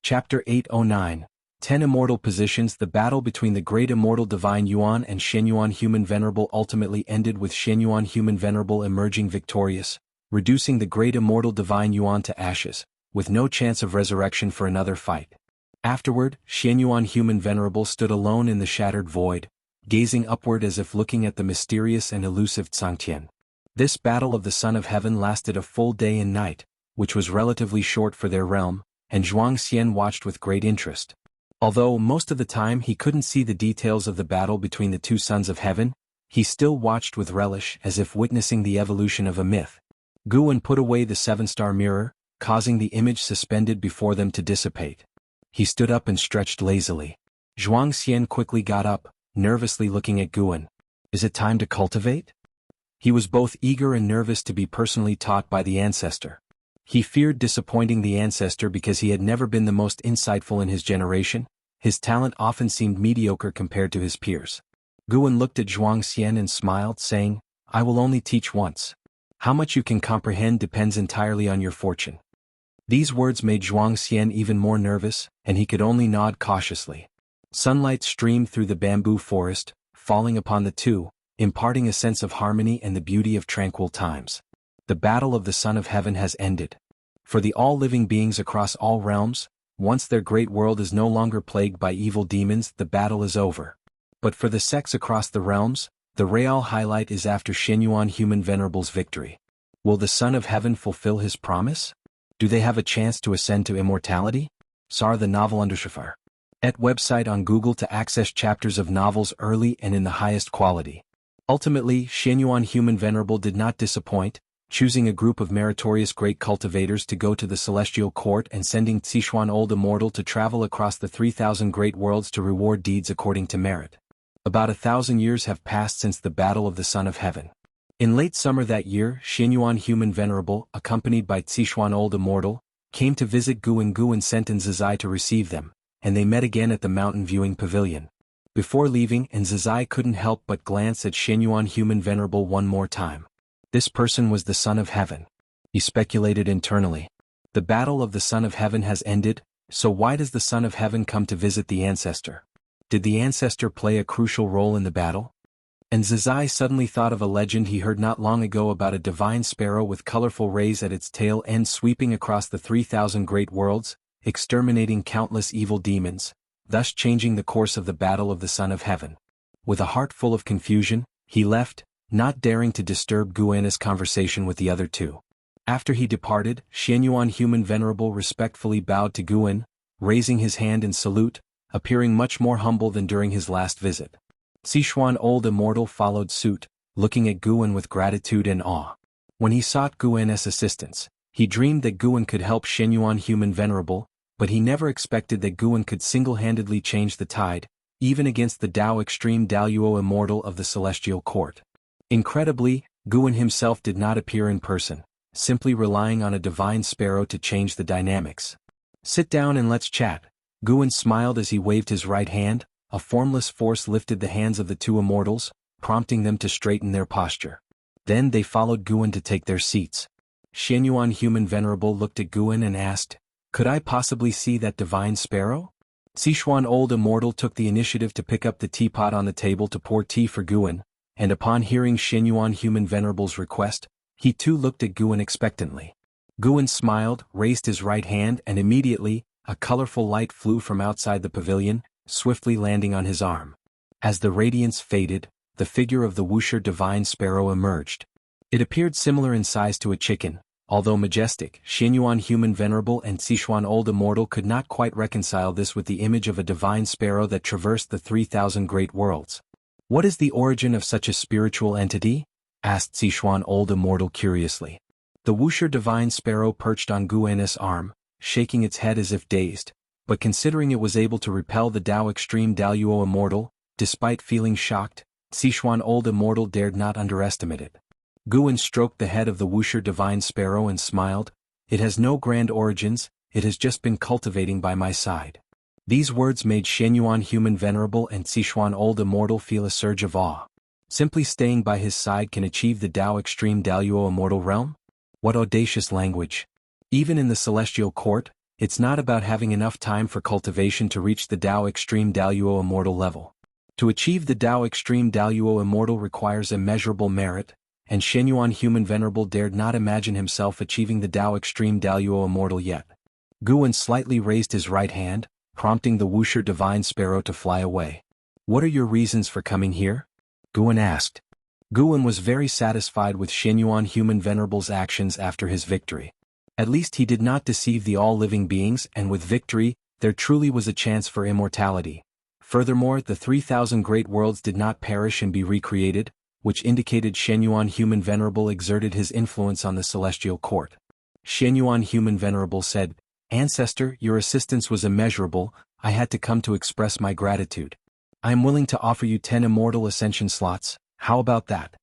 Chapter 809. 10 Immortal Positions. The battle between the Great Immortal Divine Yuan and Xianyuan Human Venerable ultimately ended with Xianyuan Human Venerable emerging victorious, reducing the Great Immortal Divine Yuan to ashes, with no chance of resurrection for another fight. Afterward, Xianyuan Human Venerable stood alone in the shattered void, gazing upward as if looking at the mysterious and elusive Tsangtian. This battle of the Son of Heaven lasted a full day and night, which was relatively short for their realm, and Zhuang Xian watched with great interest. Although most of the time he couldn't see the details of the battle between the two sons of heaven, he still watched with relish as if witnessing the evolution of a myth. Guan put away the seven-star mirror, causing the image suspended before them to dissipate. He stood up and stretched lazily. Zhuang Xian quickly got up, nervously looking at Guan. Is it time to cultivate? He was both eager and nervous to be personally taught by the ancestor. He feared disappointing the ancestor because he had never been the most insightful in his generation. His talent often seemed mediocre compared to his peers. Guan looked at Zhuang Xian and smiled, saying, I will only teach once. How much you can comprehend depends entirely on your fortune. These words made Zhuang Xian even more nervous, and he could only nod cautiously. Sunlight streamed through the bamboo forest, falling upon the two, imparting a sense of harmony and the beauty of tranquil times. The battle of the Son of Heaven has ended. For the all-living beings across all realms, once their great world is no longer plagued by evil demons, the battle is over. But for the sects across the realms, the real highlight is after Xianyuan Human Venerable's victory. Will the Son of Heaven fulfill his promise? Do they have a chance to ascend to immortality? Sar the novel Undershafar. At website on Google to access chapters of novels early and in the highest quality. Ultimately, Xianyuan Human Venerable did not disappoint, choosing a group of meritorious great cultivators to go to the celestial court and sending Zishuan Old Immortal to travel across the 3,000 great worlds to reward deeds according to merit. About 1,000 years have passed since the battle of the Son of Heaven. In late summer that year, Xianyuan Human Venerable, accompanied by Zishuan Old Immortal, came to visit Guan sent Nzazai to receive them, and they met again at the mountain viewing pavilion. Before leaving, Nzazai couldn't help but glance at Xianyuan Human Venerable one more time. This person was the Son of Heaven. He speculated internally. The battle of the Son of Heaven has ended, so why does the Son of Heaven come to visit the ancestor? Did the ancestor play a crucial role in the battle? And Zizai suddenly thought of a legend he heard not long ago about a divine sparrow with colorful rays at its tail end sweeping across the 3,000 great worlds, exterminating countless evil demons, thus changing the course of the battle of the Son of Heaven. With a heart full of confusion, he left, not daring to disturb Guan's conversation with the other two. After he departed, Xianyuan Human Venerable respectfully bowed to Guan, raising his hand in salute, appearing much more humble than during his last visit. Sichuan Old Immortal followed suit, looking at Guan with gratitude and awe. When he sought Guan's assistance, he dreamed that Guan could help Xianyuan Human Venerable, but he never expected that Guan could single-handedly change the tide, even against the Tao Extreme Daluo Immortal of the Celestial Court. Incredibly, Guan himself did not appear in person, simply relying on a divine sparrow to change the dynamics. "Sit down and let's chat." Guan smiled as he waved his right hand. A formless force lifted the hands of the two immortals, prompting them to straighten their posture. Then they followed Guan to take their seats. Xianyuan Human Venerable looked at Guan and asked, "Could I possibly see that divine sparrow?" Sichuan Old Immortal took the initiative to pick up the teapot on the table to pour tea for Guan, and upon hearing Xianyuan Human Venerable's request, he too looked at Guan expectantly. Guan smiled, raised his right hand, and immediately, a colorful light flew from outside the pavilion, swiftly landing on his arm. As the radiance faded, the figure of the Wuxia divine sparrow emerged. It appeared similar in size to a chicken, although majestic. Xianyuan Human Venerable and Sichuan Old Immortal could not quite reconcile this with the image of a divine sparrow that traversed the 3,000 great worlds. "What is the origin of such a spiritual entity?" asked Sichuan Old Immortal curiously. The Wuxia divine sparrow perched on Guan's arm, shaking its head as if dazed, but considering it was able to repel the Tao Extreme Daluo Immortal, despite feeling shocked, Sichuan Old Immortal dared not underestimate it. Guan stroked the head of the Wuxia divine sparrow and smiled. "It has no grand origins, it has just been cultivating by my side." These words made Xianyuan Human Venerable and Sichuan Old Immortal feel a surge of awe. Simply staying by his side can achieve the Tao Extreme Daluo Immortal realm? What audacious language! Even in the Celestial Court, it's not about having enough time for cultivation to reach the Tao Extreme Daluo Immortal level. To achieve the Tao Extreme Daluo Immortal requires immeasurable merit, and Xianyuan Human Venerable dared not imagine himself achieving the Tao Extreme Daluo Immortal yet. Guan slightly raised his right hand, prompting the Wuxia divine sparrow to fly away. "What are your reasons for coming here?" Guan asked. Guan was very satisfied with Xianyuan Human Venerable's actions after his victory. At least he did not deceive the all-living beings, and with victory, there truly was a chance for immortality. Furthermore, the 3,000 great worlds did not perish and be recreated, which indicated Xianyuan Human Venerable exerted his influence on the Celestial Court. Xianyuan Human Venerable said, "Ancestor, your assistance was immeasurable, I had to come to express my gratitude. I am willing to offer you 10 immortal ascension slots, how about that?"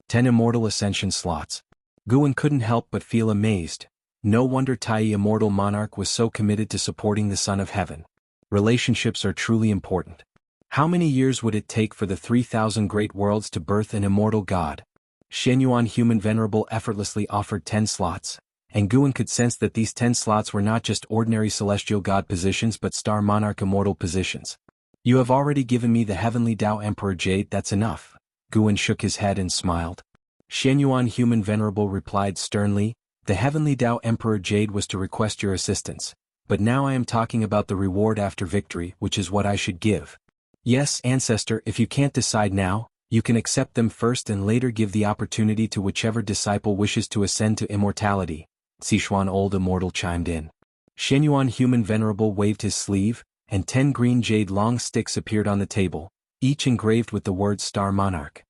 10 immortal ascension slots. Guan couldn't help but feel amazed. No wonder Tai Immortal Monarch was so committed to supporting the Son of Heaven. Relationships are truly important. How many years would it take for the 3,000 great worlds to birth an immortal god? Xianyuan Human Venerable effortlessly offered 10 slots, and Guan could sense that these 10 slots were not just ordinary celestial god positions but star monarch immortal positions. "You have already given me the heavenly Tao Emperor Jade, that's enough." Guan shook his head and smiled. Xianyuan Human Venerable replied sternly, "The heavenly Tao Emperor Jade was to request your assistance, but now I am talking about the reward after victory, which is what I should give." "Yes, Ancestor, if you can't decide now, you can accept them first and later give the opportunity to whichever disciple wishes to ascend to immortality," Sichuan Old Immortal chimed in. Xianyuan Human Venerable waved his sleeve, and 10 green jade long sticks appeared on the table, each engraved with the words Star Monarch.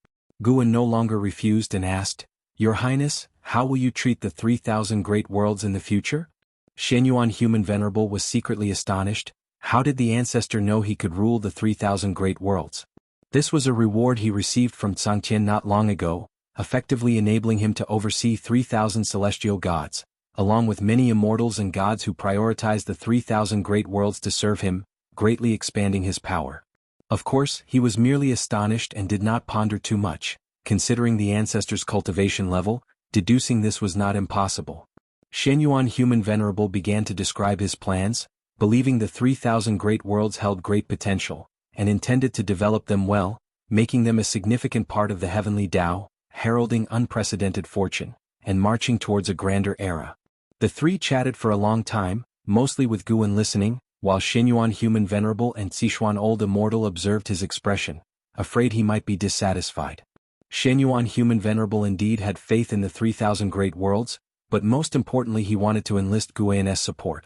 Guan no longer refused and asked, "Your Highness, how will you treat the 3,000 great worlds in the future?" Xianyuan Human Venerable was secretly astonished. How did the ancestor know he could rule the 3,000 great worlds? This was a reward he received from Tsangtian not long ago, effectively enabling him to oversee 3,000 celestial gods, along with many immortals and gods who prioritized the 3,000 great worlds to serve him, greatly expanding his power. Of course, he was merely astonished and did not ponder too much. Considering the ancestor's cultivation level, deducing this was not impossible. Xianyuan Human Venerable began to describe his plans, believing the 3,000 great worlds held great potential, and intended to develop them well, making them a significant part of the heavenly Tao, heralding unprecedented fortune, and marching towards a grander era. The three chatted for a long time, mostly with Guan listening, while Xinyuan Human Venerable and Sichuan Old Immortal observed his expression, afraid he might be dissatisfied. Xinyuan Human Venerable indeed had faith in the 3,000 great worlds, but most importantly he wanted to enlist Guan's support.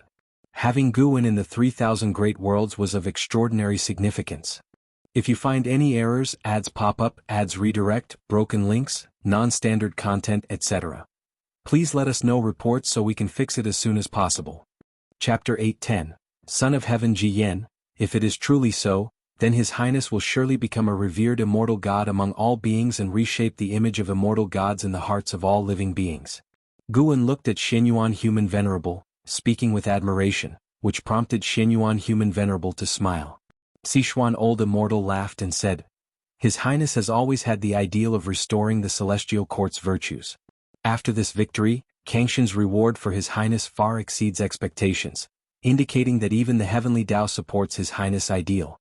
Having Guan in the 3,000 great worlds was of extraordinary significance. If you find any errors, ads pop up, ads redirect, broken links, non-standard content, etc., please let us know reports so we can fix it as soon as possible. Chapter 8:10 Son of Heaven Ji Yen, if it is truly so, then His Highness will surely become a revered immortal God among all beings and reshape the image of immortal gods in the hearts of all living beings. Guan looked at Xinyuan Human Venerable, speaking with admiration, which prompted Xinyuan Human Venerable to smile. Sichuan Old Immortal laughed and said, His Highness has always had the ideal of restoring the celestial court's virtues. After this victory, Kangshan's reward for His Highness far exceeds expectations, indicating that even the heavenly Tao supports His Highness' ideal.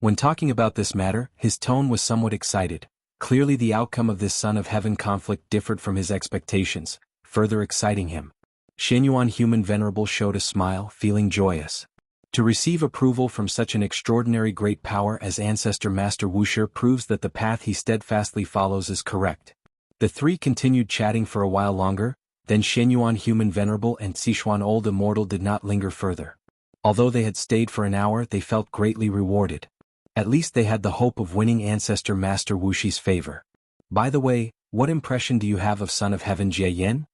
When talking about this matter, his tone was somewhat excited. Clearly the outcome of this Son of Heaven conflict differed from his expectations, further exciting him. Xinyuan Human Venerable showed a smile, feeling joyous. To receive approval from such an extraordinary great power as Ancestor Master Wuxia proves that the path he steadfastly follows is correct. The three continued chatting for a while longer, then Xinyuan Human Venerable and Sichuan Old Immortal did not linger further. Although they had stayed for an hour, they felt greatly rewarded. At least they had the hope of winning Ancestor Master Wuxi's favor. By the way, what impression do you have of Son of Heaven Jie Yen?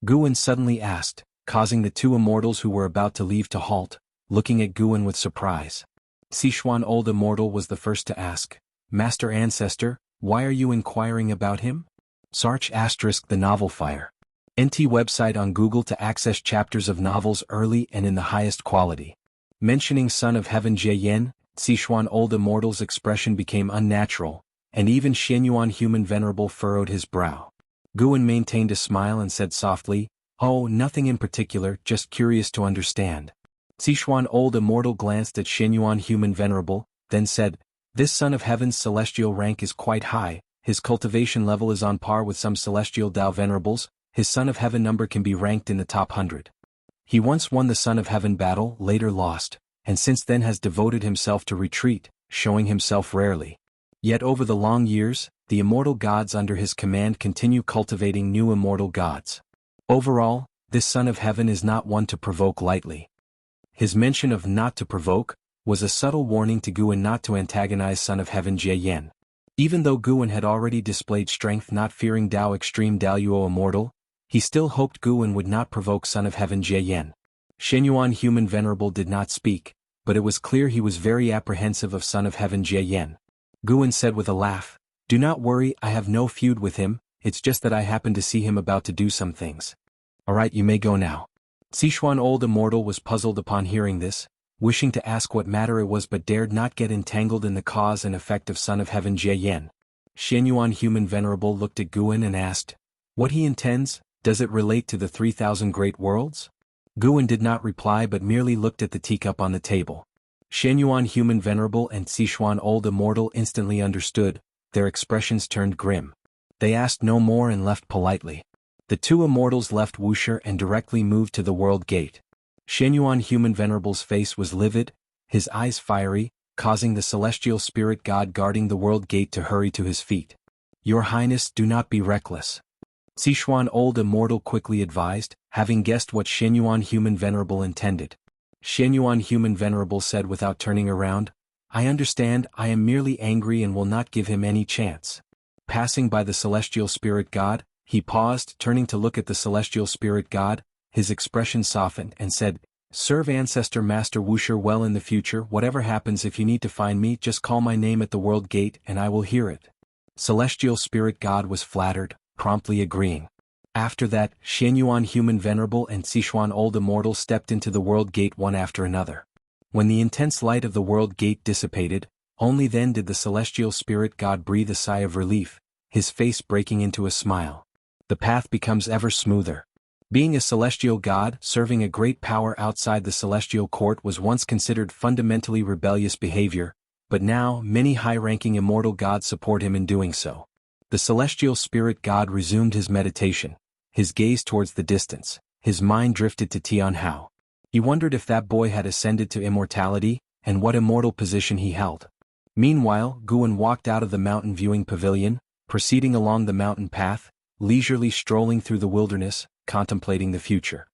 Guan suddenly asked, causing the two immortals who were about to leave to halt, looking at Guan with surprise. Sichuan Old Immortal was the first to ask, Master Ancestor, why are you inquiring about him? Search * the novel Fire. NT website on Google to access chapters of novels early and in the highest quality. Mentioning Son of Heaven Jie Yen, Sichuan Old Immortal's expression became unnatural, and even Xinyuan Human Venerable furrowed his brow. Guan maintained a smile and said softly, Oh, nothing in particular, just curious to understand. Sichuan Old Immortal glanced at Xinyuan Human Venerable, then said, This Son of Heaven's celestial rank is quite high, his cultivation level is on par with some celestial Tao venerables, his Son of Heaven number can be ranked in the top 100. He once won the Son of Heaven battle, later lost, and since then has devoted himself to retreat, showing himself rarely. Yet over the long years, the immortal gods under his command continue cultivating new immortal gods. Overall, this Son of Heaven is not one to provoke lightly. His mention of not to provoke was a subtle warning to Guan not to antagonize Son of Heaven Jie Yen. Even though Guan had already displayed strength not fearing Tao Extreme Daluo Immortal, he still hoped Guan would not provoke Son of Heaven Jie Yen. Xinyuan Human Venerable did not speak, but it was clear he was very apprehensive of Son of Heaven Jie Yen. Guan said with a laugh, Do not worry, I have no feud with him, it's just that I happened to see him about to do some things. Alright, you may go now. Sichuan Old Immortal was puzzled upon hearing this, wishing to ask what matter it was but dared not get entangled in the cause and effect of Son of Heaven Jie Yen. Xinyuan Human Venerable looked at Guan and asked, What he intends, does it relate to the 3,000 great worlds? Guan did not reply but merely looked at the teacup on the table. Xinyuan Human Venerable and Sichuan Old Immortal instantly understood, their expressions turned grim. They asked no more and left politely. The two immortals left Wuxia and directly moved to the world gate. Xinyuan Human Venerable's face was livid, his eyes fiery, causing the celestial spirit god guarding the world gate to hurry to his feet. Your Highness, do not be reckless. Sichuan Old Immortal quickly advised, having guessed what Xinyuan Human Venerable intended. Xinyuan Human Venerable said without turning around, I understand, I am merely angry and will not give him any chance. Passing by the celestial spirit god, he paused, turning to look at the celestial spirit god, his expression softened and said, Serve Ancestor Master Wuxia well in the future, whatever happens if you need to find me just call my name at the world gate and I will hear it. Celestial spirit god was flattered, promptly agreeing. After that, Xinyuan Human Venerable and Sichuan Old Immortal stepped into the world gate one after another. When the intense light of the world gate dissipated, only then did the celestial spirit god breathe a sigh of relief, his face breaking into a smile. The path becomes ever smoother. Being a celestial god, serving a great power outside the celestial court was once considered fundamentally rebellious behavior, but now many high-ranking immortal gods support him in doing so. The celestial spirit god resumed his meditation, his gaze towards the distance, his mind drifted to Tian Hao. He wondered if that boy had ascended to immortality, and what immortal position he held. Meanwhile, Guan walked out of the mountain viewing pavilion, proceeding along the mountain path, leisurely strolling through the wilderness, contemplating the future.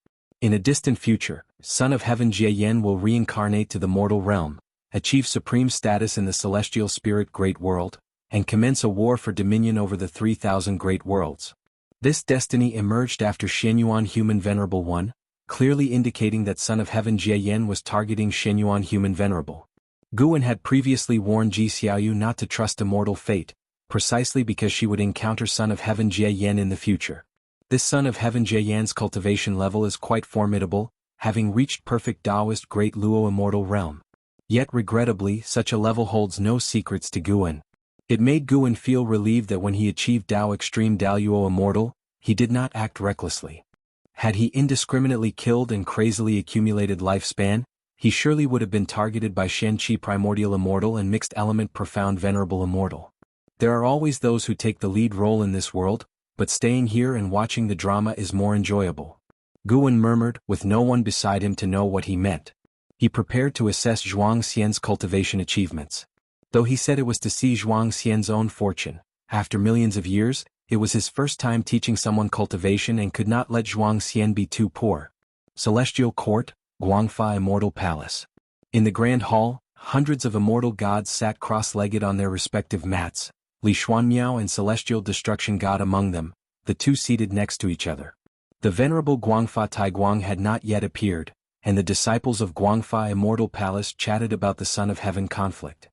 In a distant future, Son of Heaven Jie Yen will reincarnate to the mortal realm, achieve supreme status in the celestial spirit great world, and commence a war for dominion over the 3,000 great worlds. This destiny emerged after Shenyuan Human Venerable 1, clearly indicating that Son of Heaven Jie Yen was targeting Shenyuan Human Venerable. Guan had previously warned Ji Xiaoyu not to trust immortal fate, precisely because she would encounter Son of Heaven Jie Yen in the future. This Son of Heaven Jie Yan's cultivation level is quite formidable, having reached perfect Taoist Great Luo immortal realm. Yet regrettably, such a level holds no secrets to Guan. It made Guan feel relieved that when he achieved Dao Extreme Daluo Immortal, he did not act recklessly. Had he indiscriminately killed and crazily accumulated lifespan, he surely would have been targeted by Shen Qi Primordial Immortal and Mixed Element Profound Venerable Immortal. There are always those who take the lead role in this world, but staying here and watching the drama is more enjoyable. Guan murmured, with no one beside him to know what he meant. He prepared to assess Zhuang Xian's cultivation achievements. Though he said it was to see Zhuang Xian's own fortune, after millions of years, it was his first time teaching someone cultivation and could not let Zhuang Xian be too poor. Celestial Court, Guangfa Immortal Palace. In the Grand Hall, hundreds of immortal gods sat cross-legged on their respective mats, Li Xuanmiao and Celestial Destruction God among them, the two seated next to each other. The venerable Guangfa Taiguang had not yet appeared, and the disciples of Guangfa Immortal Palace chatted about the Son of Heaven conflict.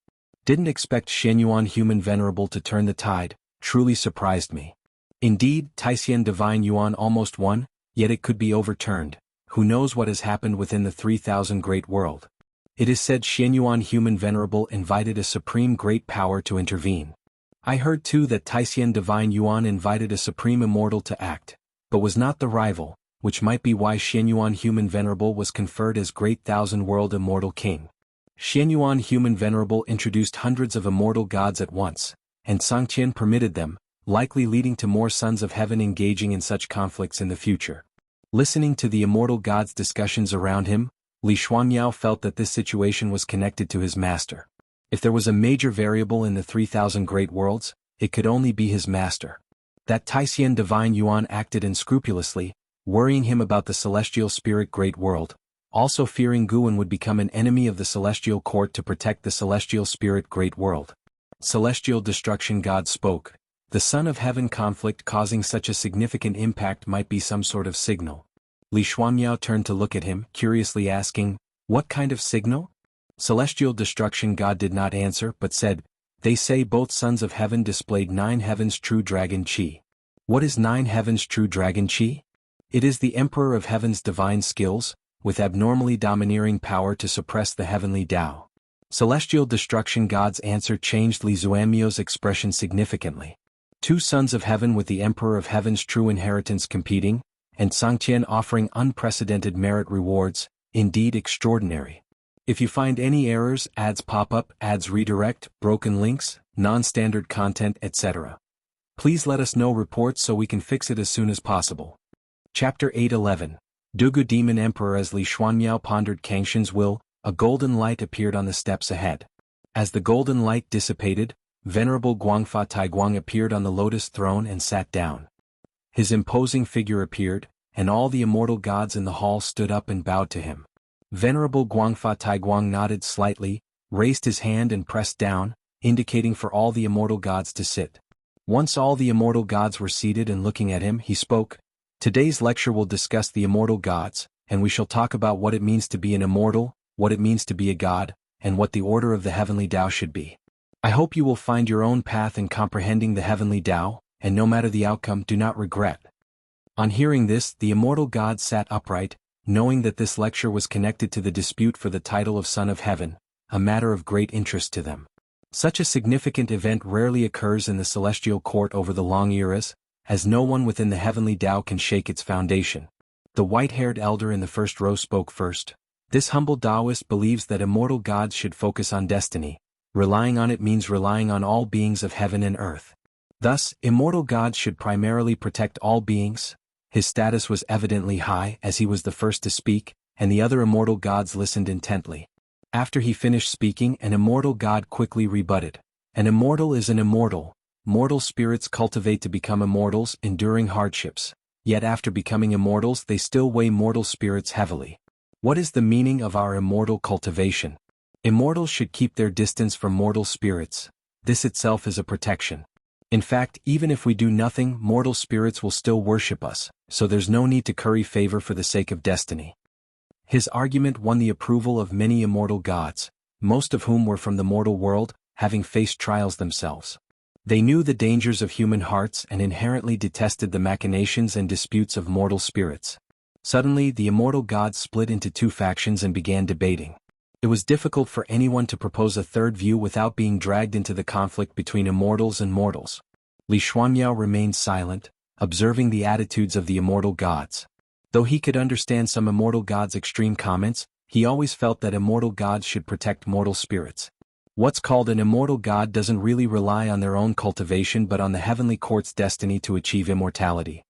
Didn't expect Shenyuan Human Venerable to turn the tide, truly surprised me. Indeed, Taisien Divine Yuan almost won, yet it could be overturned. Who knows what has happened within the 3,000 great world. It is said Shenyuan Human Venerable invited a supreme great power to intervene. I heard too that Taisien Divine Yuan invited a supreme immortal to act, but was not the rival, which might be why Shenyuan Human Venerable was conferred as Great Thousand World Immortal King. Shenyuan Human Venerable introduced hundreds of immortal gods at once, and Sangqian permitted them, likely leading to more sons of heaven engaging in such conflicts in the future. Listening to the immortal gods' discussions around him, Li Xuanmiao felt that this situation was connected to his master. If there was a major variable in the 3,000 great worlds, it could only be his master. That Taisien Divine Yuan acted unscrupulously, worrying him about the celestial spirit great world, also fearing Guan would become an enemy of the celestial court to protect the celestial spirit great world. Celestial Destruction God spoke. The Son of Heaven conflict causing such a significant impact might be some sort of signal. Li Xuanmiao turned to look at him, curiously asking, "What kind of signal?" Celestial Destruction God did not answer but said, "They say both Sons of Heaven displayed 9 heavens true dragon Qi." What is 9 heavens true dragon Qi? It is the Emperor of Heaven's divine skills, with abnormally domineering power to suppress the heavenly Tao. Celestial Destruction God's answer changed Li Xuanmiao's expression significantly. 2 Sons of Heaven with the Emperor of Heaven's true inheritance competing, and Sangqian offering unprecedented merit rewards, indeed extraordinary. If you find any errors, ads pop up, ads redirect, broken links, non-standard content, etc. Please let us know reports so we can fix it as soon as possible. Chapter 8:11. Dugu Demon Emperor. As Li Xuanmiao pondered Kangshan's will, a golden light appeared on the steps ahead. As the golden light dissipated, Venerable Guangfa Taiguang appeared on the lotus throne and sat down. His imposing figure appeared, and all the immortal gods in the hall stood up and bowed to him. Venerable Guangfa Taiguang nodded slightly, raised his hand and pressed down, indicating for all the immortal gods to sit. Once all the immortal gods were seated and looking at him, he spoke, "Today's lecture will discuss the immortal gods, and we shall talk about what it means to be an immortal, what it means to be a god, and what the order of the heavenly Tao should be. I hope you will find your own path in comprehending the heavenly Tao, and no matter the outcome, do not regret." On hearing this, the immortal gods sat upright, knowing that this lecture was connected to the dispute for the title of Son of Heaven, a matter of great interest to them. Such a significant event rarely occurs in the celestial court over the long eras, as no one within the heavenly Tao can shake its foundation. The white-haired elder in the first row spoke first. This humble Taoist believes that immortal gods should focus on destiny, Relying on it means relying on all beings of heaven and earth. Thus, immortal gods should primarily protect all beings. His status was evidently high as he was the first to speak, and the other immortal gods listened intently. After he finished speaking, an immortal god quickly rebutted. An immortal is an immortal. Mortal spirits cultivate to become immortals, enduring hardships. Yet after becoming immortals they still weigh mortal spirits heavily. What is the meaning of our immortal cultivation? Immortals should keep their distance from mortal spirits. This itself is a protection. In fact, even if we do nothing, mortal spirits will still worship us, so there's no need to curry favor for the sake of destiny. His argument won the approval of many immortal gods, most of whom were from the mortal world, having faced trials themselves. They knew the dangers of human hearts and inherently detested the machinations and disputes of mortal spirits. Suddenly, the immortal gods split into two factions and began debating. It was difficult for anyone to propose a third view without being dragged into the conflict between immortals and mortals. Li Xuanmiao remained silent, observing the attitudes of the immortal gods. Though he could understand some immortal gods' extreme comments, he always felt that immortal gods should protect mortal spirits. What's called an immortal god doesn't really rely on their own cultivation but on the heavenly court's destiny to achieve immortality.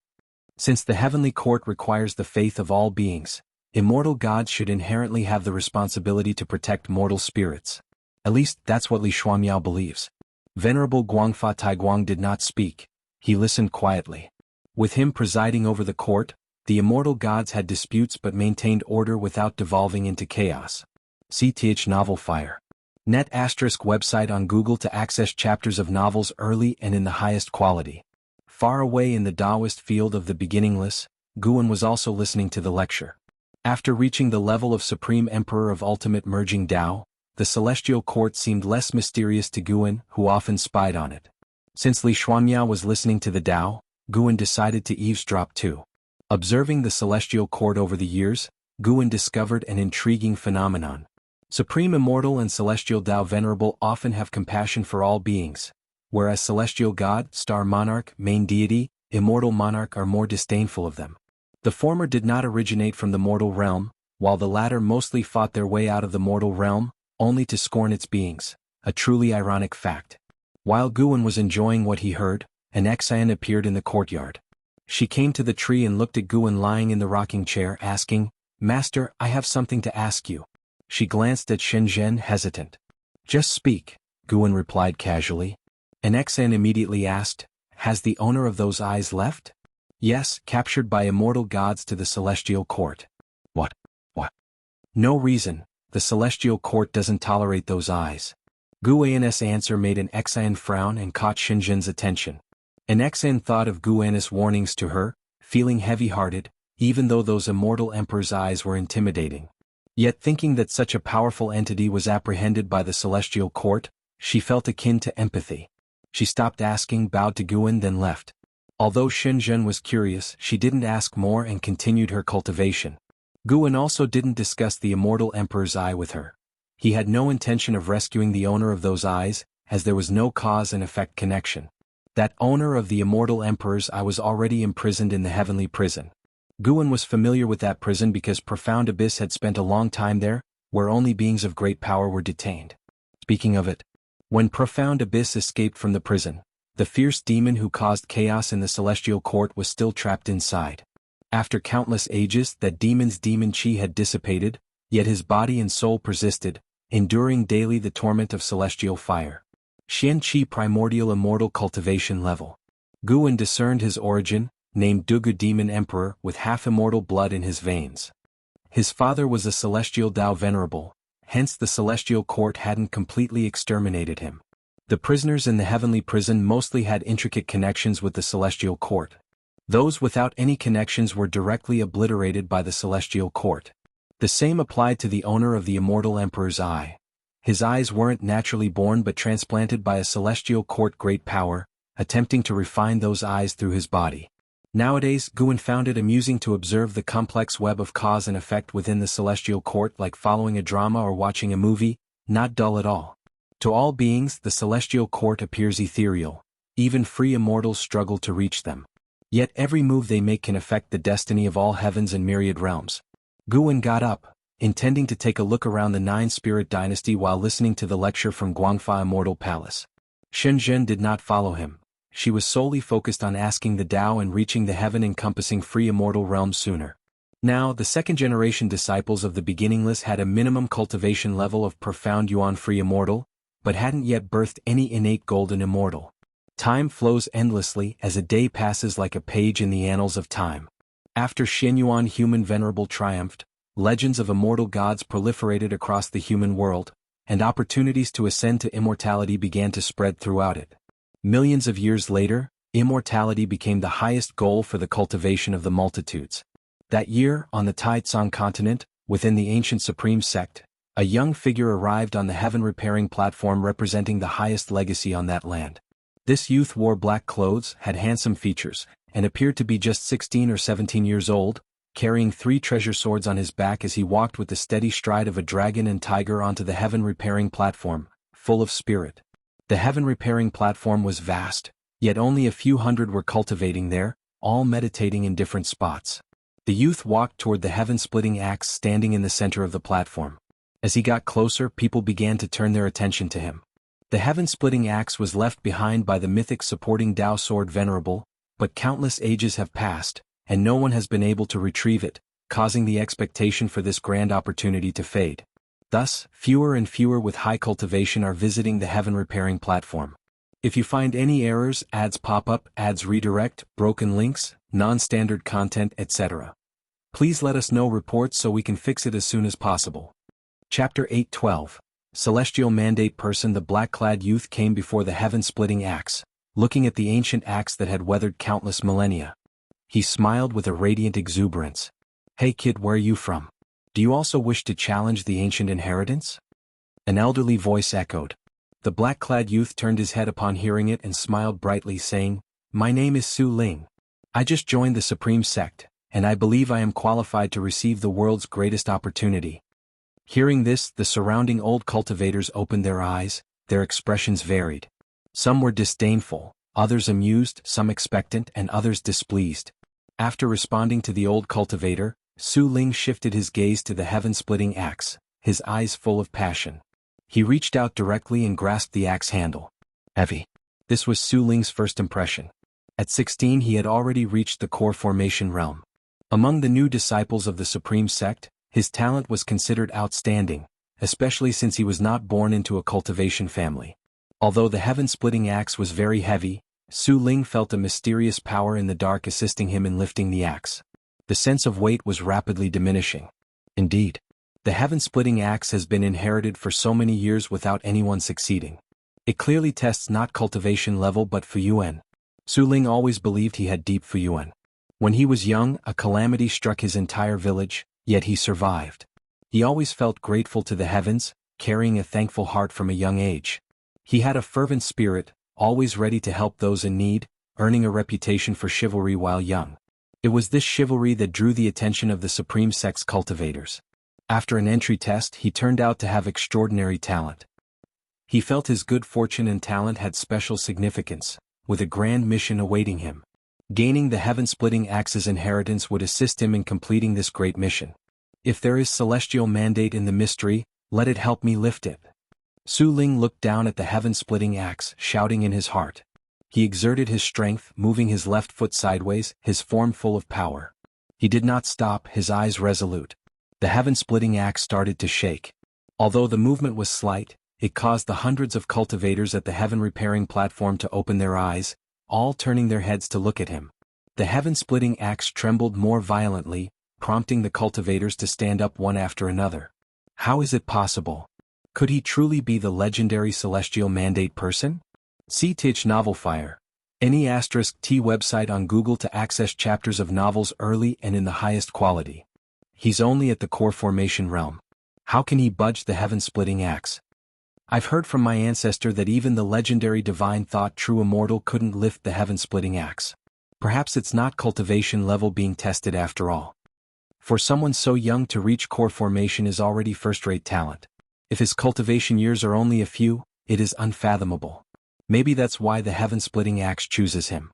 Since the heavenly court requires the faith of all beings, immortal gods should inherently have the responsibility to protect mortal spirits. At least, that's what Li Xuanmiao believes. Venerable Guangfa Taiguang did not speak. He listened quietly. With him presiding over the court, the immortal gods had disputes but maintained order without devolving into chaos. CTH Novel Fire. Net * website on Google to access chapters of novels early and in the highest quality. Far away in the Taoist field of the beginningless, Guan was also listening to the lecture. After reaching the level of Supreme Emperor of Ultimate Merging Tao, the celestial court seemed less mysterious to Guan, who often spied on it. Since Li Xuanmiao was listening to the Tao, Guan decided to eavesdrop too. Observing the celestial court over the years, Guan discovered an intriguing phenomenon. Supreme Immortal and Celestial Tao Venerable often have compassion for all beings, whereas Celestial God, Star Monarch, Main Deity, Immortal Monarch are more disdainful of them. The former did not originate from the mortal realm, while the latter mostly fought their way out of the mortal realm, only to scorn its beings, a truly ironic fact. While Guan was enjoying what he heard, an Xian appeared in the courtyard. She came to the tree and looked at Guan lying in the rocking chair, asking, "Master, I have something to ask you." She glanced at Shenzhen, hesitant. "Just speak," Guan replied casually. An Xian immediately asked, "Has the owner of those eyes left?" "Yes, captured by immortal gods to the celestial court." What? "No reason, the celestial court doesn't tolerate those eyes." Guan's answer made an Xian frown and caught Shenzhen's attention. An Xian thought of Guan's warnings to her, feeling heavy-hearted, even though those immortal emperor's eyes were intimidating. Yet thinking that such a powerful entity was apprehended by the celestial court, she felt akin to empathy. She stopped asking, bowed to Guan, then left. Although Shenzhen was curious, she didn't ask more and continued her cultivation. Guan also didn't discuss the immortal emperor's eye with her. He had no intention of rescuing the owner of those eyes, as there was no cause and effect connection. That owner of the immortal emperor's eye was already imprisoned in the heavenly prison. Guan was familiar with that prison because Profound Abyss had spent a long time there, where only beings of great power were detained. Speaking of it, when Profound Abyss escaped from the prison, the fierce demon who caused chaos in the celestial court was still trapped inside. After countless ages, that demon's demon chi had dissipated, yet his body and soul persisted, enduring daily the torment of celestial fire. Xian Qi Primordial Immortal Cultivation Level. Guan discerned his origin, named Dugu Demon Emperor, with half-immortal blood in his veins. His father was a celestial Tao Venerable, hence the celestial court hadn't completely exterminated him. The prisoners in the heavenly prison mostly had intricate connections with the celestial court. Those without any connections were directly obliterated by the celestial court. The same applied to the owner of the immortal emperor's eye. His eyes weren't naturally born but transplanted by a celestial court great power, attempting to refine those eyes through his body. Nowadays, Guan found it amusing to observe the complex web of cause and effect within the celestial court, like following a drama or watching a movie, not dull at all. To all beings, the celestial court appears ethereal. Even free immortals struggle to reach them. Yet every move they make can affect the destiny of all heavens and myriad realms. Guan got up, intending to take a look around the Nine Spirit Dynasty while listening to the lecture from Guangfa Immortal Palace. Shenzhen did not follow him. She was solely focused on asking the Tao and reaching the heaven-encompassing free immortal realm sooner. Now, the second-generation disciples of the beginningless had a minimum cultivation level of profound Yuan free immortal, but hadn't yet birthed any innate golden immortal. Time flows endlessly as a day passes like a page in the annals of time. After Xianyuan human venerable triumphed, legends of immortal gods proliferated across the human world, and opportunities to ascend to immortality began to spread throughout it. Millions of years later, immortality became the highest goal for the cultivation of the multitudes. That year, on the Taitsong continent, within the ancient supreme sect, a young figure arrived on the heaven-repairing platform representing the highest legacy on that land. This youth wore black clothes, had handsome features, and appeared to be just 16 or 17 years old, carrying 3 treasure swords on his back as he walked with the steady stride of a dragon and tiger onto the heaven-repairing platform, full of spirit. The heaven-repairing platform was vast, yet only a few hundred were cultivating there, all meditating in different spots. The youth walked toward the heaven-splitting axe standing in the center of the platform. As he got closer, people began to turn their attention to him. The heaven-splitting axe was left behind by the mythic supporting Tao sword Venerable, but countless ages have passed, and no one has been able to retrieve it, causing the expectation for this grand opportunity to fade. Thus, fewer and fewer with high cultivation are visiting the heaven-repairing platform. If you find any errors, ads pop up, ads redirect, broken links, non-standard content, etc., please let us know reports so we can fix it as soon as possible. Chapter 8:12 Celestial Mandate Person. The black-clad youth came before the heaven-splitting axe, looking at the ancient axe that had weathered countless millennia. He smiled with a radiant exuberance. "Hey kid, where are you from? Do you also wish to challenge the ancient inheritance?" An elderly voice echoed. The black-clad youth turned his head upon hearing it and smiled brightly, saying, "My name is Su Ling. I just joined the Supreme Sect, and I believe I am qualified to receive the world's greatest opportunity." Hearing this, the surrounding old cultivators opened their eyes, their expressions varied. Some were disdainful, others amused, some expectant, and others displeased. After responding to the old cultivator, Su Ling shifted his gaze to the heaven-splitting axe, his eyes full of passion. He reached out directly and grasped the axe handle. Heavy. This was Su Ling's first impression. At 16 he had already reached the core formation realm. Among the new disciples of the Supreme Sect, his talent was considered outstanding, especially since he was not born into a cultivation family. Although the heaven-splitting axe was very heavy, Su Ling felt a mysterious power in the dark assisting him in lifting the axe. The sense of weight was rapidly diminishing. Indeed, the heaven-splitting axe has been inherited for so many years without anyone succeeding. It clearly tests not cultivation level but Fuyuan. Su Ling always believed he had deep Fuyuan. When he was young, a calamity struck his entire village, yet he survived. He always felt grateful to the heavens, carrying a thankful heart from a young age. He had a fervent spirit, always ready to help those in need, earning a reputation for chivalry while young. It was this chivalry that drew the attention of the Supreme Sect's cultivators. After an entry test, he turned out to have extraordinary talent. He felt his good fortune and talent had special significance, with a grand mission awaiting him. Gaining the heaven-splitting axe's inheritance would assist him in completing this great mission. If there is celestial mandate in the mystery, let it help me lift it. Su Ling looked down at the heaven-splitting axe, shouting in his heart. He exerted his strength, moving his left foot sideways, his form full of power. He did not stop, his eyes resolute. The heaven-splitting axe started to shake. Although the movement was slight, it caused the hundreds of cultivators at the heaven-repairing platform to open their eyes, all turning their heads to look at him. The heaven-splitting axe trembled more violently, prompting the cultivators to stand up one after another. How is it possible? Could he truly be the legendary celestial mandate person? See Tich Novel Fire. Any *T website on Google to access chapters of novels early and in the highest quality. He's only at the core formation realm. How can he budge the heaven-splitting axe? I've heard from my ancestor that even the legendary divine thought true immortal couldn't lift the heaven-splitting axe. Perhaps it's not cultivation level being tested after all. For someone so young to reach core formation is already first-rate talent. If his cultivation years are only a few, it is unfathomable. Maybe that's why the heaven-splitting axe chooses him.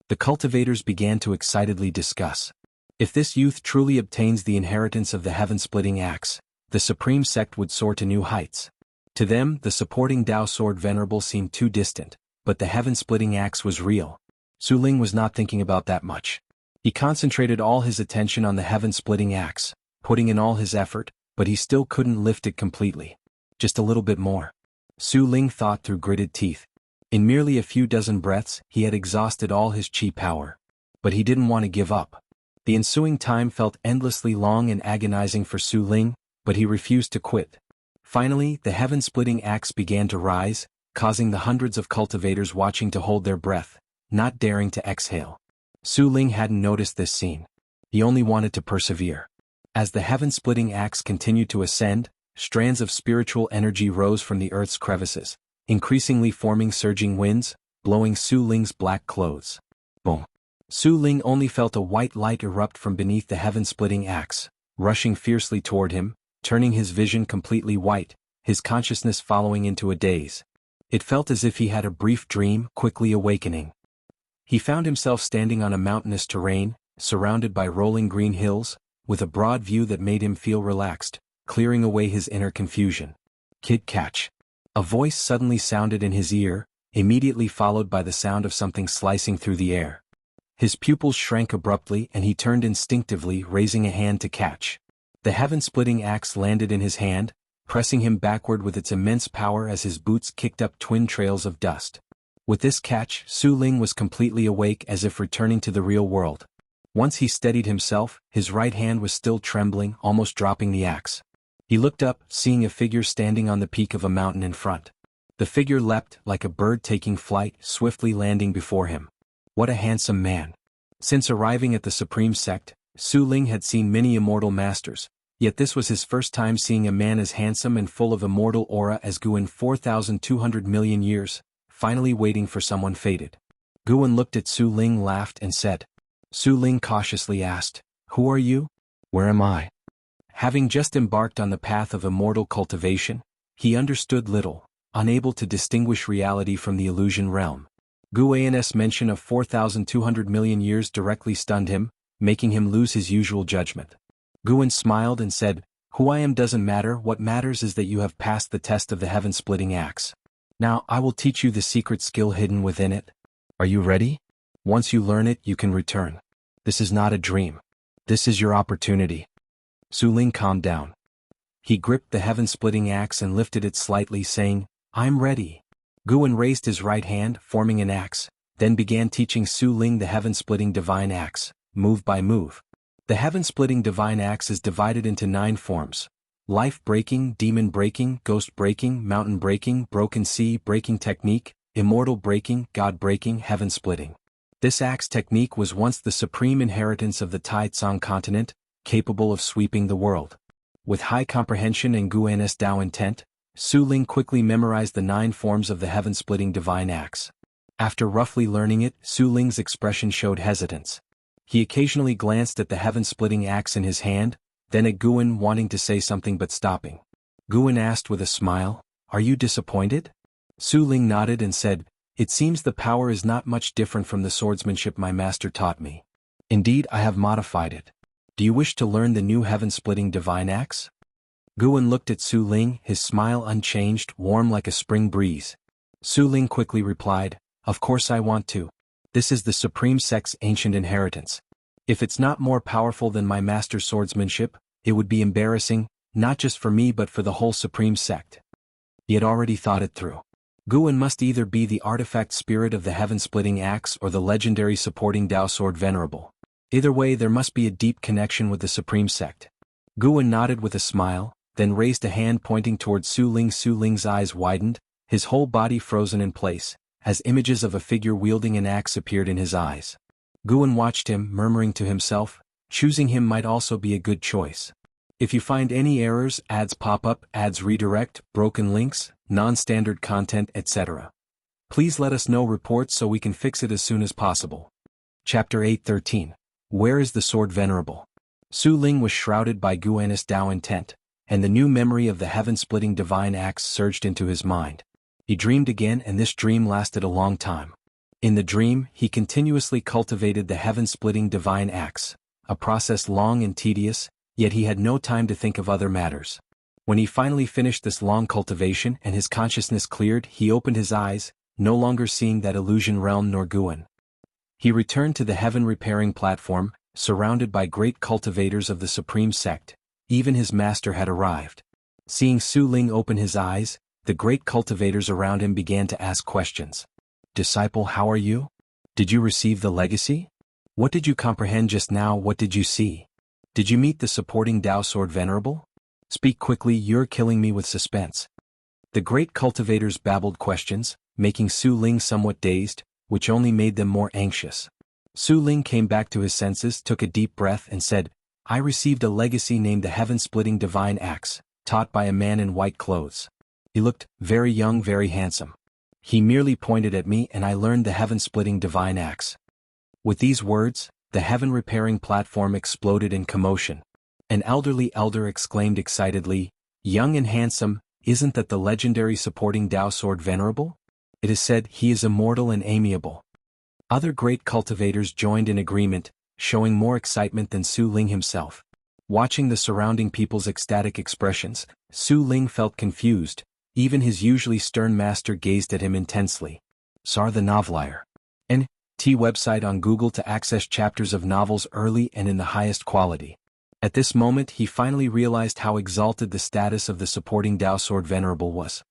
The cultivators began to excitedly discuss. If this youth truly obtains the inheritance of the heaven-splitting axe, the supreme sect would soar to new heights. To them, the supporting Tao sword venerable seemed too distant, but the heaven-splitting axe was real. Su Ling was not thinking about that much. He concentrated all his attention on the heaven-splitting axe, putting in all his effort, but he still couldn't lift it completely. Just a little bit more. Su Ling thought through gritted teeth. In merely a few dozen breaths, he had exhausted all his chi power. But he didn't want to give up. The ensuing time felt endlessly long and agonizing for Su Ling, but he refused to quit. Finally, the heaven-splitting axe began to rise, causing the hundreds of cultivators watching to hold their breath, not daring to exhale. Su Ling hadn't noticed this scene. He only wanted to persevere. As the heaven-splitting axe continued to ascend, strands of spiritual energy rose from the earth's crevices, increasingly forming surging winds, blowing Su Ling's black clothes. Boom. Su Ling only felt a white light erupt from beneath the heaven-splitting axe, rushing fiercely toward him, turning his vision completely white, his consciousness following into a daze. It felt as if he had a brief dream, quickly awakening. He found himself standing on a mountainous terrain, surrounded by rolling green hills, with a broad view that made him feel relaxed, clearing away his inner confusion. "Kid, catch." A voice suddenly sounded in his ear, immediately followed by the sound of something slicing through the air. His pupils shrank abruptly and he turned instinctively, raising a hand to catch. The heaven-splitting axe landed in his hand, pressing him backward with its immense power as his boots kicked up twin trails of dust. With this catch, Su Ling was completely awake, as if returning to the real world. Once he steadied himself, his right hand was still trembling, almost dropping the axe. He looked up, seeing a figure standing on the peak of a mountain in front. The figure leapt, like a bird taking flight, swiftly landing before him. What a handsome man. Since arriving at the Supreme Sect, Su Ling had seen many immortal masters, yet this was his first time seeing a man as handsome and full of immortal aura as Guan. 4,200 million years, finally waiting for someone fated. Guan looked at Su Ling, laughed and said. Su Ling cautiously asked, "Who are you? Where am I?" Having just embarked on the path of immortal cultivation, he understood little, unable to distinguish reality from the illusion realm. Guan's mention of 4,200 million years directly stunned him, making him lose his usual judgment. Guan smiled and said, "Who I am doesn't matter, what matters is that you have passed the test of the heaven-splitting axe. Now I will teach you the secret skill hidden within it. Are you ready? Once you learn it, you can return. This is not a dream. This is your opportunity." Su Ling calmed down. He gripped the heaven-splitting axe and lifted it slightly, saying, "I'm ready." Guan raised his right hand, forming an axe, then began teaching Su Ling the heaven-splitting divine axe, move by move. The heaven-splitting divine axe is divided into 9 forms: life-breaking, demon-breaking, ghost-breaking, mountain-breaking, broken sea-breaking technique, immortal-breaking, god-breaking, heaven-splitting. This axe technique was once the supreme inheritance of the Tai Tsang continent, capable of sweeping the world. With high comprehension and Guan's Tao intent, Su Ling quickly memorized the 9 forms of the heaven-splitting divine axe. After roughly learning it, Su Ling's expression showed hesitance. He occasionally glanced at the heaven-splitting axe in his hand, then at Guan, wanting to say something but stopping. Guan asked with a smile, "Are you disappointed?" Su Ling nodded and said, "It seems the power is not much different from the swordsmanship my master taught me. Indeed, I have modified it. Do you wish to learn the new heaven-splitting divine axe?" Guan looked at Su Ling, his smile unchanged, warm like a spring breeze. Su Ling quickly replied, "Of course I want to. This is the Supreme Sect's ancient inheritance. If it's not more powerful than my master's swordsmanship, it would be embarrassing, not just for me but for the whole Supreme Sect." He had already thought it through. Guan must either be the artifact spirit of the heaven-splitting axe or the legendary supporting Tao sword venerable. Either way, there must be a deep connection with the Supreme Sect. Guan nodded with a smile, then raised a hand pointing towards Su Ling. Su Ling's eyes widened, his whole body frozen in place, as images of a figure wielding an axe appeared in his eyes. Guan watched him, murmuring to himself, choosing him might also be a good choice. If you find any errors, ads pop up, ads redirect, broken links, non-standard content, etc., please let us know reports so we can fix it as soon as possible. Chapter 8:13. Where is the sword venerable? Su Ling was shrouded by Guan's Tao intent, and the new memory of the heaven-splitting divine axe surged into his mind. He dreamed again, and this dream lasted a long time. In the dream, he continuously cultivated the heaven-splitting divine axe, a process long and tedious, yet he had no time to think of other matters. When he finally finished this long cultivation and his consciousness cleared, he opened his eyes, no longer seeing that illusion realm nor Guan. He returned to the heaven-repairing platform, surrounded by great cultivators of the supreme sect. Even his master had arrived. Seeing Su Ling open his eyes, the great cultivators around him began to ask questions. "Disciple, how are you? Did you receive the legacy? What did you comprehend just now? What did you see? Did you meet the supporting Dao Sword Venerable? Speak quickly, you're killing me with suspense." The great cultivators babbled questions, making Su Ling somewhat dazed, which only made them more anxious. Su Ling came back to his senses, took a deep breath and said, "I received a legacy named the Heaven-Splitting Divine Axe, taught by a man in white clothes. He looked very young, very handsome. He merely pointed at me and I learned the Heaven-Splitting Divine Axe." With these words, the heaven-repairing platform exploded in commotion. An elderly elder exclaimed excitedly, "Young and handsome, isn't that the legendary supporting Dao Sword Venerable? It is said he is immortal and amiable." Other great cultivators joined in agreement, showing more excitement than Su Ling himself. Watching the surrounding people's ecstatic expressions, Su Ling felt confused. Even his usually stern master gazed at him intensely. Sar the Novelier. N.T. website on Google to access chapters of novels early and in the highest quality. At this moment he finally realized how exalted the status of the supporting Dao Sword Venerable was.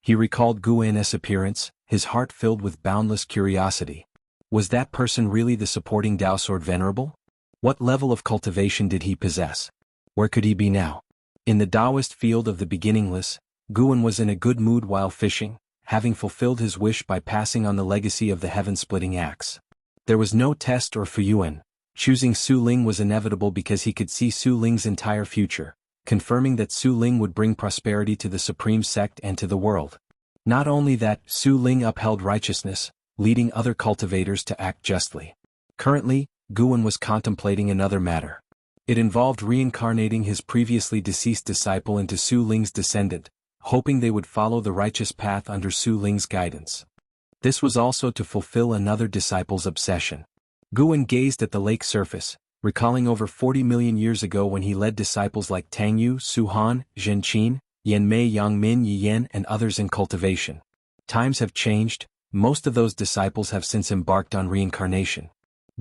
He recalled Guan's appearance, his heart filled with boundless curiosity. Was that person really the supporting Dao Sword Venerable? What level of cultivation did he possess? Where could he be now? In the Taoist field of the beginningless, Guan was in a good mood while fishing, having fulfilled his wish by passing on the legacy of the heaven-splitting axe. There was no test or fuyuan. Choosing Su Ling was inevitable because he could see Su Ling's entire future, confirming that Su Ling would bring prosperity to the supreme sect and to the world. Not only that, Su Ling upheld righteousness, leading other cultivators to act justly. Currently, Guan was contemplating another matter. It involved reincarnating his previously deceased disciple into Su Ling's descendant, hoping they would follow the righteous path under Su Ling's guidance. This was also to fulfill another disciple's obsession. Guan gazed at the lake surface, recalling over 40 million years ago when he led disciples like Tang Yu, Su Han, Zhen Qin, Yan Mei, Yang Min, Yi Yan and others in cultivation. Times have changed, most of those disciples have since embarked on reincarnation.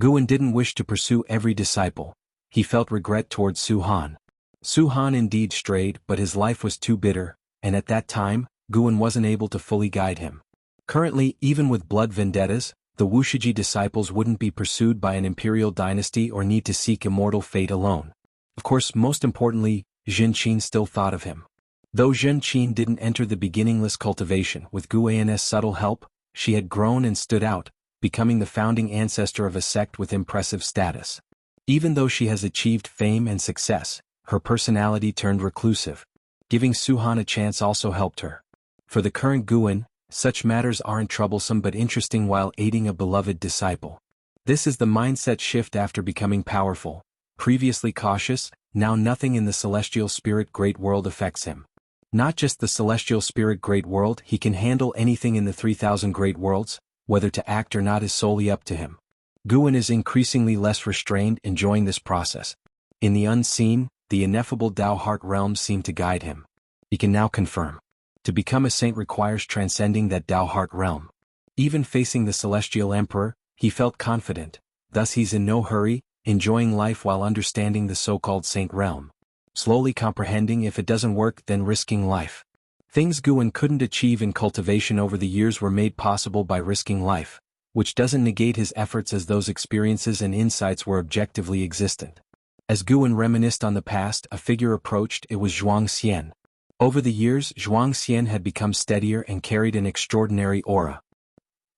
Guan didn't wish to pursue every disciple. He felt regret towards Su Han. Su Han indeed strayed, but his life was too bitter, and at that time, Guan wasn't able to fully guide him. Currently, even with blood vendettas, the Wuxia disciples wouldn't be pursued by an imperial dynasty or need to seek immortal fate alone. Of course, most importantly, Zhen Qin still thought of him. Though Zhen Qin didn't enter the beginningless cultivation with Guan's subtle help, she had grown and stood out, becoming the founding ancestor of a sect with impressive status. Even though she has achieved fame and success, her personality turned reclusive. Giving Su Han a chance also helped her. For the current Guan, such matters aren't troublesome but interesting while aiding a beloved disciple. This is the mindset shift after becoming powerful. Previously cautious, now nothing in the celestial spirit great world affects him. Not just the celestial spirit great world, he can handle anything in the 3,000 great worlds, whether to act or not is solely up to him. Guan is increasingly less restrained, enjoying this process. In the unseen, the ineffable Tao heart realm seemed to guide him. He can now confirm. To become a saint requires transcending that Tao heart realm. Even facing the celestial emperor, he felt confident, thus he's in no hurry, enjoying life while understanding the so-called saint realm. Slowly comprehending if it doesn't work then risking life. Things Guan couldn't achieve in cultivation over the years were made possible by risking life, which doesn't negate his efforts as those experiences and insights were objectively existent. As Guan reminisced on the past, a figure approached. It was Zhuang Xian. Over the years, Zhuang Xian had become steadier and carried an extraordinary aura.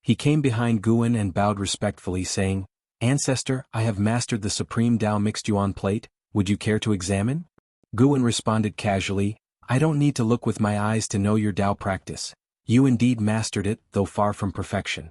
He came behind Guan and bowed respectfully, saying, "Ancestor, I have mastered the supreme Tao mixed yuan plate, would you care to examine?" Guan responded casually, "I don't need to look with my eyes to know your Tao practice. You indeed mastered it, though far from perfection."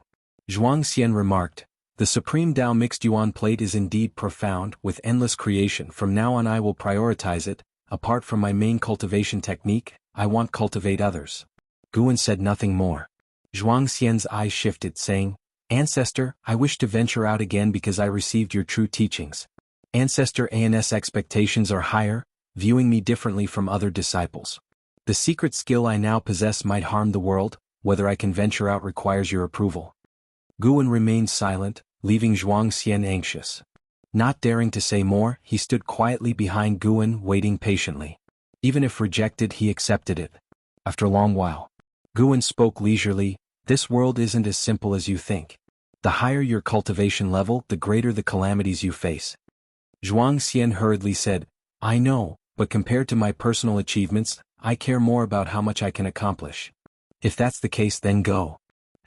Zhuang Xian remarked, "The supreme Tao mixed yuan plate is indeed profound, with endless creation. From now on I will prioritize it. Apart from my main cultivation technique, I want cultivate others." Guan said nothing more. Zhuang Xian's eyes shifted, saying, "Ancestor, I wish to venture out again because I received your true teachings. Ancestor An's expectations are higher, viewing me differently from other disciples. The secret skill I now possess might harm the world, whether I can venture out requires your approval. Guan remained silent, leaving Zhuang Xian anxious. Not daring to say more, he stood quietly behind Guan, waiting patiently. Even if rejected, he accepted it. After a long while, Guan spoke leisurely, "This world isn't as simple as you think. The higher your cultivation level, the greater the calamities you face." Zhuang Xian hurriedly said, "I know, but compared to my personal achievements, I care more about how much I can accomplish." "If that's the case, then go."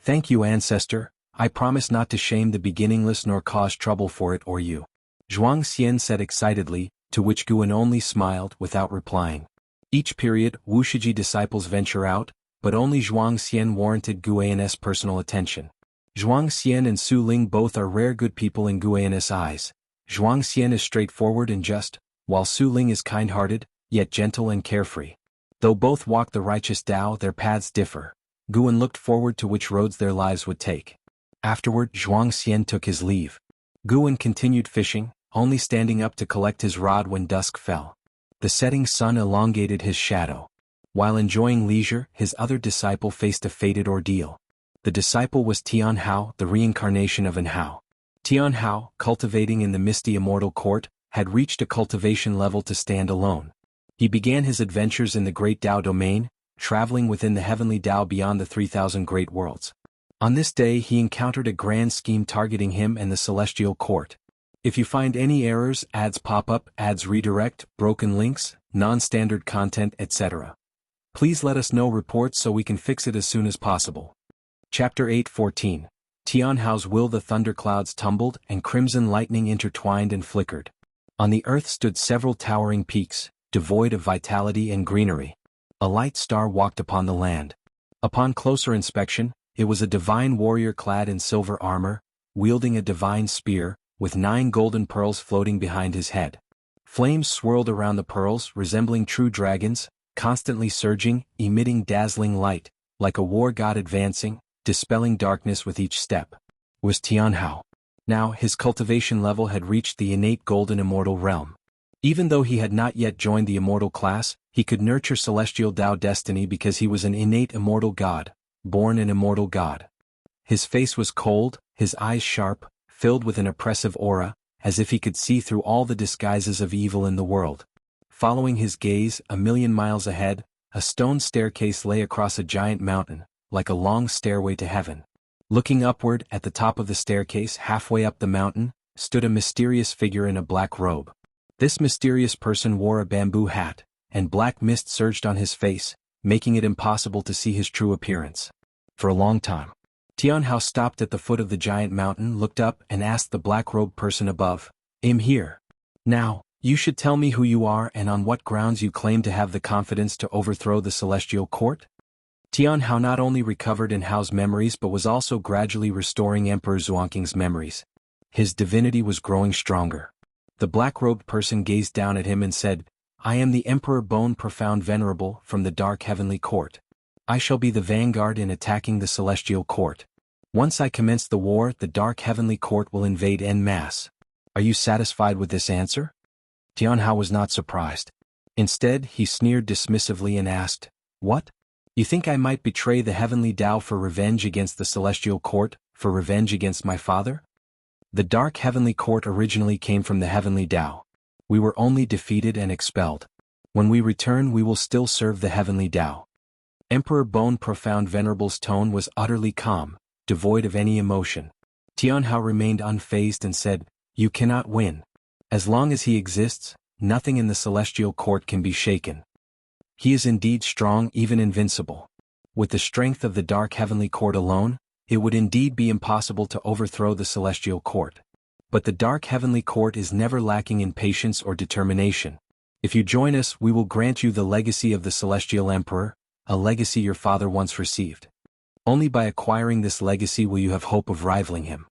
"Thank you, ancestor. I promise not to shame the beginningless nor cause trouble for it or you." Zhuang Xian said excitedly, to which Guan only smiled without replying. Each period, Wuxia disciples venture out, but only Zhuang Xian warranted Guan's personal attention. Zhuang Xian and Su Ling both are rare good people in Guan's eyes. Zhuang Xian is straightforward and just, while Su Ling is kind-hearted, yet gentle and carefree. Though both walk the righteous Tao, their paths differ. Guan looked forward to which roads their lives would take. Afterward, Zhuang Xian took his leave. Guan continued fishing, only standing up to collect his rod when dusk fell. The setting sun elongated his shadow. While enjoying leisure, his other disciple faced a fated ordeal. The disciple was Tian Hao, the reincarnation of An Hao. Tian Hao, cultivating in the misty immortal court, had reached a cultivation level to stand alone. He began his adventures in the great Tao domain, traveling within the heavenly Tao beyond the 3,000 great worlds. On this day he encountered a grand scheme targeting him and the celestial court. If you find any errors, ads pop up, ads redirect, broken links, non-standard content, etc., please let us know reports so we can fix it as soon as possible. Chapter 8:14. Tian Hao's will. The thunderclouds tumbled and crimson lightning intertwined and flickered. On the earth stood several towering peaks, devoid of vitality and greenery. A light star walked upon the land. Upon closer inspection, it was a divine warrior clad in silver armor, wielding a divine spear, with 9 golden pearls floating behind his head. Flames swirled around the pearls, resembling true dragons, constantly surging, emitting dazzling light, like a war god advancing, dispelling darkness with each step. Was Tian Hao. Now his cultivation level had reached the innate golden immortal realm. Even though he had not yet joined the immortal class, he could nurture celestial Tao destiny because he was an innate immortal god, born an immortal god. His face was cold, his eyes sharp, filled with an oppressive aura, as if he could see through all the disguises of evil in the world. Following his gaze, a million miles ahead, a stone staircase lay across a giant mountain, like a long stairway to heaven. Looking upward, at the top of the staircase, halfway up the mountain, stood a mysterious figure in a black robe. This mysterious person wore a bamboo hat, and black mist surged on his face, making it impossible to see his true appearance. For a long time, Tian Hao stopped at the foot of the giant mountain, looked up, and asked the black-robed person above, "I'm here. Now, you should tell me who you are and on what grounds you claim to have the confidence to overthrow the celestial court?" Tian Hao not only recovered An Hao's memories but was also gradually restoring Emperor Xuanqing's memories. His divinity was growing stronger. The black-robed person gazed down at him and said, "I am the Emperor Bone Profound Venerable from the Dark Heavenly Court. I shall be the vanguard in attacking the celestial court. Once I commence the war, the Dark Heavenly Court will invade en masse. Are you satisfied with this answer?" Tian Hao was not surprised. Instead, he sneered dismissively and asked, "What? You think I might betray the heavenly Tao for revenge against the celestial court, for revenge against my father? The Dark Heavenly Court originally came from the heavenly Tao. We were only defeated and expelled. When we return, we will still serve the heavenly Tao." Emperor Bone Profound Venerable's tone was utterly calm, devoid of any emotion. Tian Hao remained unfazed and said, "You cannot win. As long as he exists, nothing in the celestial court can be shaken. He is indeed strong, even invincible. With the strength of the Dark Heavenly Court alone, it would indeed be impossible to overthrow the celestial court. But the Dark Heavenly Court is never lacking in patience or determination. If you join us, we will grant you the legacy of the Celestial Emperor, a legacy your father once received. Only by acquiring this legacy will you have hope of rivaling him."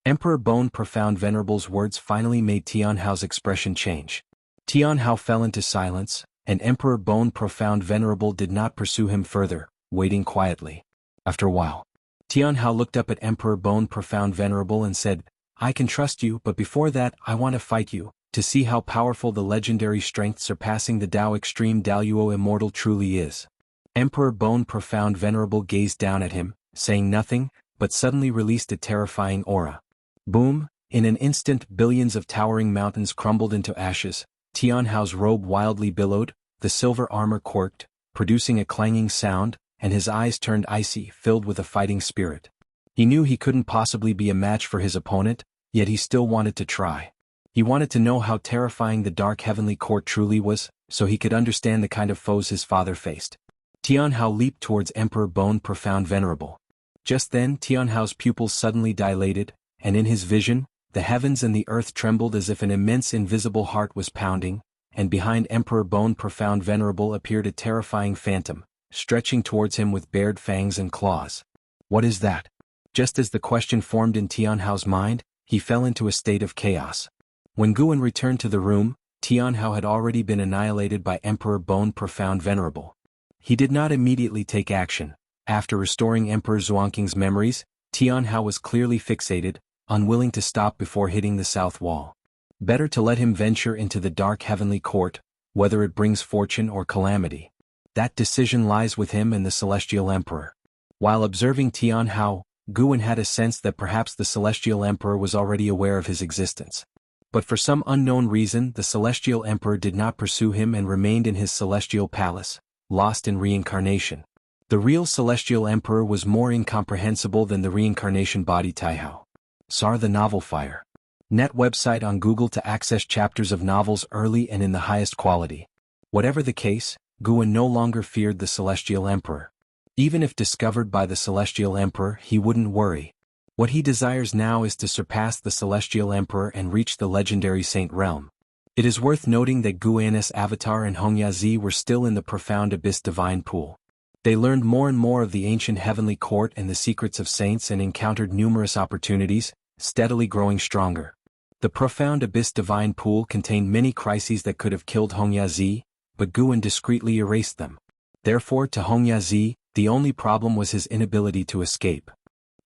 Emperor Bone Profound Venerable's words finally made Tian Hao's expression change. Tian Hao fell into silence, and Emperor Bone Profound Venerable did not pursue him further, waiting quietly. After a while, Tian Hao looked up at Emperor Bone Profound Venerable and said, "I can trust you, but before that I want to fight you. to see how powerful the legendary strength surpassing the Tao Extreme Daluo Immortal truly is. Emperor Bone Profound Venerable gazed down at him, saying nothing, but suddenly released a terrifying aura. Boom! In an instant billions of towering mountains crumbled into ashes, Tianhao's robe wildly billowed, the silver armor quirked, producing a clanging sound, and his eyes turned icy, filled with a fighting spirit. He knew he couldn't possibly be a match for his opponent, yet he still wanted to try. He wanted to know how terrifying the dark heavenly court truly was, so he could understand the kind of foes his father faced. Tianhao leaped towards Emperor Bone Profound Venerable. Just then Tianhao's pupils suddenly dilated, and in his vision, the heavens and the earth trembled as if an immense invisible heart was pounding, and behind Emperor Bone Profound Venerable appeared a terrifying phantom, stretching towards him with bared fangs and claws. What is that? Just as the question formed in Tianhao's mind, he fell into a state of chaos. When Guan returned to the room, Tianhao had already been annihilated by Emperor Bone Profound Venerable. He did not immediately take action. After restoring Emperor Zhuangqing's memories, Tianhao was clearly fixated, unwilling to stop before hitting the south wall. Better to let him venture into the dark heavenly court, whether it brings fortune or calamity. That decision lies with him and the Celestial Emperor. While observing Tianhao, Guan had a sense that perhaps the Celestial Emperor was already aware of his existence. But for some unknown reason the Celestial Emperor did not pursue him and remained in his celestial palace, lost in reincarnation. The real Celestial Emperor was more incomprehensible than the reincarnation body Taihao. Sar the Novel Fire. Net website on Google to access chapters of novels early and in the highest quality. Whatever the case, Guan no longer feared the Celestial Emperor. Even if discovered by the Celestial Emperor, he wouldn't worry. What he desires now is to surpass the Celestial Emperor and reach the legendary Saint Realm. It is worth noting that Guan's avatar and Hongyazi were still in the profound abyss divine pool. They learned more and more of the ancient heavenly court and the secrets of saints and encountered numerous opportunities, steadily growing stronger. The profound abyss divine pool contained many crises that could have killed Hongyazi, but Guan discreetly erased them. Therefore to Hongyazi, the only problem was his inability to escape.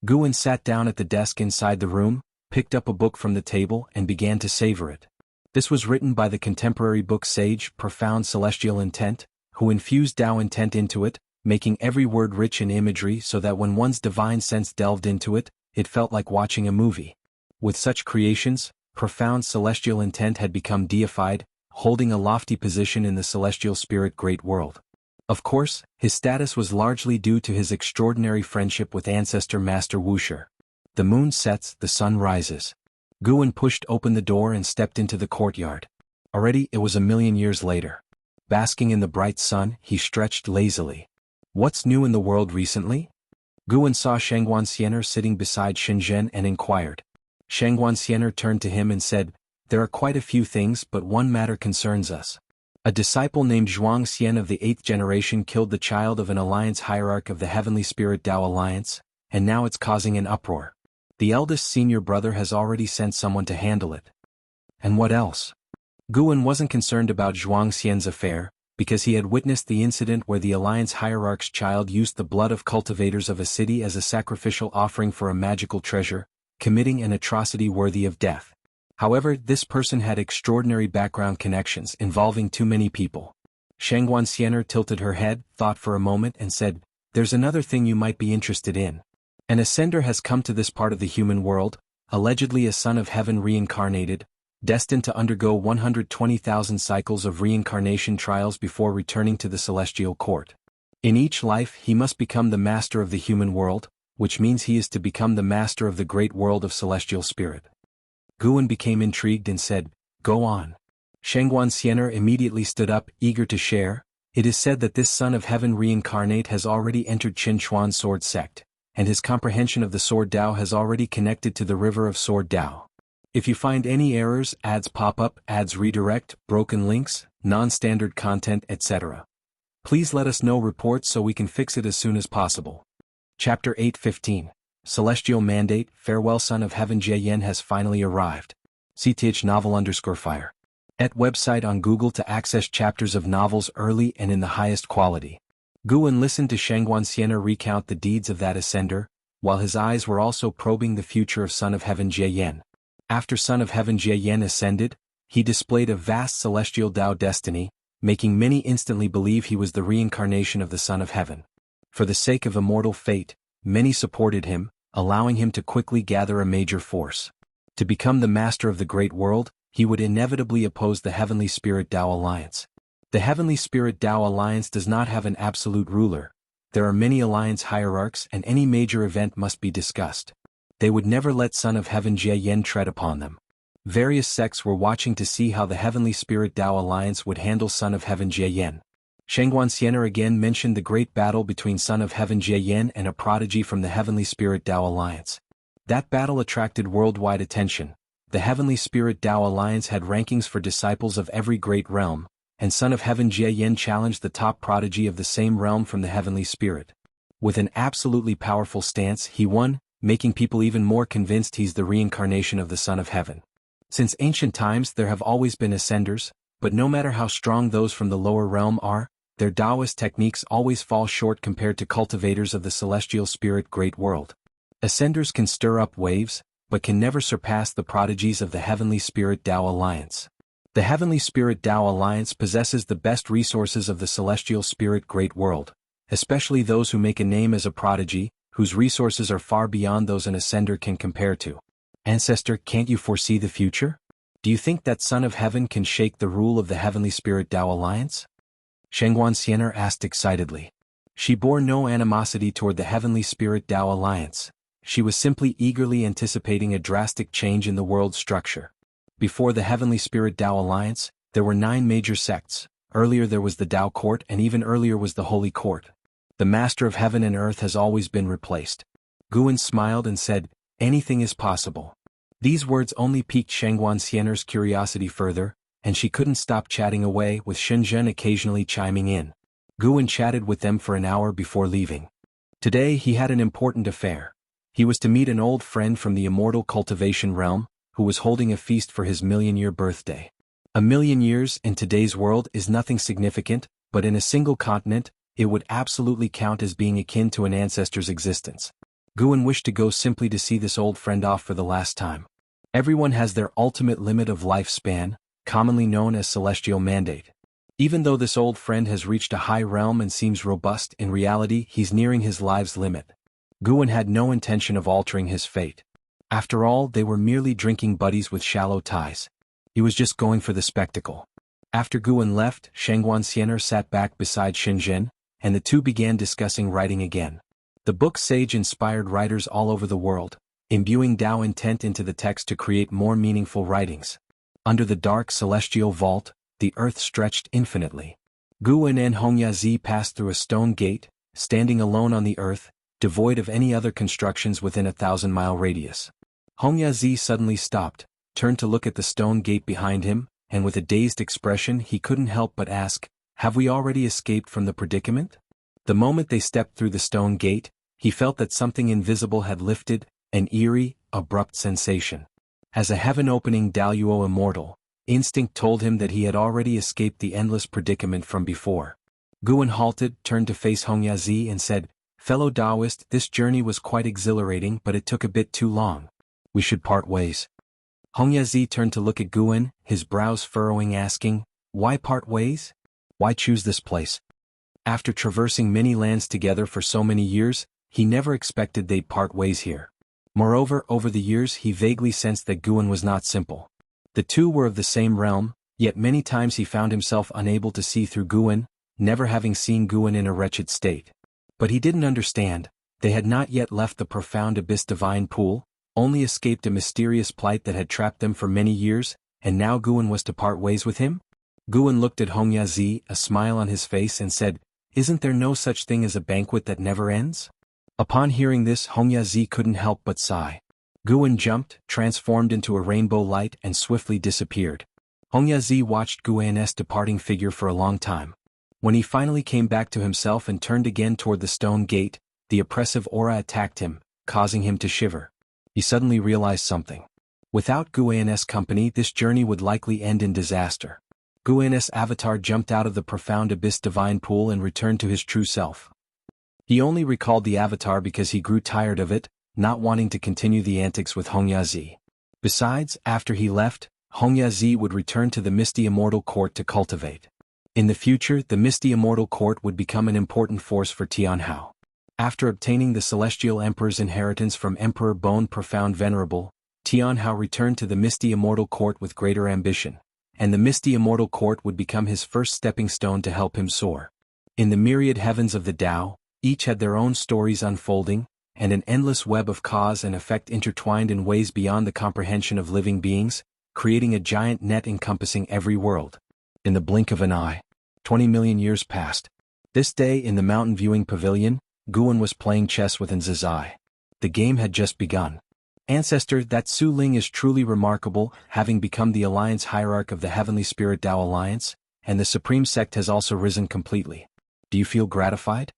Guan sat down at the desk inside the room, picked up a book from the table and began to savor it. This was written by the contemporary book sage Profound Celestial Intent, who infused Tao intent into it, making every word rich in imagery so that when one's divine sense delved into it, it felt like watching a movie. With such creations, Profound Celestial Intent had become deified, holding a lofty position in the celestial spirit great world. Of course, his status was largely due to his extraordinary friendship with ancestor Master Wuxia. The moon sets, the sun rises. Guan pushed open the door and stepped into the courtyard. Already it was a million years later. Basking in the bright sun, he stretched lazily. What's new in the world recently? Guan saw Shangguan Xiener sitting beside Shenzhen and inquired. Shangguan Xiener turned to him and said, "There are quite a few things, but one matter concerns us. A disciple named Zhuang Xian of the 8th generation killed the child of an alliance hierarch of the Heavenly Spirit Tao Alliance, and now it's causing an uproar. The eldest senior brother has already sent someone to handle it." And what else? Guan wasn't concerned about Zhuang Xian's affair, because he had witnessed the incident where the alliance hierarch's child used the blood of cultivators of a city as a sacrificial offering for a magical treasure, committing an atrocity worthy of death. However, this person had extraordinary background connections involving too many people. Shangguan Xiener tilted her head, thought for a moment and said, "There's another thing you might be interested in. An ascender has come to this part of the human world, allegedly a son of heaven reincarnated, destined to undergo 120,000 cycles of reincarnation trials before returning to the celestial court. In each life he must become the master of the human world, which means he is to become the master of the great world of celestial spirit." Guan became intrigued and said, "Go on." Shangguan Xiener immediately stood up, eager to share. "It is said that this son of heaven reincarnate has already entered Qin Chuan Sword Sect, and his comprehension of the Sword Tao has already connected to the river of Sword Tao. If you find any errors, ads pop up, ads redirect, broken links, non-standard content, etc. please let us know reports so we can fix it as soon as possible." Chapter 8:15. Celestial Mandate, Farewell Son of Heaven Jie has finally arrived. CTH novel_fire. At website on Google to access chapters of novels early and in the highest quality. Guan listened to Shangguan Xiener recount the deeds of that ascender, while his eyes were also probing the future of Son of Heaven Jie. After Son of Heaven Jie ascended, He displayed a vast celestial Tao destiny, making many instantly believe he was the reincarnation of the Son of Heaven. For the sake of immortal fate, many supported him, allowing him to quickly gather a major force. To become the master of the great world, he would inevitably oppose the Heavenly Spirit Tao Alliance. The Heavenly Spirit Tao Alliance does not have an absolute ruler. There are many alliance hierarchs and any major event must be discussed. They would never let Son of Heaven Jie Yen tread upon them. Various sects were watching to see how the Heavenly Spirit Tao Alliance would handle Son of Heaven Jie Yen. Shengguansiener again mentioned the great battle between Son of Heaven Jie Yen and a prodigy from the Heavenly Spirit Tao Alliance. That battle attracted worldwide attention. The Heavenly Spirit Tao Alliance had rankings for disciples of every great realm, and Son of Heaven Jie Yen challenged the top prodigy of the same realm from the Heavenly Spirit. With an absolutely powerful stance, he won, making people even more convinced he's the reincarnation of the Son of Heaven. Since ancient times there have always been ascenders, but no matter how strong those from the lower realm are, their Taoist techniques always fall short compared to cultivators of the celestial spirit great world. Ascenders can stir up waves, but can never surpass the prodigies of the Heavenly Spirit Tao Alliance. The Heavenly Spirit Tao Alliance possesses the best resources of the celestial spirit great world, especially those who make a name as a prodigy, whose resources are far beyond those an ascender can compare to. Ancestor, can't you foresee the future? Do you think that Son of Heaven can shake the rule of the Heavenly Spirit Tao Alliance? Shengguansiener asked excitedly. She bore no animosity toward the Heavenly Spirit Tao Alliance. She was simply eagerly anticipating a drastic change in the world's structure. Before the Heavenly Spirit Tao Alliance, there were 9 major sects. Earlier there was the Tao Court and even earlier was the Holy Court. The Master of Heaven and Earth has always been replaced. Guan smiled and said, anything is possible. These words only piqued Shengguansiener's curiosity further, and she couldn't stop chatting away with Shenzhen occasionally chiming in. Guan chatted with them for an hour before leaving. Today he had an important affair. He was to meet an old friend from the immortal cultivation realm, who was holding a feast for his million-year birthday. A million years in today's world is nothing significant, but in a single continent, it would absolutely count as being akin to an ancestor's existence. Guan wished to go simply to see this old friend off for the last time. Everyone has their ultimate limit of lifespan, commonly known as celestial mandate. Even though this old friend has reached a high realm and seems robust, in reality he's nearing his life's limit. Guan had no intention of altering his fate. After all, they were merely drinking buddies with shallow ties. He was just going for the spectacle. After Guan left, Shengguansiener sat back beside Shenzhen, and the two began discussing writing again. The book Sage inspired writers all over the world, imbuing Tao intent into the text to create more meaningful writings. Under the dark celestial vault, the earth stretched infinitely. Guan and Hongyazi passed through a stone gate, standing alone on the earth, devoid of any other constructions within a 1,000-mile radius. Hongyazi suddenly stopped, turned to look at the stone gate behind him, and with a dazed expression he couldn't help but ask, "Have we already escaped from the predicament?" The moment they stepped through the stone gate, he felt that something invisible had lifted, an eerie, abrupt sensation. As a heaven-opening Daluo immortal, instinct told him that he had already escaped the endless predicament from before. Guan halted, turned to face Hongyazi and said, "Fellow Taoist, this journey was quite exhilarating but it took a bit too long. We should part ways." Hongyazi turned to look at Guan, his brows furrowing, asking, "Why part ways? Why choose this place?" After traversing many lands together for so many years, he never expected they'd part ways here. Moreover, over the years he vaguely sensed that Guan was not simple. The two were of the same realm, yet many times he found himself unable to see through Guan, never having seen Guan in a wretched state. But he didn't understand. They had not yet left the profound abyss divine pool, only escaped a mysterious plight that had trapped them for many years, and now Guan was to part ways with him? Guan looked at Hongyazi, a smile on his face, and said, "Isn't there no such thing as a banquet that never ends?" Upon hearing this, Hongyazi couldn't help but sigh. Guan jumped, transformed into a rainbow light, and swiftly disappeared. Hongyazi watched Guan's departing figure for a long time. When he finally came back to himself and turned again toward the stone gate, the oppressive aura attacked him, causing him to shiver. He suddenly realized something. Without Guan's company, this journey would likely end in disaster. Guan's avatar jumped out of the profound abyss divine pool and returned to his true self. He only recalled the avatar because he grew tired of it, not wanting to continue the antics with Hongyazi. Besides, after he left, Hongya would return to the Misty Immortal Court to cultivate. In the future, the Misty Immortal Court would become an important force for Tianhao. After obtaining the Celestial Emperor's inheritance from Emperor Bone Profound Venerable, Tianhao returned to the Misty Immortal Court with greater ambition, and the Misty Immortal Court would become his first stepping stone to help him soar. In the myriad heavens of the Tao, each had their own stories unfolding, and an endless web of cause and effect intertwined in ways beyond the comprehension of living beings, creating a giant net encompassing every world. In the blink of an eye, 20 million years passed. This day in the mountain viewing pavilion, Guan was playing chess with Nzizai. The game had just begun. Ancestor, that Su Ling is truly remarkable, having become the alliance hierarch of the Heavenly Spirit Tao Alliance, and the Supreme Sect has also risen completely. Do you feel gratified?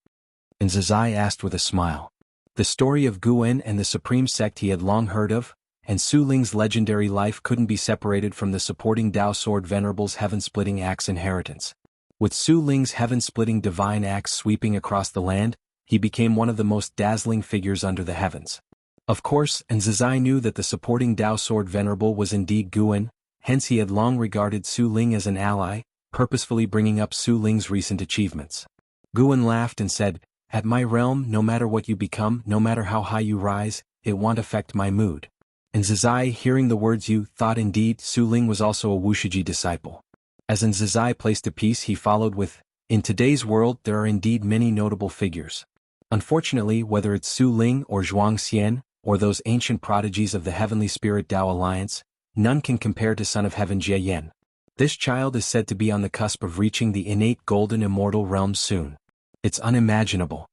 Nzizai asked with a smile. The story of Guan and the Supreme Sect he had long heard of, and Su Ling's legendary life couldn't be separated from the supporting Tao Sword Venerable's heaven-splitting axe inheritance. With Su Ling's heaven-splitting divine axe sweeping across the land, he became one of the most dazzling figures under the heavens. Of course, Nzizai knew that the supporting Tao Sword Venerable was indeed Guan, hence he had long regarded Su Ling as an ally, purposefully bringing up Su Ling's recent achievements. Guan laughed and said, "At my realm, no matter what you become, no matter how high you rise, it won't affect my mood." Nzizai, hearing the words you, thought indeed Su Ling was also a Wuxia disciple. As Nzizai placed a piece he followed with, "In today's world there are indeed many notable figures. Unfortunately, whether it's Su Ling or Zhuangxian, or those ancient prodigies of the Heavenly Spirit Tao Alliance, none can compare to Son of Heaven Jie Yen. This child is said to be on the cusp of reaching the innate golden immortal realm soon. It's unimaginable.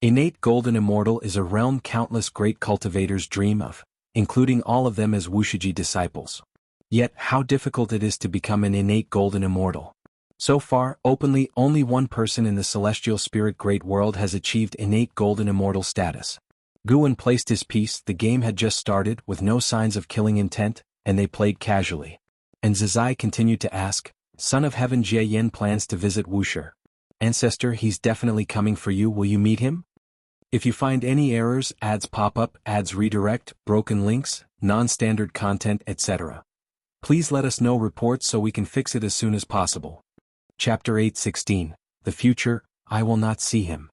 Innate golden immortal is a realm countless great cultivators dream of, including all of them as Wuxia disciples. Yet, how difficult it is to become an innate golden immortal. So far, openly, only one person in the celestial spirit great world has achieved innate golden immortal status." Guan placed his piece. The game had just started, with no signs of killing intent, and they played casually. And Nzizai continued to ask, "Son of Heaven Jie Yen plans to visit Wuxia. Ancestor, he's definitely coming for you. Will you meet him? If you find any errors, ads pop up, ads redirect, broken links, non-standard content, etc. Please let us know reports so we can fix it as soon as possible." Chapter 8:16, The Future, I Will Not See Him.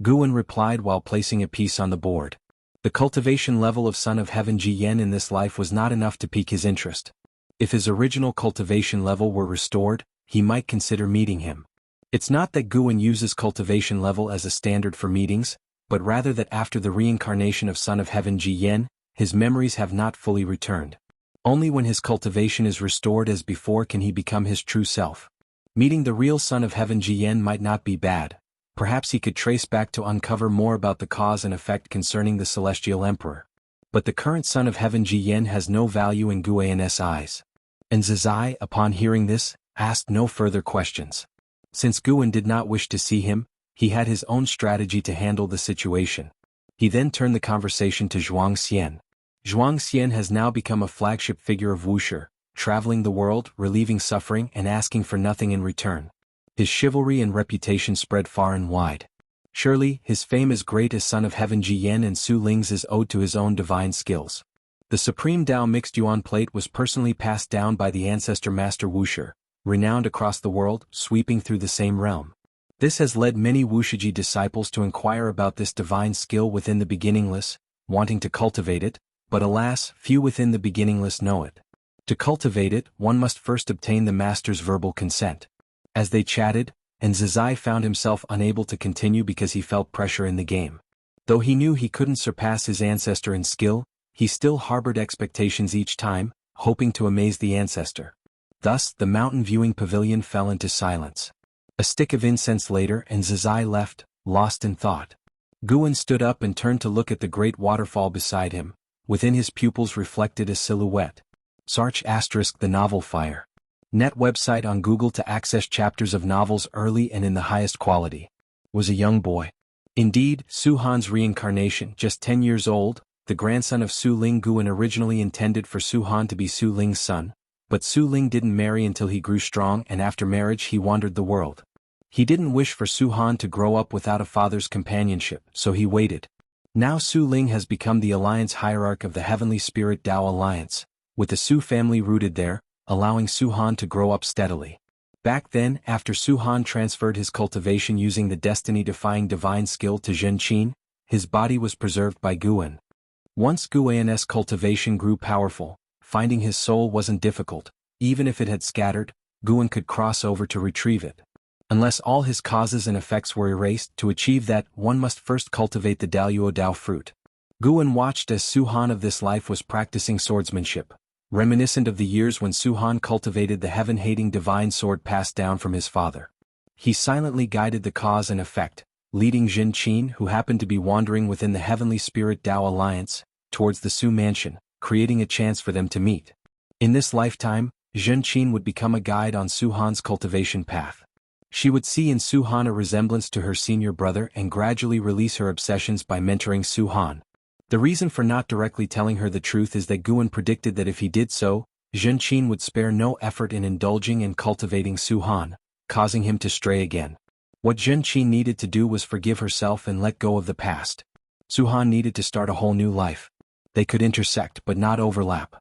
Guan replied while placing a piece on the board. The cultivation level of Son of Heaven Ji Yen in this life was not enough to pique his interest. If his original cultivation level were restored, he might consider meeting him. It's not that Guan uses cultivation level as a standard for meetings, but rather that after the reincarnation of Son of Heaven Ji Yen, his memories have not fully returned. Only when his cultivation is restored as before can he become his true self. Meeting the real Son of Heaven Ji Yen might not be bad. Perhaps he could trace back to uncover more about the cause and effect concerning the Celestial Emperor. But the current Son of Heaven Ji Yen has no value in Guan's eyes. And Nzizai, upon hearing this, asked no further questions. Since Guan did not wish to see him, he had his own strategy to handle the situation. He then turned the conversation to Zhuangxian. Zhuangxian has now become a flagship figure of Wuxia, traveling the world, relieving suffering and asking for nothing in return. His chivalry and reputation spread far and wide. Surely, his fame is great as Son of Heaven Ji Yen and Su Ling's is owed to his own divine skills. The Supreme Tao Mixed Yuan Plate was personally passed down by the ancestor Master Wuxia, renowned across the world, sweeping through the same realm. This has led many Wuxia disciples to inquire about this divine skill within the beginningless, wanting to cultivate it, but alas, few within the beginningless know it. To cultivate it, one must first obtain the master's verbal consent. As they chatted, Nzizai found himself unable to continue because he felt pressure in the game. Though he knew he couldn't surpass his ancestor in skill, he still harbored expectations each time, hoping to amaze the ancestor. Thus, the mountain viewing pavilion fell into silence. A stick of incense later, Nzizai left, lost in thought. Guan stood up and turned to look at the great waterfall beside him. Within his pupils reflected a silhouette. Sarch * The Novel Fire. Net website on Google to access chapters of novels early and in the highest quality. Was a young boy. Indeed, Su Han's reincarnation, just 10 years old, the grandson of Su Ling. Guan originally intended for Su Han to be Su Ling's son, but Su Ling didn't marry until he grew strong, and after marriage he wandered the world. He didn't wish for Su Han to grow up without a father's companionship, so he waited. Now Su Ling has become the alliance hierarch of the Heavenly Spirit Tao Alliance. With the Su family rooted there, allowing Su-han to grow up steadily. Back then, after Su-han transferred his cultivation using the destiny-defying divine skill to Zhenqin, his body was preserved by Guan. Once Guan's cultivation grew powerful, finding his soul wasn't difficult. Even if it had scattered, Guan could cross over to retrieve it. Unless all his causes and effects were erased, to achieve that, one must first cultivate the Daluo Dao fruit. Guan watched as Su-han of this life was practicing swordsmanship, reminiscent of the years when Su-han cultivated the heaven-hating divine sword passed down from his father. He silently guided the cause and effect, leading Zhenqin, who happened to be wandering within the Heavenly Spirit Dao Alliance, towards the Su mansion, creating a chance for them to meet. In this lifetime, Zhenqin would become a guide on Su-han's cultivation path. She would see in Su-han a resemblance to her senior brother and gradually release her obsessions by mentoring Su-han. The reason for not directly telling her the truth is that Guan predicted that if he did so, Zhenqin would spare no effort in indulging and cultivating Su-han, causing him to stray again. What Zhenqin needed to do was forgive herself and let go of the past. Su-han needed to start a whole new life. They could intersect but not overlap.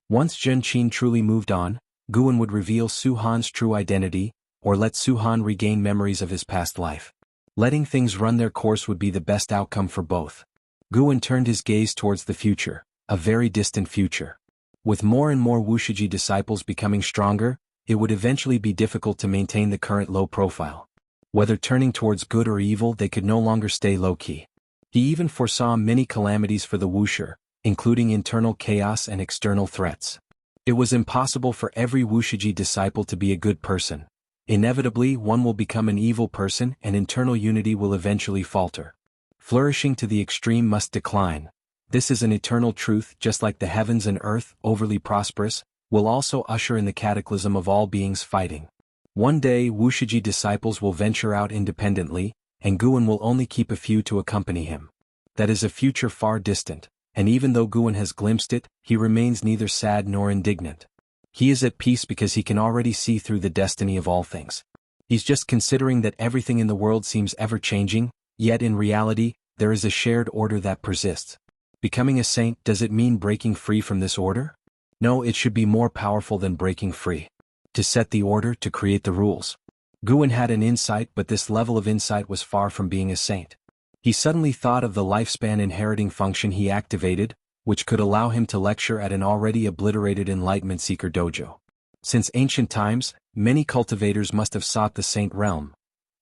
Once Zhenqin truly moved on, Guan would reveal Su-han's true identity, or let Su-han regain memories of his past life. Letting things run their course would be the best outcome for both. Guan turned his gaze towards the future, a very distant future. With more and more Wuxia disciples becoming stronger, it would eventually be difficult to maintain the current low profile. Whether turning towards good or evil, they could no longer stay low-key. He even foresaw many calamities for the Wuxia, including internal chaos and external threats. It was impossible for every Wuxia disciple to be a good person. Inevitably, one will become an evil person and internal unity will eventually falter. Flourishing to the extreme must decline. This is an eternal truth, just like the heavens and earth, overly prosperous, will also usher in the cataclysm of all beings fighting. One day Wuxia disciples will venture out independently, and Guan will only keep a few to accompany him. That is a future far distant, and even though Guan has glimpsed it, he remains neither sad nor indignant. He is at peace because he can already see through the destiny of all things. He's just considering that everything in the world seems ever-changing, yet in reality, there is a shared order that persists. Becoming a saint, does it mean breaking free from this order? No, it should be more powerful than breaking free. To set the order, to create the rules. Guan had an insight, but this level of insight was far from being a saint. He suddenly thought of the lifespan inheriting function he activated, which could allow him to lecture at an already obliterated Enlightenment Seeker dojo. Since ancient times, many cultivators must have sought the saint realm.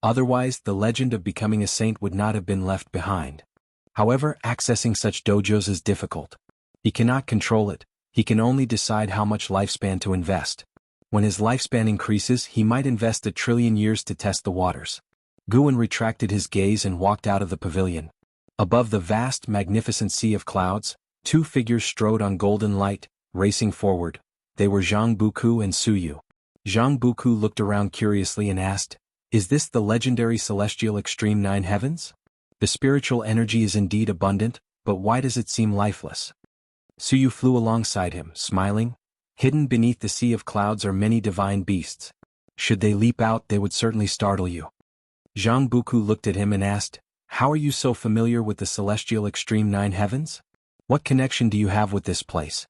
Otherwise, the legend of becoming a saint would not have been left behind. However, accessing such dojos is difficult. He cannot control it, he can only decide how much lifespan to invest. When his lifespan increases, he might invest 1 trillion years to test the waters. Guan retracted his gaze and walked out of the pavilion. Above the vast, magnificent sea of clouds, two figures strode on golden light, racing forward. They were Zhang Buku and Su Yu. Zhang Buku looked around curiously and asked, "Is this the legendary celestial extreme 9 heavens? The spiritual energy is indeed abundant, but why does it seem lifeless?" Su Yu flew alongside him, smiling. "Hidden beneath the sea of clouds are many divine beasts. Should they leap out, they would certainly startle you." Zhang Buku looked at him and asked, "How are you so familiar with the celestial extreme 9 heavens? What connection do you have with this place?"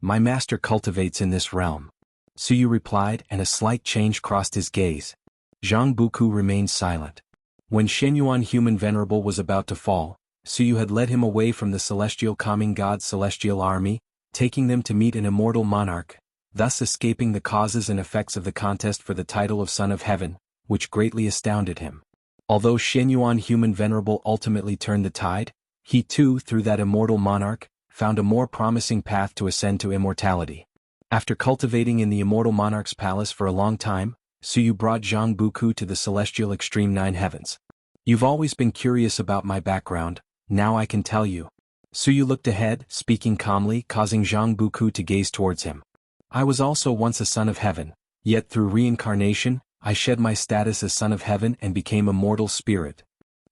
"My master cultivates in this realm," Su Yu replied, and a slight change crossed his gaze. Zhang Buku remained silent. When Shenyuan Human Venerable was about to fall, Su Yu had led him away from the celestial calming god's celestial army, taking them to meet an immortal monarch, thus escaping the causes and effects of the contest for the title of Son of Heaven, which greatly astounded him. Although Shenyuan Human Venerable ultimately turned the tide, he too, through that immortal monarch, found a more promising path to ascend to immortality. After cultivating in the immortal monarch's palace for a long time, Su Yu brought Zhang Buku to the celestial extreme 9 heavens. "You've always been curious about my background, now I can tell you." Su Yu looked ahead, speaking calmly, causing Zhang Buku to gaze towards him. "I was also once a son of heaven, yet through reincarnation, I shed my status as son of heaven and became a mortal spirit."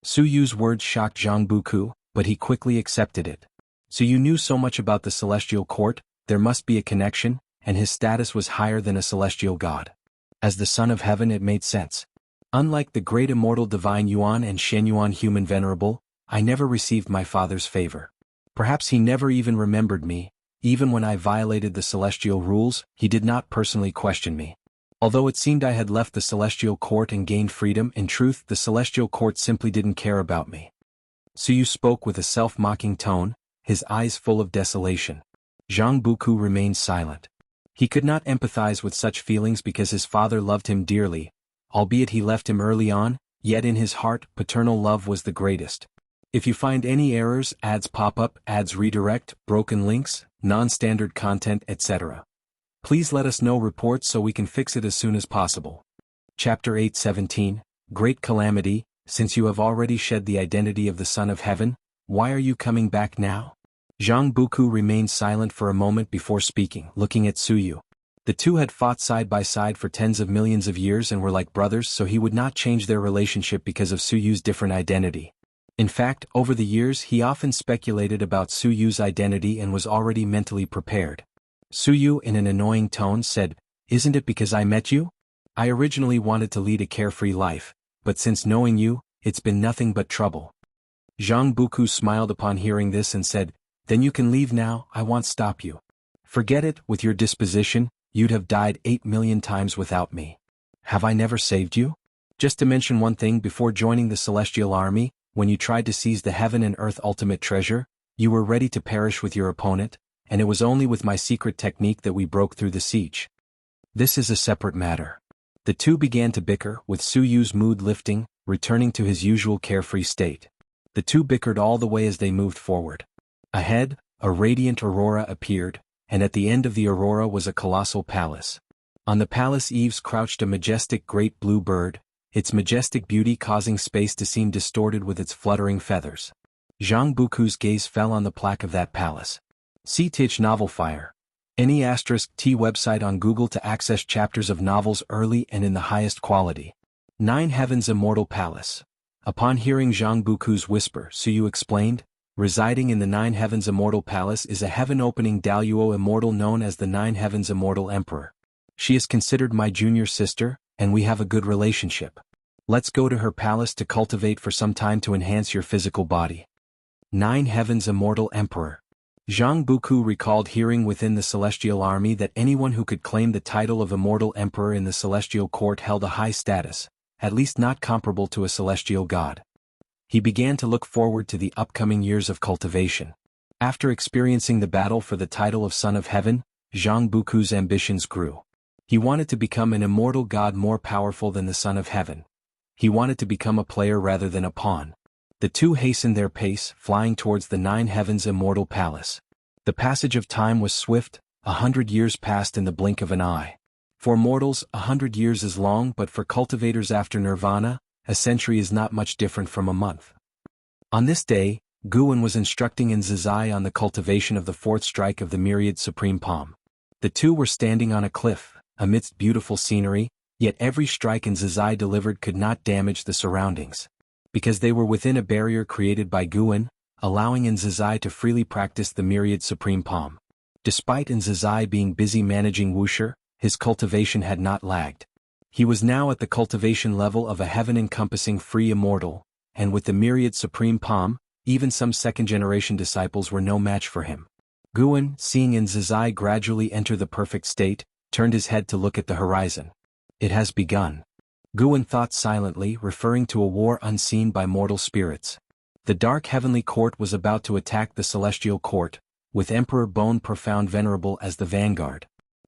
Su Yu's words shocked Zhang Buku, but he quickly accepted it. "So you knew so much about the celestial court, there must be a connection, and his status was higher than a celestial god. As the son of heaven, it made sense. Unlike the great immortal divine Yuan and Shenyuan Human Venerable, I never received my father's favor. Perhaps he never even remembered me, Even when I violated the celestial rules, he did not personally question me. Although it seemed I had left the celestial court and gained freedom, in truth the celestial court simply didn't care about me. Suyu spoke with a self-mocking tone, his eyes full of desolation. Zhang Buku remained silent. He could not empathize with such feelings because his father loved him dearly, albeit he left him early on, yet in his heart, paternal love was the greatest. If you find any errors, ads pop up, ads redirect, broken links, non-standard content, etc. Please let us know reports so we can fix it as soon as possible. Chapter 8:17, Great Calamity. Since you have already shed the identity of the Son of Heaven, why are you coming back now? Zhang Buku remained silent for a moment before speaking, looking at Suyu. The two had fought side by side for tens of millions of years and were like brothers, so he would not change their relationship because of Suyu's different identity. In fact, over the years he often speculated about Suyu's identity and was already mentally prepared. Suyu, in an annoying tone, said, "Isn't it because I met you? I originally wanted to lead a carefree life, but since knowing you, it's been nothing but trouble." Zhang Buku smiled upon hearing this and said, "Then you can leave now, I won't stop you. Forget it, with your disposition, you'd have died 8 million times without me. Have I never saved you? Just to mention one thing, before joining the Celestial Army, when you tried to seize the heaven and earth ultimate treasure, you were ready to perish with your opponent, and it was only with my secret technique that we broke through the siege. This is a separate matter." The two began to bicker, with Suyu's mood lifting, returning to his usual carefree state. The two bickered all the way as they moved forward. Ahead, a radiant aurora appeared, and at the end of the aurora was a colossal palace. On the palace eaves crouched a majestic great blue bird, its majestic beauty causing space to seem distorted with its fluttering feathers. Zhang Buku's gaze fell on the plaque of that palace. See Tich Novel Fire. Any *T website on Google to access chapters of novels early and in the highest quality. 9 Heaven's Immortal Palace. Upon hearing Zhang Buku's whisper, Suyu explained, "Residing in the 9 Heavens Immortal Palace is a heaven-opening Daluo immortal known as the 9 Heavens Immortal Emperor. She is considered my junior sister, and we have a good relationship. Let's go to her palace to cultivate for some time to enhance your physical body." 9 Heavens Immortal Emperor. Zhang Buku recalled hearing within the Celestial Army that anyone who could claim the title of Immortal Emperor in the Celestial Court held a high status, at least not comparable to a celestial god. He began to look forward to the upcoming years of cultivation. After experiencing the battle for the title of Son of Heaven, Zhang Buku's ambitions grew. He wanted to become an immortal god more powerful than the Son of Heaven. He wanted to become a player rather than a pawn. The two hastened their pace, flying towards the 9 Heavens Immortal Palace. The passage of time was swift, 100 years passed in the blink of an eye. For mortals, 100 years is long, but for cultivators after nirvana, a century is not much different from a month. On this day, Guan was instructing in Zizai on the cultivation of the 4th strike of the myriad supreme palm. The two were standing on a cliff, amidst beautiful scenery, yet every strike in Zizai delivered could not damage the surroundings. Because they were within a barrier created by Guan, allowing Zizai to freely practice the myriad supreme palm. Despite Zizai being busy managing Wuxia, his cultivation had not lagged. He was now at the cultivation level of a heaven-encompassing free immortal, and with the myriad supreme palm, even some second-generation disciples were no match for him. Guan, seeing Zizai gradually enter the perfect state, turned his head to look at the horizon. It has begun. Guan thought silently, referring to a war unseen by mortal spirits. The dark heavenly court was about to attack the celestial court, with Emperor Bone Profound Venerable as the vanguard.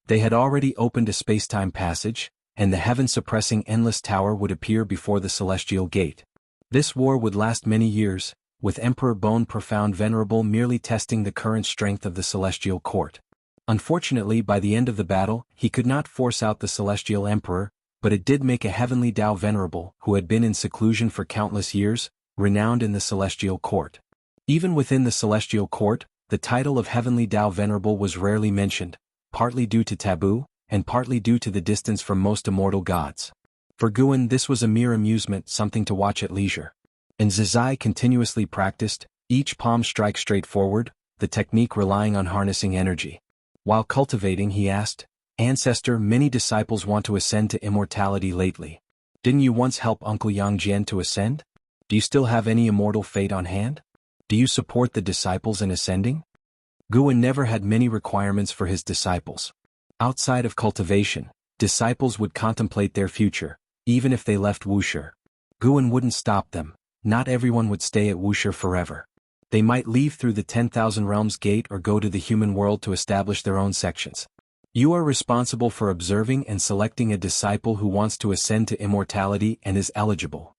They had already opened a space-time passage, and the heaven-suppressing endless tower would appear before the celestial gate. This war would last many years, with Emperor Bone Profound Venerable merely testing the current strength of the celestial court. Unfortunately, by the end of the battle, he could not force out the celestial emperor, but it did make a heavenly Tao Venerable, who had been in seclusion for countless years, renowned in the celestial court. Even within the celestial court, the title of heavenly Tao Venerable was rarely mentioned, partly due to taboo, and partly due to the distance from most immortal gods. For Guan, this was a mere amusement, something to watch at leisure. And Zizai continuously practiced, each palm strike straight forward, the technique relying on harnessing energy. While cultivating, he asked, "Ancestor, many disciples want to ascend to immortality lately. Didn't you once help Uncle Yang Jian to ascend? Do you still have any immortal fate on hand? Do you support the disciples in ascending?" Guan never had many requirements for his disciples. Outside of cultivation, disciples would contemplate their future, even if they left Wuxia. Guan wouldn't stop them. Not everyone would stay at Wuxia forever. They might leave through the 10,000 Realms gate or go to the human world to establish their own sections. You are responsible for observing and selecting a disciple who wants to ascend to immortality and is eligible.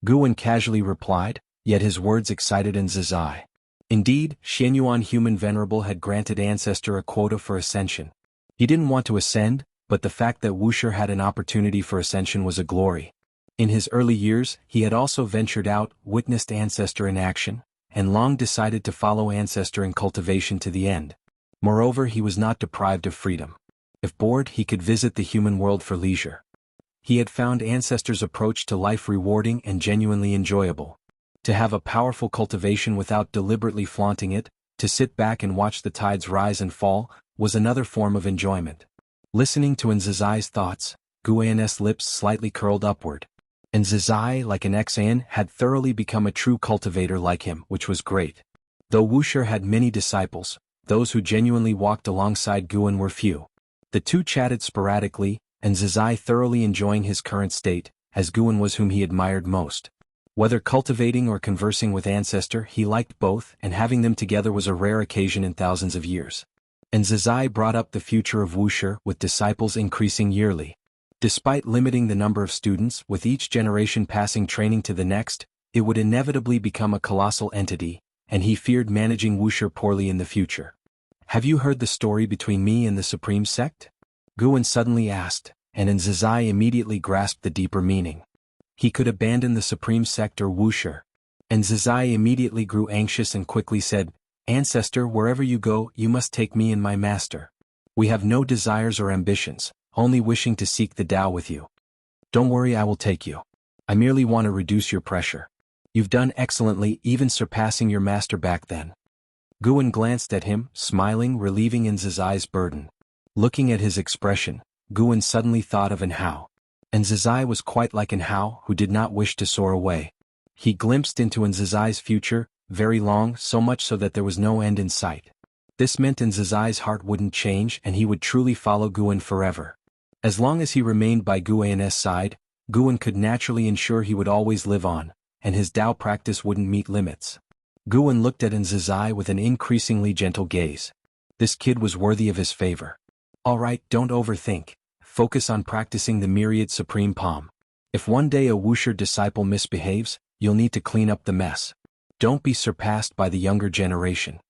Guan casually replied, yet his words excited Nzizai. Indeed, Xianyuan Human Venerable had granted Ancestor a quota for ascension. He didn't want to ascend, but the fact that Wuxia had an opportunity for ascension was a glory. In his early years, he had also ventured out, witnessed Ancestor in action, and long decided to follow Ancestor in cultivation to the end. Moreover, he was not deprived of freedom. If bored, he could visit the human world for leisure. He had found Ancestor's approach to life rewarding and genuinely enjoyable. To have a powerful cultivation without deliberately flaunting it, to sit back and watch the tides rise and fall, was another form of enjoyment. Listening to Nzizai's thoughts, Guan's lips slightly curled upward. Nzizai, like an Xan, had thoroughly become a true cultivator like him, which was great. Though Wuxia had many disciples, those who genuinely walked alongside Guan were few. The two chatted sporadically, Nzizai thoroughly enjoying his current state, as Guan was whom he admired most. Whether cultivating or conversing with Ancestor, he liked both, and having them together was a rare occasion in thousands of years. Nzizai brought up the future of Wuxia, with disciples increasing yearly. Despite limiting the number of students, with each generation passing training to the next, it would inevitably become a colossal entity, and he feared managing Wuxia poorly in the future. Have you heard the story between me and the Supreme Sect? Guan suddenly asked, and Nzizai immediately grasped the deeper meaning. He could abandon the Supreme Sect or Wuxia. Nzizai immediately grew anxious and quickly said, Ancestor, wherever you go, you must take me and my master. We have no desires or ambitions, only wishing to seek the Tao with you. Don't worry, I will take you. I merely want to reduce your pressure. You've done excellently, even surpassing your master back then. Guan glanced at him, smiling, relieving Nzizai's burden. Looking at his expression, Guan suddenly thought of Hao. Nzizai was quite like Hao, who did not wish to soar away. He glimpsed into Nzizai's future, very long, so much so that there was no end in sight. This meant Nzizai's heart wouldn't change and he would truly follow Guan forever. As long as he remained by Guan's side, Guan could naturally ensure he would always live on, and his Tao practice wouldn't meet limits. Guan looked at Nzizai with an increasingly gentle gaze. This kid was worthy of his favor. All right, don't overthink. Focus on practicing the myriad supreme palm. If one day a Wuxia disciple misbehaves, you'll need to clean up the mess. Don't be surpassed by the younger generation.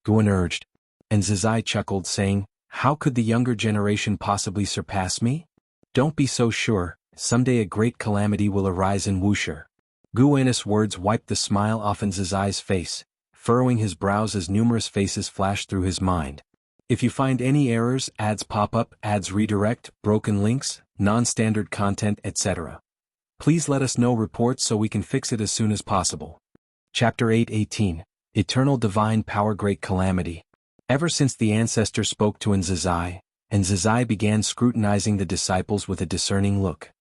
Guan urged. Nzizai chuckled, saying, How could the younger generation possibly surpass me? Don't be so sure, someday a great calamity will arise in Wuxia. Guan's words wiped the smile off Nzizai's face, furrowing his brows as numerous faces flashed through his mind. If you find any errors, ads pop up, ads redirect, broken links, non-standard content, etc., please let us know reports so we can fix it as soon as possible. Chapter 8:18 Eternal Divine Power Great Calamity. Ever since the Ancestor spoke to Nzizai, Nzizai began scrutinizing the disciples with a discerning look.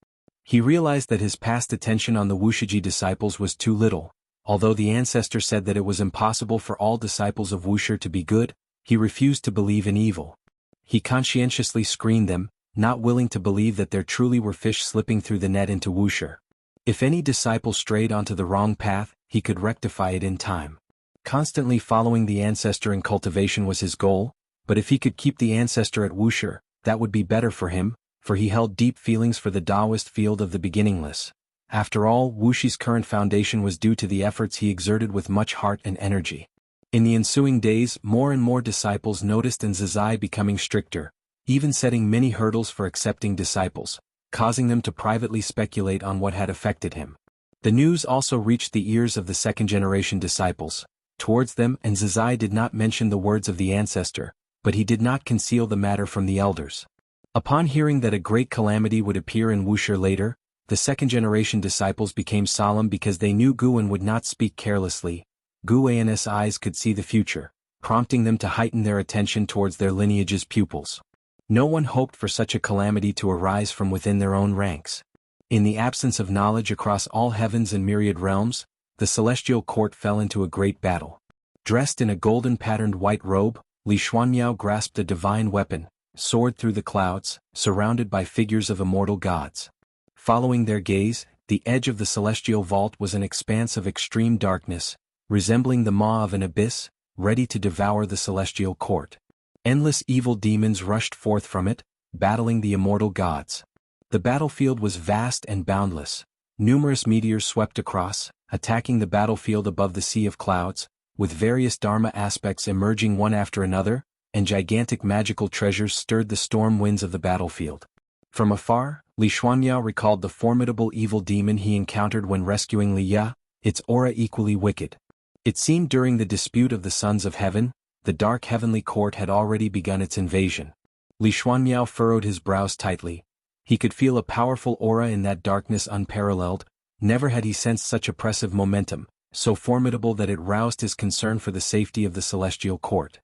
He realized that his past attention on the Wuxia disciples was too little. Although the Ancestor said that it was impossible for all disciples of Wuxia to be good, he refused to believe in evil. He conscientiously screened them, not willing to believe that there truly were fish slipping through the net into Wuxia. If any disciple strayed onto the wrong path, he could rectify it in time. Constantly following the Ancestor in cultivation was his goal, but if he could keep the Ancestor at Wuxia, that would be better for him, for he held deep feelings for the Taoist field of the beginningless. After all, Wuxia's current foundation was due to the efforts he exerted with much heart and energy. In the ensuing days, more and more disciples noticed Nzizai becoming stricter, even setting many hurdles for accepting disciples, causing them to privately speculate on what had affected him. The news also reached the ears of the second-generation disciples. Towards them, Nzizai did not mention the words of the Ancestor, but he did not conceal the matter from the elders. Upon hearing that a great calamity would appear in Wuxia later, the second-generation disciples became solemn because they knew Guan would not speak carelessly. Guan's eyes could see the future, prompting them to heighten their attention towards their lineage's pupils. No one hoped for such a calamity to arise from within their own ranks. In the absence of knowledge across all heavens and myriad realms, the celestial court fell into a great battle. Dressed in a golden-patterned white robe, Li Xuanmiao grasped a divine weapon, soared through the clouds, surrounded by figures of immortal gods. Following their gaze, the edge of the celestial vault was an expanse of extreme darkness, resembling the maw of an abyss, ready to devour the celestial court. Endless evil demons rushed forth from it, battling the immortal gods. The battlefield was vast and boundless. Numerous meteors swept across, attacking the battlefield above the sea of clouds, with various Dharma aspects emerging one after another, and gigantic magical treasures stirred the storm winds of the battlefield. From afar, Li Xuanmiao recalled the formidable evil demon he encountered when rescuing Li Ya, its aura equally wicked. It seemed during the dispute of the Sons of Heaven, the dark heavenly court had already begun its invasion. Li Xuanmiao furrowed his brows tightly. He could feel a powerful aura in that darkness unparalleled. Never had he sensed such oppressive momentum, so formidable that it roused his concern for the safety of the celestial court.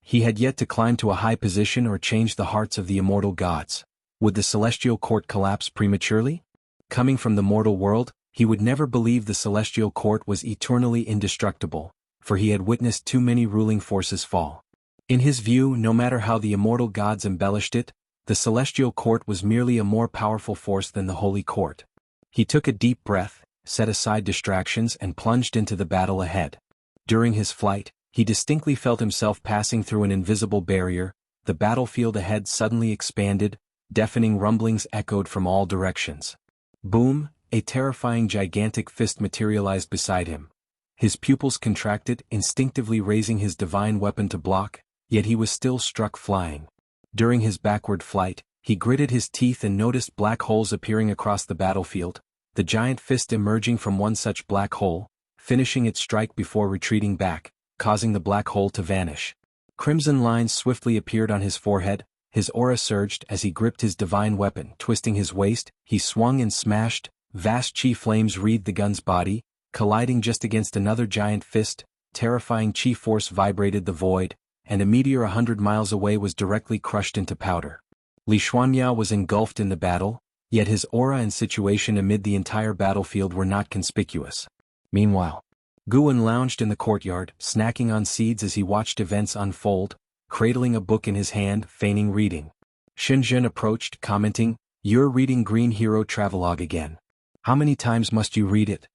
He had yet to climb to a high position or change the hearts of the immortal gods. Would the celestial court collapse prematurely? Coming from the mortal world, he would never believe the celestial court was eternally indestructible, for he had witnessed too many ruling forces fall. In his view, no matter how the immortal gods embellished it, the celestial court was merely a more powerful force than the holy court. He took a deep breath, set aside distractions and plunged into the battle ahead. During his flight, he distinctly felt himself passing through an invisible barrier. The battlefield ahead suddenly expanded, deafening rumblings echoed from all directions. Boom, a terrifying gigantic fist materialized beside him. His pupils contracted, instinctively raising his divine weapon to block, yet he was still struck flying. During his backward flight, he gritted his teeth and noticed black holes appearing across the battlefield, the giant fist emerging from one such black hole, finishing its strike before retreating back, causing the black hole to vanish. Crimson lines swiftly appeared on his forehead, his aura surged as he gripped his divine weapon. Twisting his waist, he swung and smashed. Vast chi flames wreathed the gun's body, colliding just against another giant fist. Terrifying chi force vibrated the void, and a meteor 100 miles away was directly crushed into powder. Li Xuanmiao was engulfed in the battle, yet his aura and situation amid the entire battlefield were not conspicuous. Meanwhile, Guan lounged in the courtyard, snacking on seeds as he watched events unfold, cradling a book in his hand, feigning reading. Shenzhen approached, commenting, "You're reading Green Hero Travelogue again. How many times must you read it?"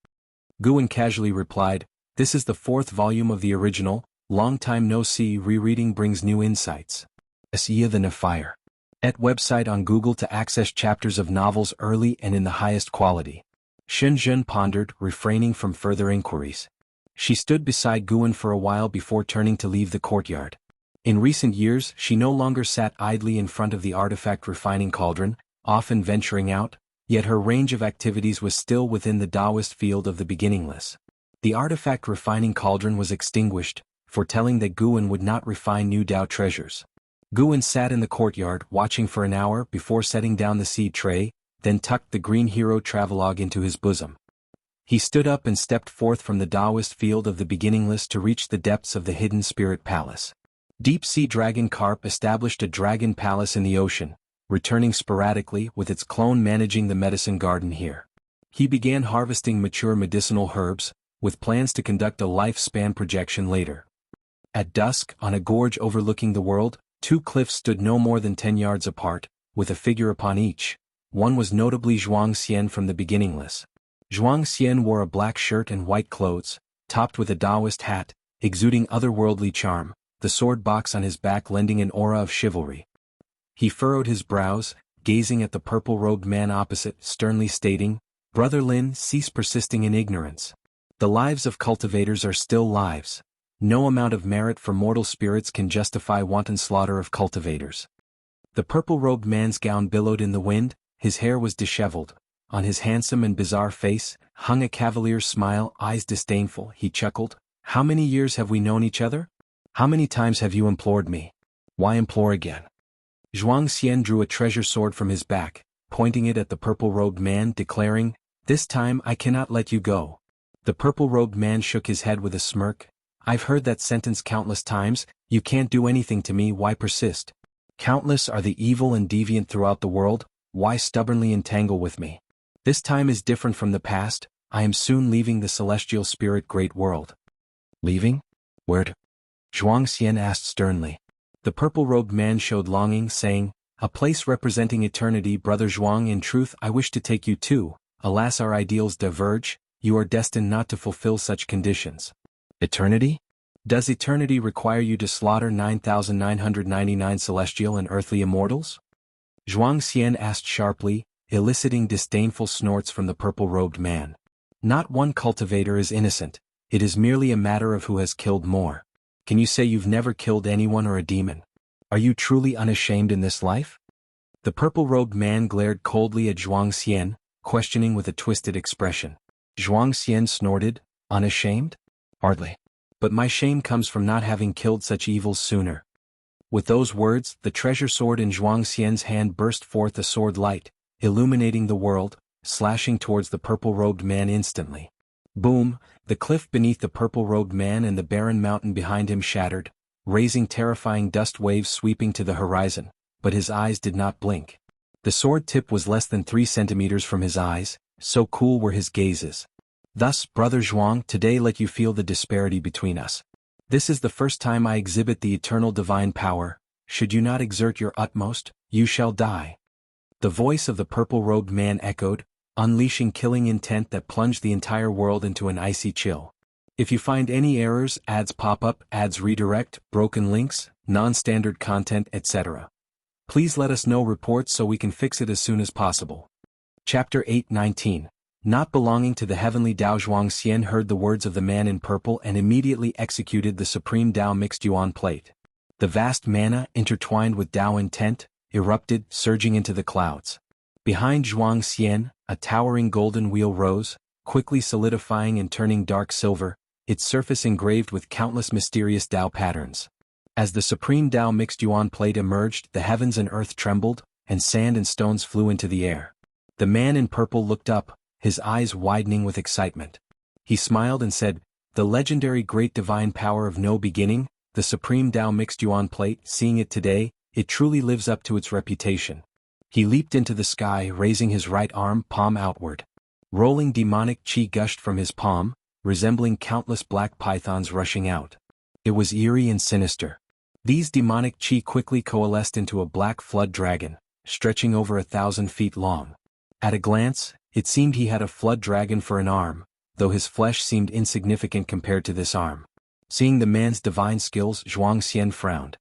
Guan casually replied, "This is the 4th volume of the original. Long time no see. Rereading brings new insights." Asiya the Nefire. Et website on Google to access chapters of novels early and in the highest quality. Shenzhen pondered, refraining from further inquiries. She stood beside Guan for a while before turning to leave the courtyard. In recent years, she no longer sat idly in front of the artifact refining cauldron, often venturing out, yet her range of activities was still within the Taoist field of the beginningless. The artifact refining cauldron was extinguished, foretelling that Guan would not refine new Tao treasures. Guan sat in the courtyard watching for an hour before setting down the seed tray, then tucked the Green Hero Travelogue into his bosom. He stood up and stepped forth from the Taoist field of the beginningless to reach the depths of the hidden spirit palace. Deep-sea dragon carp established a dragon palace in the ocean, returning sporadically with its clone managing the medicine garden here. He began harvesting mature medicinal herbs, with plans to conduct a lifespan projection later. At dusk, on a gorge overlooking the world, 2 cliffs stood no more than 10 yards apart, with a figure upon each. One was notably Zhuang Xian from the beginningless. Zhuang Xian wore a black shirt and white clothes, topped with a Taoist hat, exuding otherworldly charm, the sword box on his back lending an aura of chivalry. He furrowed his brows, gazing at the purple-robed man opposite, sternly stating, "Brother Lin, cease persisting in ignorance. The lives of cultivators are still lives. No amount of merit for mortal spirits can justify wanton slaughter of cultivators." The purple-robed man's gown billowed in the wind, his hair was disheveled. On his handsome and bizarre face hung a cavalier's smile, eyes disdainful. He chuckled, "How many years have we known each other? How many times have you implored me? Why implore again?" Zhuang Xian drew a treasure sword from his back, pointing it at the purple-robed man, declaring, "This time I cannot let you go." The purple-robed man shook his head with a smirk. "I've heard that sentence countless times. You can't do anything to me. Why persist? Countless are the evil and deviant throughout the world. Why stubbornly entangle with me? This time is different from the past. I am soon leaving the celestial spirit great world." "Leaving? Where'd? Zhuang Xian asked sternly. The purple-robed man showed longing, saying, "A place representing eternity, Brother Zhuang. In truth, I wish to take you too. Alas, our ideals diverge. You are destined not to fulfill such conditions." Eternity? Does eternity require you to slaughter 9,999 celestial and earthly immortals? Zhuang Xian asked sharply, eliciting disdainful snorts from the purple-robed man. Not one cultivator is innocent. It is merely a matter of who has killed more. Can you say you've never killed anyone or a demon? Are you truly unashamed in this life? The purple-robed man glared coldly at Zhuang Xian, questioning with a twisted expression. Zhuang Xian snorted, "Unashamed? Hardly. But my shame comes from not having killed such evils sooner." With those words, the treasure sword in Zhuang Xian's hand burst forth a sword light, illuminating the world, slashing towards the purple-robed man instantly. Boom! The cliff beneath the purple-robed man and the barren mountain behind him shattered, raising terrifying dust waves sweeping to the horizon, but his eyes did not blink. The sword tip was less than 3 centimeters from his eyes, so cool were his gazes. Thus, Brother Zhuang, today let you feel the disparity between us. This is the first time I exhibit the eternal divine power. Should you not exert your utmost, you shall die. The voice of the purple-robed man echoed, unleashing killing intent that plunged the entire world into an icy chill. If you find any errors, ads pop up, ads redirect, broken links, non-standard content, etc., please let us know reports so we can fix it as soon as possible. Chapter 8:19. Not belonging to the heavenly Tao. Zhuang Xian heard the words of the man in purple and immediately executed the supreme Tao mixed yuan plate. The vast mana, intertwined with Tao intent, erupted, surging into the clouds. Behind Zhuang Xian, a towering golden wheel rose, quickly solidifying and turning dark silver, its surface engraved with countless mysterious Tao patterns. As the supreme Tao mixed yuan plate emerged, the heavens and earth trembled, and sand and stones flew into the air. The man in purple looked up, his eyes widening with excitement. He smiled and said, "The legendary great divine power of no beginning, the supreme Tao mixed yuan plate, seeing it today, it truly lives up to its reputation." He leaped into the sky, raising his right arm, palm outward. Rolling demonic chi gushed from his palm, resembling countless black pythons rushing out. It was eerie and sinister. These demonic chi quickly coalesced into a black flood dragon, stretching over 1,000 feet long. At a glance, it seemed he had a flood dragon for an arm, though his flesh seemed insignificant compared to this arm. Seeing the man's divine skills, Zhuang Xian frowned.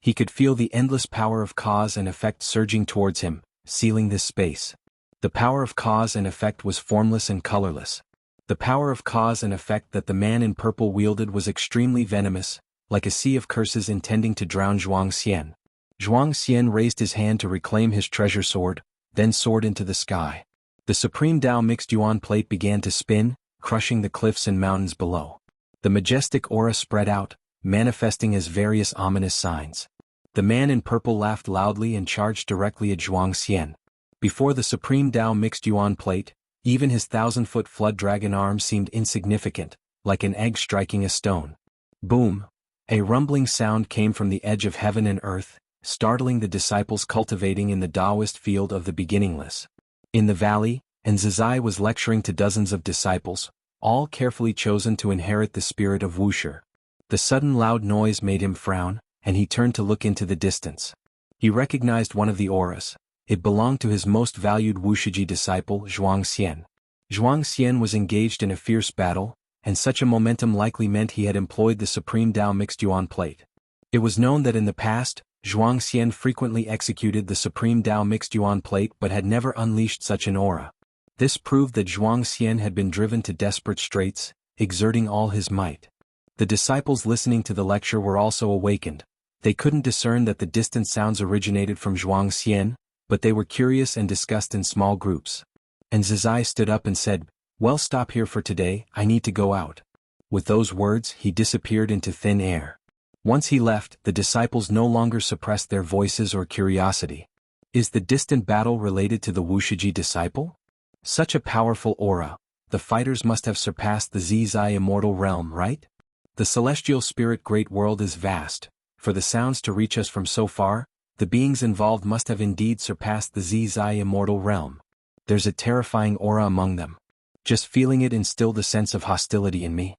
He could feel the endless power of cause and effect surging towards him, sealing this space. The power of cause and effect was formless and colorless. The power of cause and effect that the man in purple wielded was extremely venomous, like a sea of curses intending to drown Zhuang Xian. Zhuang Xian raised his hand to reclaim his treasure sword, then soared into the sky. The supreme Tao mixed yuan plate began to spin, crushing the cliffs and mountains below. The majestic aura spread out, manifesting as various ominous signs. The man in purple laughed loudly and charged directly at Zhuang Xian. Before the supreme Tao mixed yuan plate, even his 1,000-foot flood dragon arm seemed insignificant, like an egg striking a stone. Boom! A rumbling sound came from the edge of heaven and earth, startling the disciples cultivating in the Taoist field of the beginningless. In the valley, Zizai was lecturing to dozens of disciples, all carefully chosen to inherit the spirit of Wuxia. The sudden loud noise made him frown, and he turned to look into the distance. He recognized one of the auras. It belonged to his most valued Wuxia disciple, Zhuang Xian. Zhuang Xian was engaged in a fierce battle, and such a momentum likely meant he had employed the supreme Tao mixed yuan plate. It was known that in the past, Zhuang Xian frequently executed the supreme Tao mixed yuan plate but had never unleashed such an aura. This proved that Zhuang Xian had been driven to desperate straits, exerting all his might. The disciples listening to the lecture were also awakened. They couldn't discern that the distant sounds originated from Zhuang Xian, but they were curious and discussed in small groups. And Zizai stood up and said, "Well, stop here for today, I need to go out." With those words, he disappeared into thin air. Once he left, the disciples no longer suppressed their voices or curiosity. Is the distant battle related to the Wuxia disciple? Such a powerful aura, the fighters must have surpassed the Zizai immortal realm, right? The celestial spirit great world is vast. For the sounds to reach us from so far, the beings involved must have indeed surpassed the Zizai immortal realm. There's a terrifying aura among them. Just feeling it instilled a sense of hostility in me.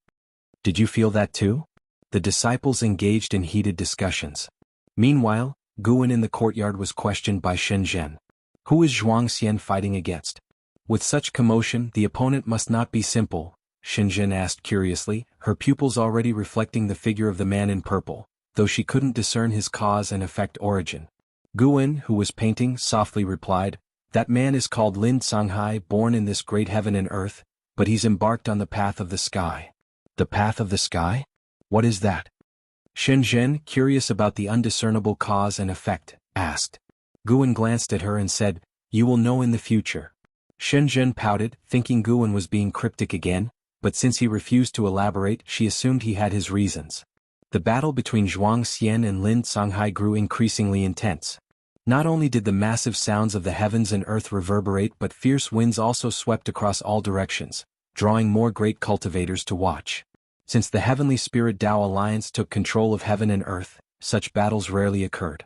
Did you feel that too? The disciples engaged in heated discussions. Meanwhile, Guan in the courtyard was questioned by Shenzhen. Who is Zhuangxian fighting against? With such commotion, the opponent must not be simple, Shenzhen asked curiously, her pupils already reflecting the figure of the man in purple, though she couldn't discern his cause and effect origin. Guan, who was painting, softly replied, that man is called Lin Songhai, born in this great heaven and earth, but he's embarked on the path of the sky. The path of the sky? What is that? Shenzhen, curious about the undiscernible cause and effect, asked. Guan glanced at her and said, you will know in the future. Shenzhen pouted, thinking Guan was being cryptic again, but since he refused to elaborate, she assumed he had his reasons. The battle between Zhuangxian and Lin Songhai grew increasingly intense. Not only did the massive sounds of the heavens and earth reverberate, but fierce winds also swept across all directions, drawing more great cultivators to watch. Since the Heavenly Spirit Tao Alliance took control of heaven and earth, such battles rarely occurred.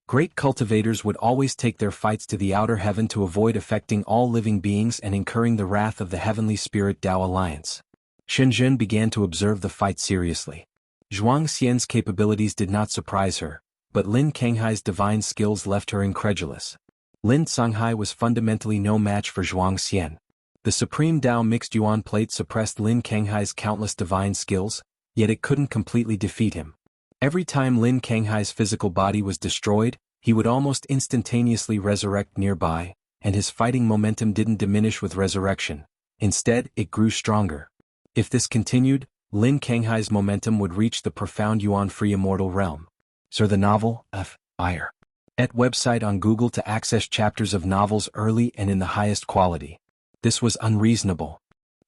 Great cultivators would always take their fights to the outer heaven to avoid affecting all living beings and incurring the wrath of the Heavenly Spirit Tao Alliance. Shenzhen began to observe the fight seriously. Zhuangxian's capabilities did not surprise her, but Lin Canghai's divine skills left her incredulous. Lin Songhai was fundamentally no match for Zhuangxian. The Supreme Tao Mixed Yuan Plate suppressed Lin Canghai's countless divine skills, yet it couldn't completely defeat him. Every time Lin Canghai's physical body was destroyed, he would almost instantaneously resurrect nearby, and his fighting momentum didn't diminish with resurrection. Instead, it grew stronger. If this continued, Lin Canghai's momentum would reach the profound Yuan-free immortal realm. Sir, the novel, Fire. At website on Google to access chapters of novels early and in the highest quality. This was unreasonable.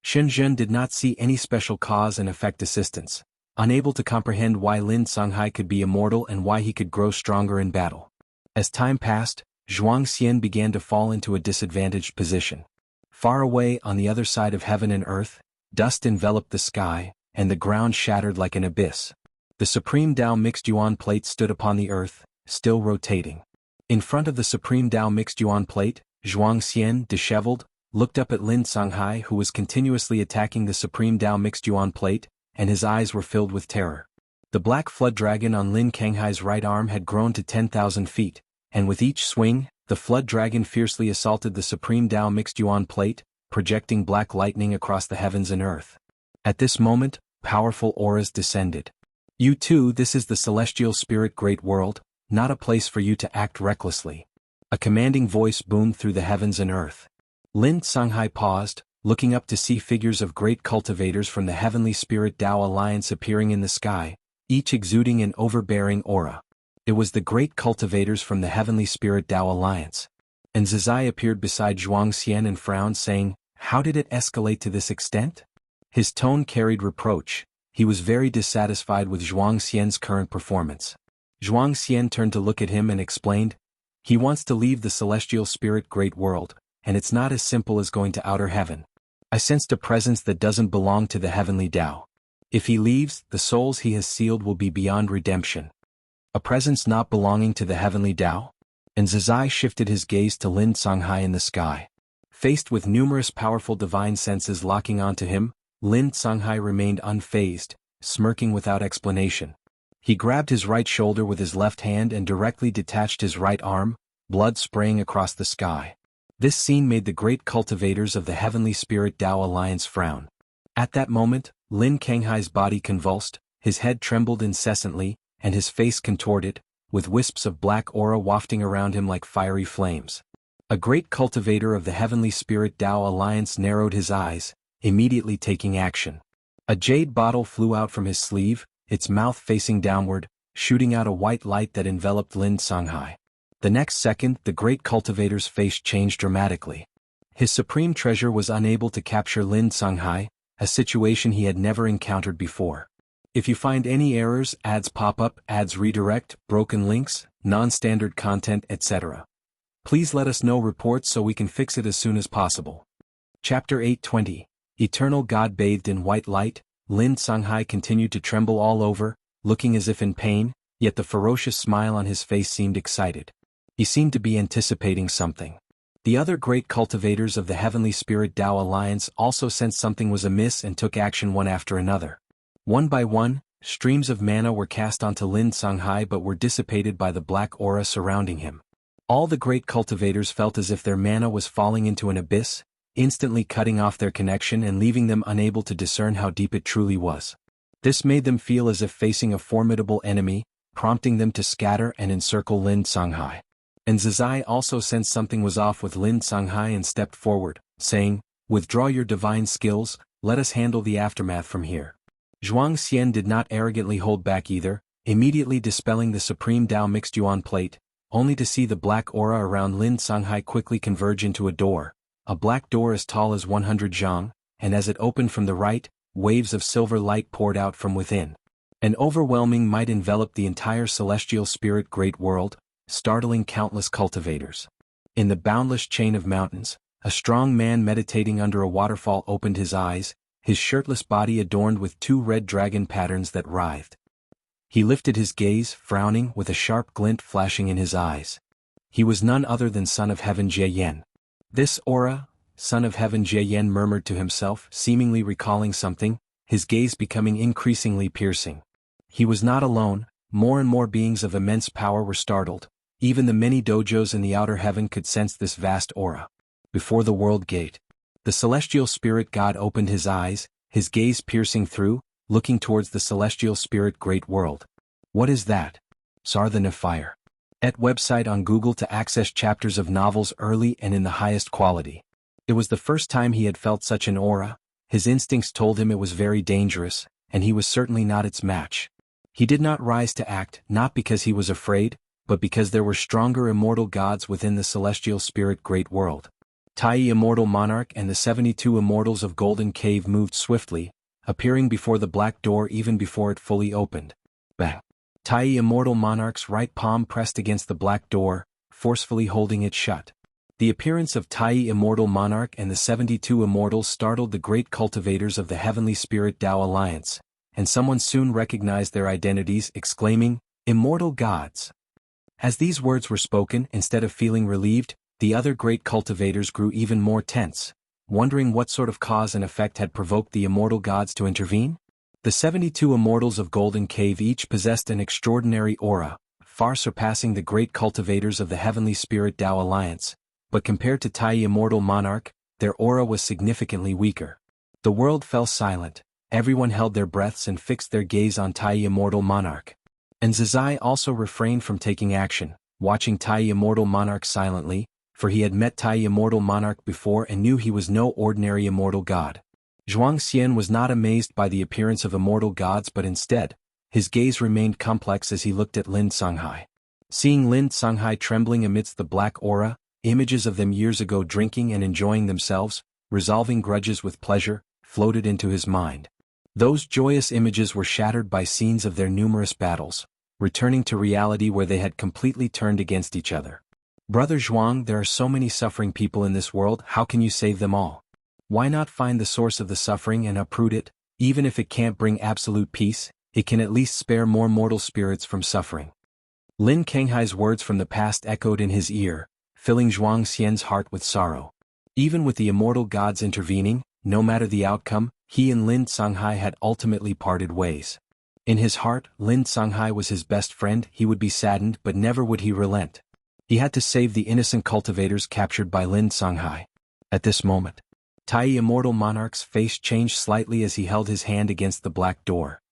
Shenzhen did not see any special cause and effect assistance, unable to comprehend why Lin Songhai could be immortal and why he could grow stronger in battle. As time passed, Zhuangxian began to fall into a disadvantaged position. Far away on the other side of heaven and earth, dust enveloped the sky, and the ground shattered like an abyss. The Supreme Tao Mixed Yuan Plate stood upon the earth, still rotating. In front of the Supreme Tao Mixed Yuan Plate, Zhuangxian, disheveled, looked up at Lin Songhai, who was continuously attacking the Supreme Tao Mixed Yuan Plate, and his eyes were filled with terror. The black flood dragon on Lin Canghai's right arm had grown to 10,000 feet, and with each swing, the flood dragon fiercely assaulted the Supreme Tao Mixed Yuan Plate, projecting black lightning across the heavens and earth. At this moment, powerful auras descended. You too, this is the celestial spirit great world, not a place for you to act recklessly. A commanding voice boomed through the heavens and earth. Lin Songhai paused, looking up to see figures of great cultivators from the Heavenly Spirit Tao Alliance appearing in the sky, each exuding an overbearing aura. It was the great cultivators from the Heavenly Spirit Tao Alliance. And Zizai appeared beside Zhuangxian and frowned, saying, how did it escalate to this extent? His tone carried reproach. He was very dissatisfied with Zhuangxian's current performance. Zhuangxian turned to look at him and explained, he wants to leave the celestial spirit great world, and it's not as simple as going to outer heaven. I sensed a presence that doesn't belong to the heavenly Tao. If he leaves, the souls he has sealed will be beyond redemption. A presence not belonging to the heavenly Tao? And Zizai shifted his gaze to Lin Songhai in the sky. Faced with numerous powerful divine senses locking onto him, Lin Songhai remained unfazed, smirking without explanation. He grabbed his right shoulder with his left hand and directly detached his right arm, blood spraying across the sky. This scene made the great cultivators of the Heavenly Spirit Tao Alliance frown. At that moment, Lin Canghai's body convulsed, his head trembled incessantly, and his face contorted, with wisps of black aura wafting around him like fiery flames. A great cultivator of the Heavenly Spirit Tao Alliance narrowed his eyes, immediately taking action. A jade bottle flew out from his sleeve, its mouth facing downward, shooting out a white light that enveloped Lin Songhai. The next second, the great cultivator's face changed dramatically. His supreme treasure was unable to capture Lin Songhai, a situation he had never encountered before. If you find any errors, ads pop up, ads redirect, broken links, non-standard content, etc., please let us know reports so we can fix it as soon as possible. Chapter 820. Eternal God bathed in white light, Lin Songhai continued to tremble all over, looking as if in pain, yet the ferocious smile on his face seemed excited. He seemed to be anticipating something. The other great cultivators of the Heavenly Spirit Tao Alliance also sensed something was amiss and took action one after another. One by one, Streams of mana were cast onto Lin Songhai but were dissipated by the black aura surrounding him. All the great cultivators felt as if their mana was falling into an abyss, instantly cutting off their connection and leaving them unable to discern how deep it truly was. This made them feel as if facing a formidable enemy, prompting them to scatter and encircle Lin Songhai. And Zizai also sensed something was off with Lin Songhai and stepped forward, saying, "Withdraw your divine skills, let us handle the aftermath from here." Zhuang Xian did not arrogantly hold back either, immediately dispelling the supreme Dao mixed yuan plate, only to see the black aura around Lin Songhai quickly converge into a door, a black door as tall as 100 zhang, and as it opened from the right, waves of silver light poured out from within. An overwhelming might enveloped the entire celestial spirit great world, startling countless cultivators. In the boundless chain of mountains, a strong man meditating under a waterfall opened his eyes, his shirtless body adorned with 2 red dragon patterns that writhed. He lifted his gaze, frowning, with a sharp glint flashing in his eyes. He was none other than Son of Heaven Jie Yen. "This aura," Son of Heaven Jie Yen murmured to himself, seemingly recalling something, his gaze becoming increasingly piercing. He was not alone, more and more beings of immense power were startled. Even the many dojos in the outer heaven could sense this vast aura. Before the world gate, the celestial spirit god opened his eyes, his gaze piercing through, looking towards the celestial spirit great world. "What is that?" Sar the Nephire. At website on Google to access chapters of novels early and in the highest quality. It was the first time he had felt such an aura. His instincts told him it was very dangerous, and he was certainly not its match. He did not rise to act, not because he was afraid, but because there were stronger immortal gods within the celestial spirit great world. Tai Immortal Monarch and the 72 immortals of Golden Cave moved swiftly, appearing before the black door even before it fully opened. Bang! Tai Immortal Monarch's right palm pressed against the black door, forcefully holding it shut. The appearance of Tai Immortal Monarch and the 72 immortals startled the great cultivators of the Heavenly Spirit Tao Alliance, and someone soon recognized their identities, exclaiming, "Immortal gods!" As these words were spoken, instead of feeling relieved, the other great cultivators grew even more tense, wondering what sort of cause and effect had provoked the immortal gods to intervene. The 72 immortals of Golden Cave each possessed an extraordinary aura, far surpassing the great cultivators of the Heavenly Spirit Tao Alliance, but compared to Tai Immortal Monarch, their aura was significantly weaker. The world fell silent, everyone held their breaths and fixed their gaze on Tai Immortal Monarch. And Zizai also refrained from taking action, watching Tai Immortal Monarch silently, for he had met Tai Immortal Monarch before and knew he was no ordinary immortal god. Zhuang Xian was not amazed by the appearance of immortal gods but instead, his gaze remained complex as he looked at Lin Songhai. Seeing Lin Songhai trembling amidst the black aura, images of them years ago drinking and enjoying themselves, resolving grudges with pleasure, floated into his mind. Those joyous images were shattered by scenes of their numerous battles, returning to reality where they had completely turned against each other. "Brother Zhuang, there are so many suffering people in this world, how can you save them all? Why not find the source of the suffering and uproot it? Even if it can't bring absolute peace, it can at least spare more mortal spirits from suffering." Lin Kenghai's words from the past echoed in his ear, filling Zhuang Xian's heart with sorrow. Even with the immortal gods intervening, no matter the outcome, he and Lin Songhai had ultimately parted ways. In his heart, Lin Songhai was his best friend. He would be saddened but never would he relent. He had to save the innocent cultivators captured by Lin Songhai. At this moment, Tai Immortal Monarch's face changed slightly as he held his hand against the black door.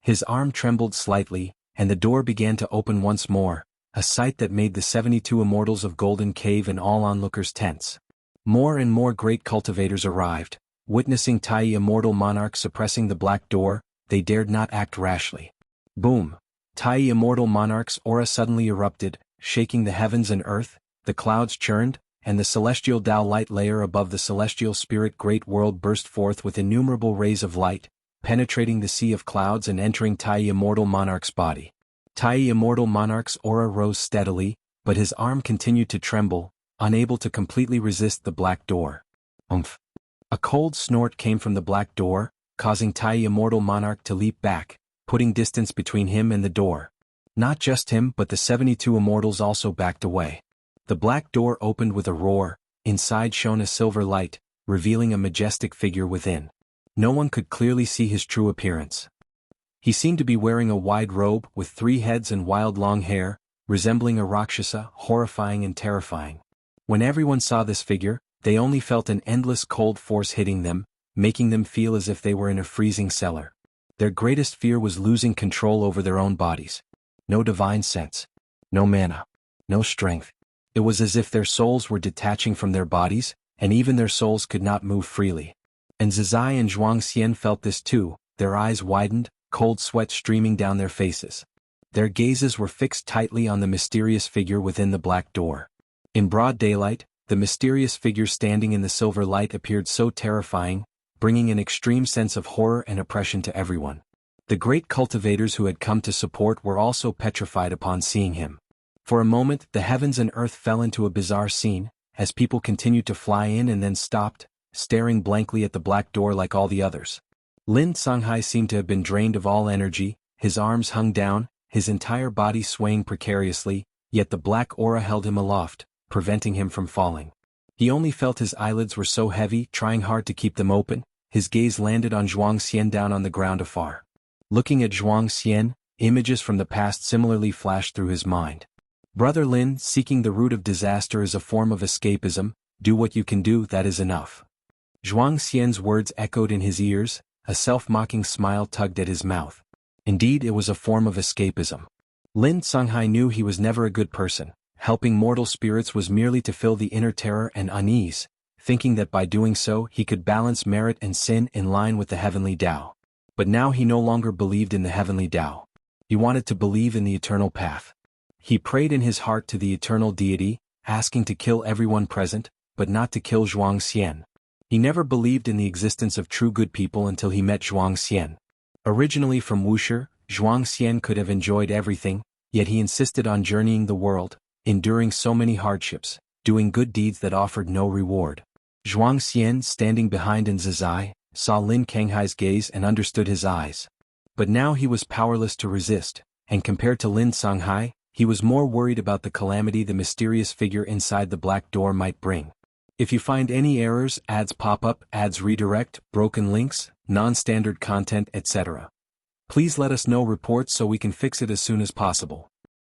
His arm trembled slightly, and the door began to open once more, a sight that made the 72 immortals of Golden Cave and all onlookers tense. More and more great cultivators arrived. Witnessing Tai Immortal Monarch suppressing the black door, they dared not act rashly. Boom! Tai Immortal Monarch's aura suddenly erupted, shaking the heavens and earth, the clouds churned, and the celestial Tao light layer above the celestial spirit great world burst forth with innumerable rays of light, penetrating the sea of clouds and entering Tai Immortal Monarch's body. Tai Immortal Monarch's aura rose steadily, but his arm continued to tremble, unable to completely resist the black door. Umph! A cold snort came from the black door, causing Tai Immortal Monarch to leap back, putting distance between him and the door. Not just him but the 72 immortals also backed away. The black door opened with a roar, inside shone a silver light, revealing a majestic figure within. No one could clearly see his true appearance. He seemed to be wearing a wide robe with 3 heads and wild long hair, resembling a Rakshasa, horrifying and terrifying. When everyone saw this figure, they only felt an endless cold force hitting them, making them feel as if they were in a freezing cellar. Their greatest fear was losing control over their own bodies. No divine sense. No mana. No strength. It was as if their souls were detaching from their bodies, and even their souls could not move freely. And Zizai and Zhuangxian felt this too, their eyes widened, cold sweat streaming down their faces. Their gazes were fixed tightly on the mysterious figure within the black door. In broad daylight, the mysterious figure standing in the silver light appeared so terrifying, bringing an extreme sense of horror and oppression to everyone. The great cultivators who had come to support were also petrified upon seeing him. For a moment, the heavens and earth fell into a bizarre scene, as people continued to fly in and then stopped, staring blankly at the black door like all the others. Lin Songhai seemed to have been drained of all energy, his arms hung down, his entire body swaying precariously, yet the black aura held him aloft, preventing him from falling. He only felt his eyelids were so heavy, trying hard to keep them open. His gaze landed on Zhuangxian down on the ground afar. Looking at Zhuangxian, images from the past similarly flashed through his mind. Brother Lin, seeking the root of disaster is a form of escapism, do what you can do, that is enough. Zhuangxian's words echoed in his ears, a self-mocking smile tugged at his mouth. Indeed, it was a form of escapism. Lin Songhai knew he was never a good person. Helping mortal spirits was merely to fill the inner terror and unease, thinking that by doing so he could balance merit and sin in line with the heavenly Tao. But now he no longer believed in the heavenly Tao. He wanted to believe in the eternal path. He prayed in his heart to the eternal deity, asking to kill everyone present, but not to kill Zhuangxian. He never believed in the existence of true good people until he met Zhuangxian. Originally from Wuxia, Zhuangxian could have enjoyed everything, yet he insisted on journeying the world, enduring so many hardships, doing good deeds that offered no reward. Zhuangxian, standing behind in Zizai, saw Lin Kanghai's gaze and understood his eyes. But now he was powerless to resist, and compared to Lin Songhai, he was more worried about the calamity the mysterious figure inside the black door might bring. If you find any errors, ads pop up, ads redirect, broken links, non-standard content, etc., please let us know reports so we can fix it as soon as possible.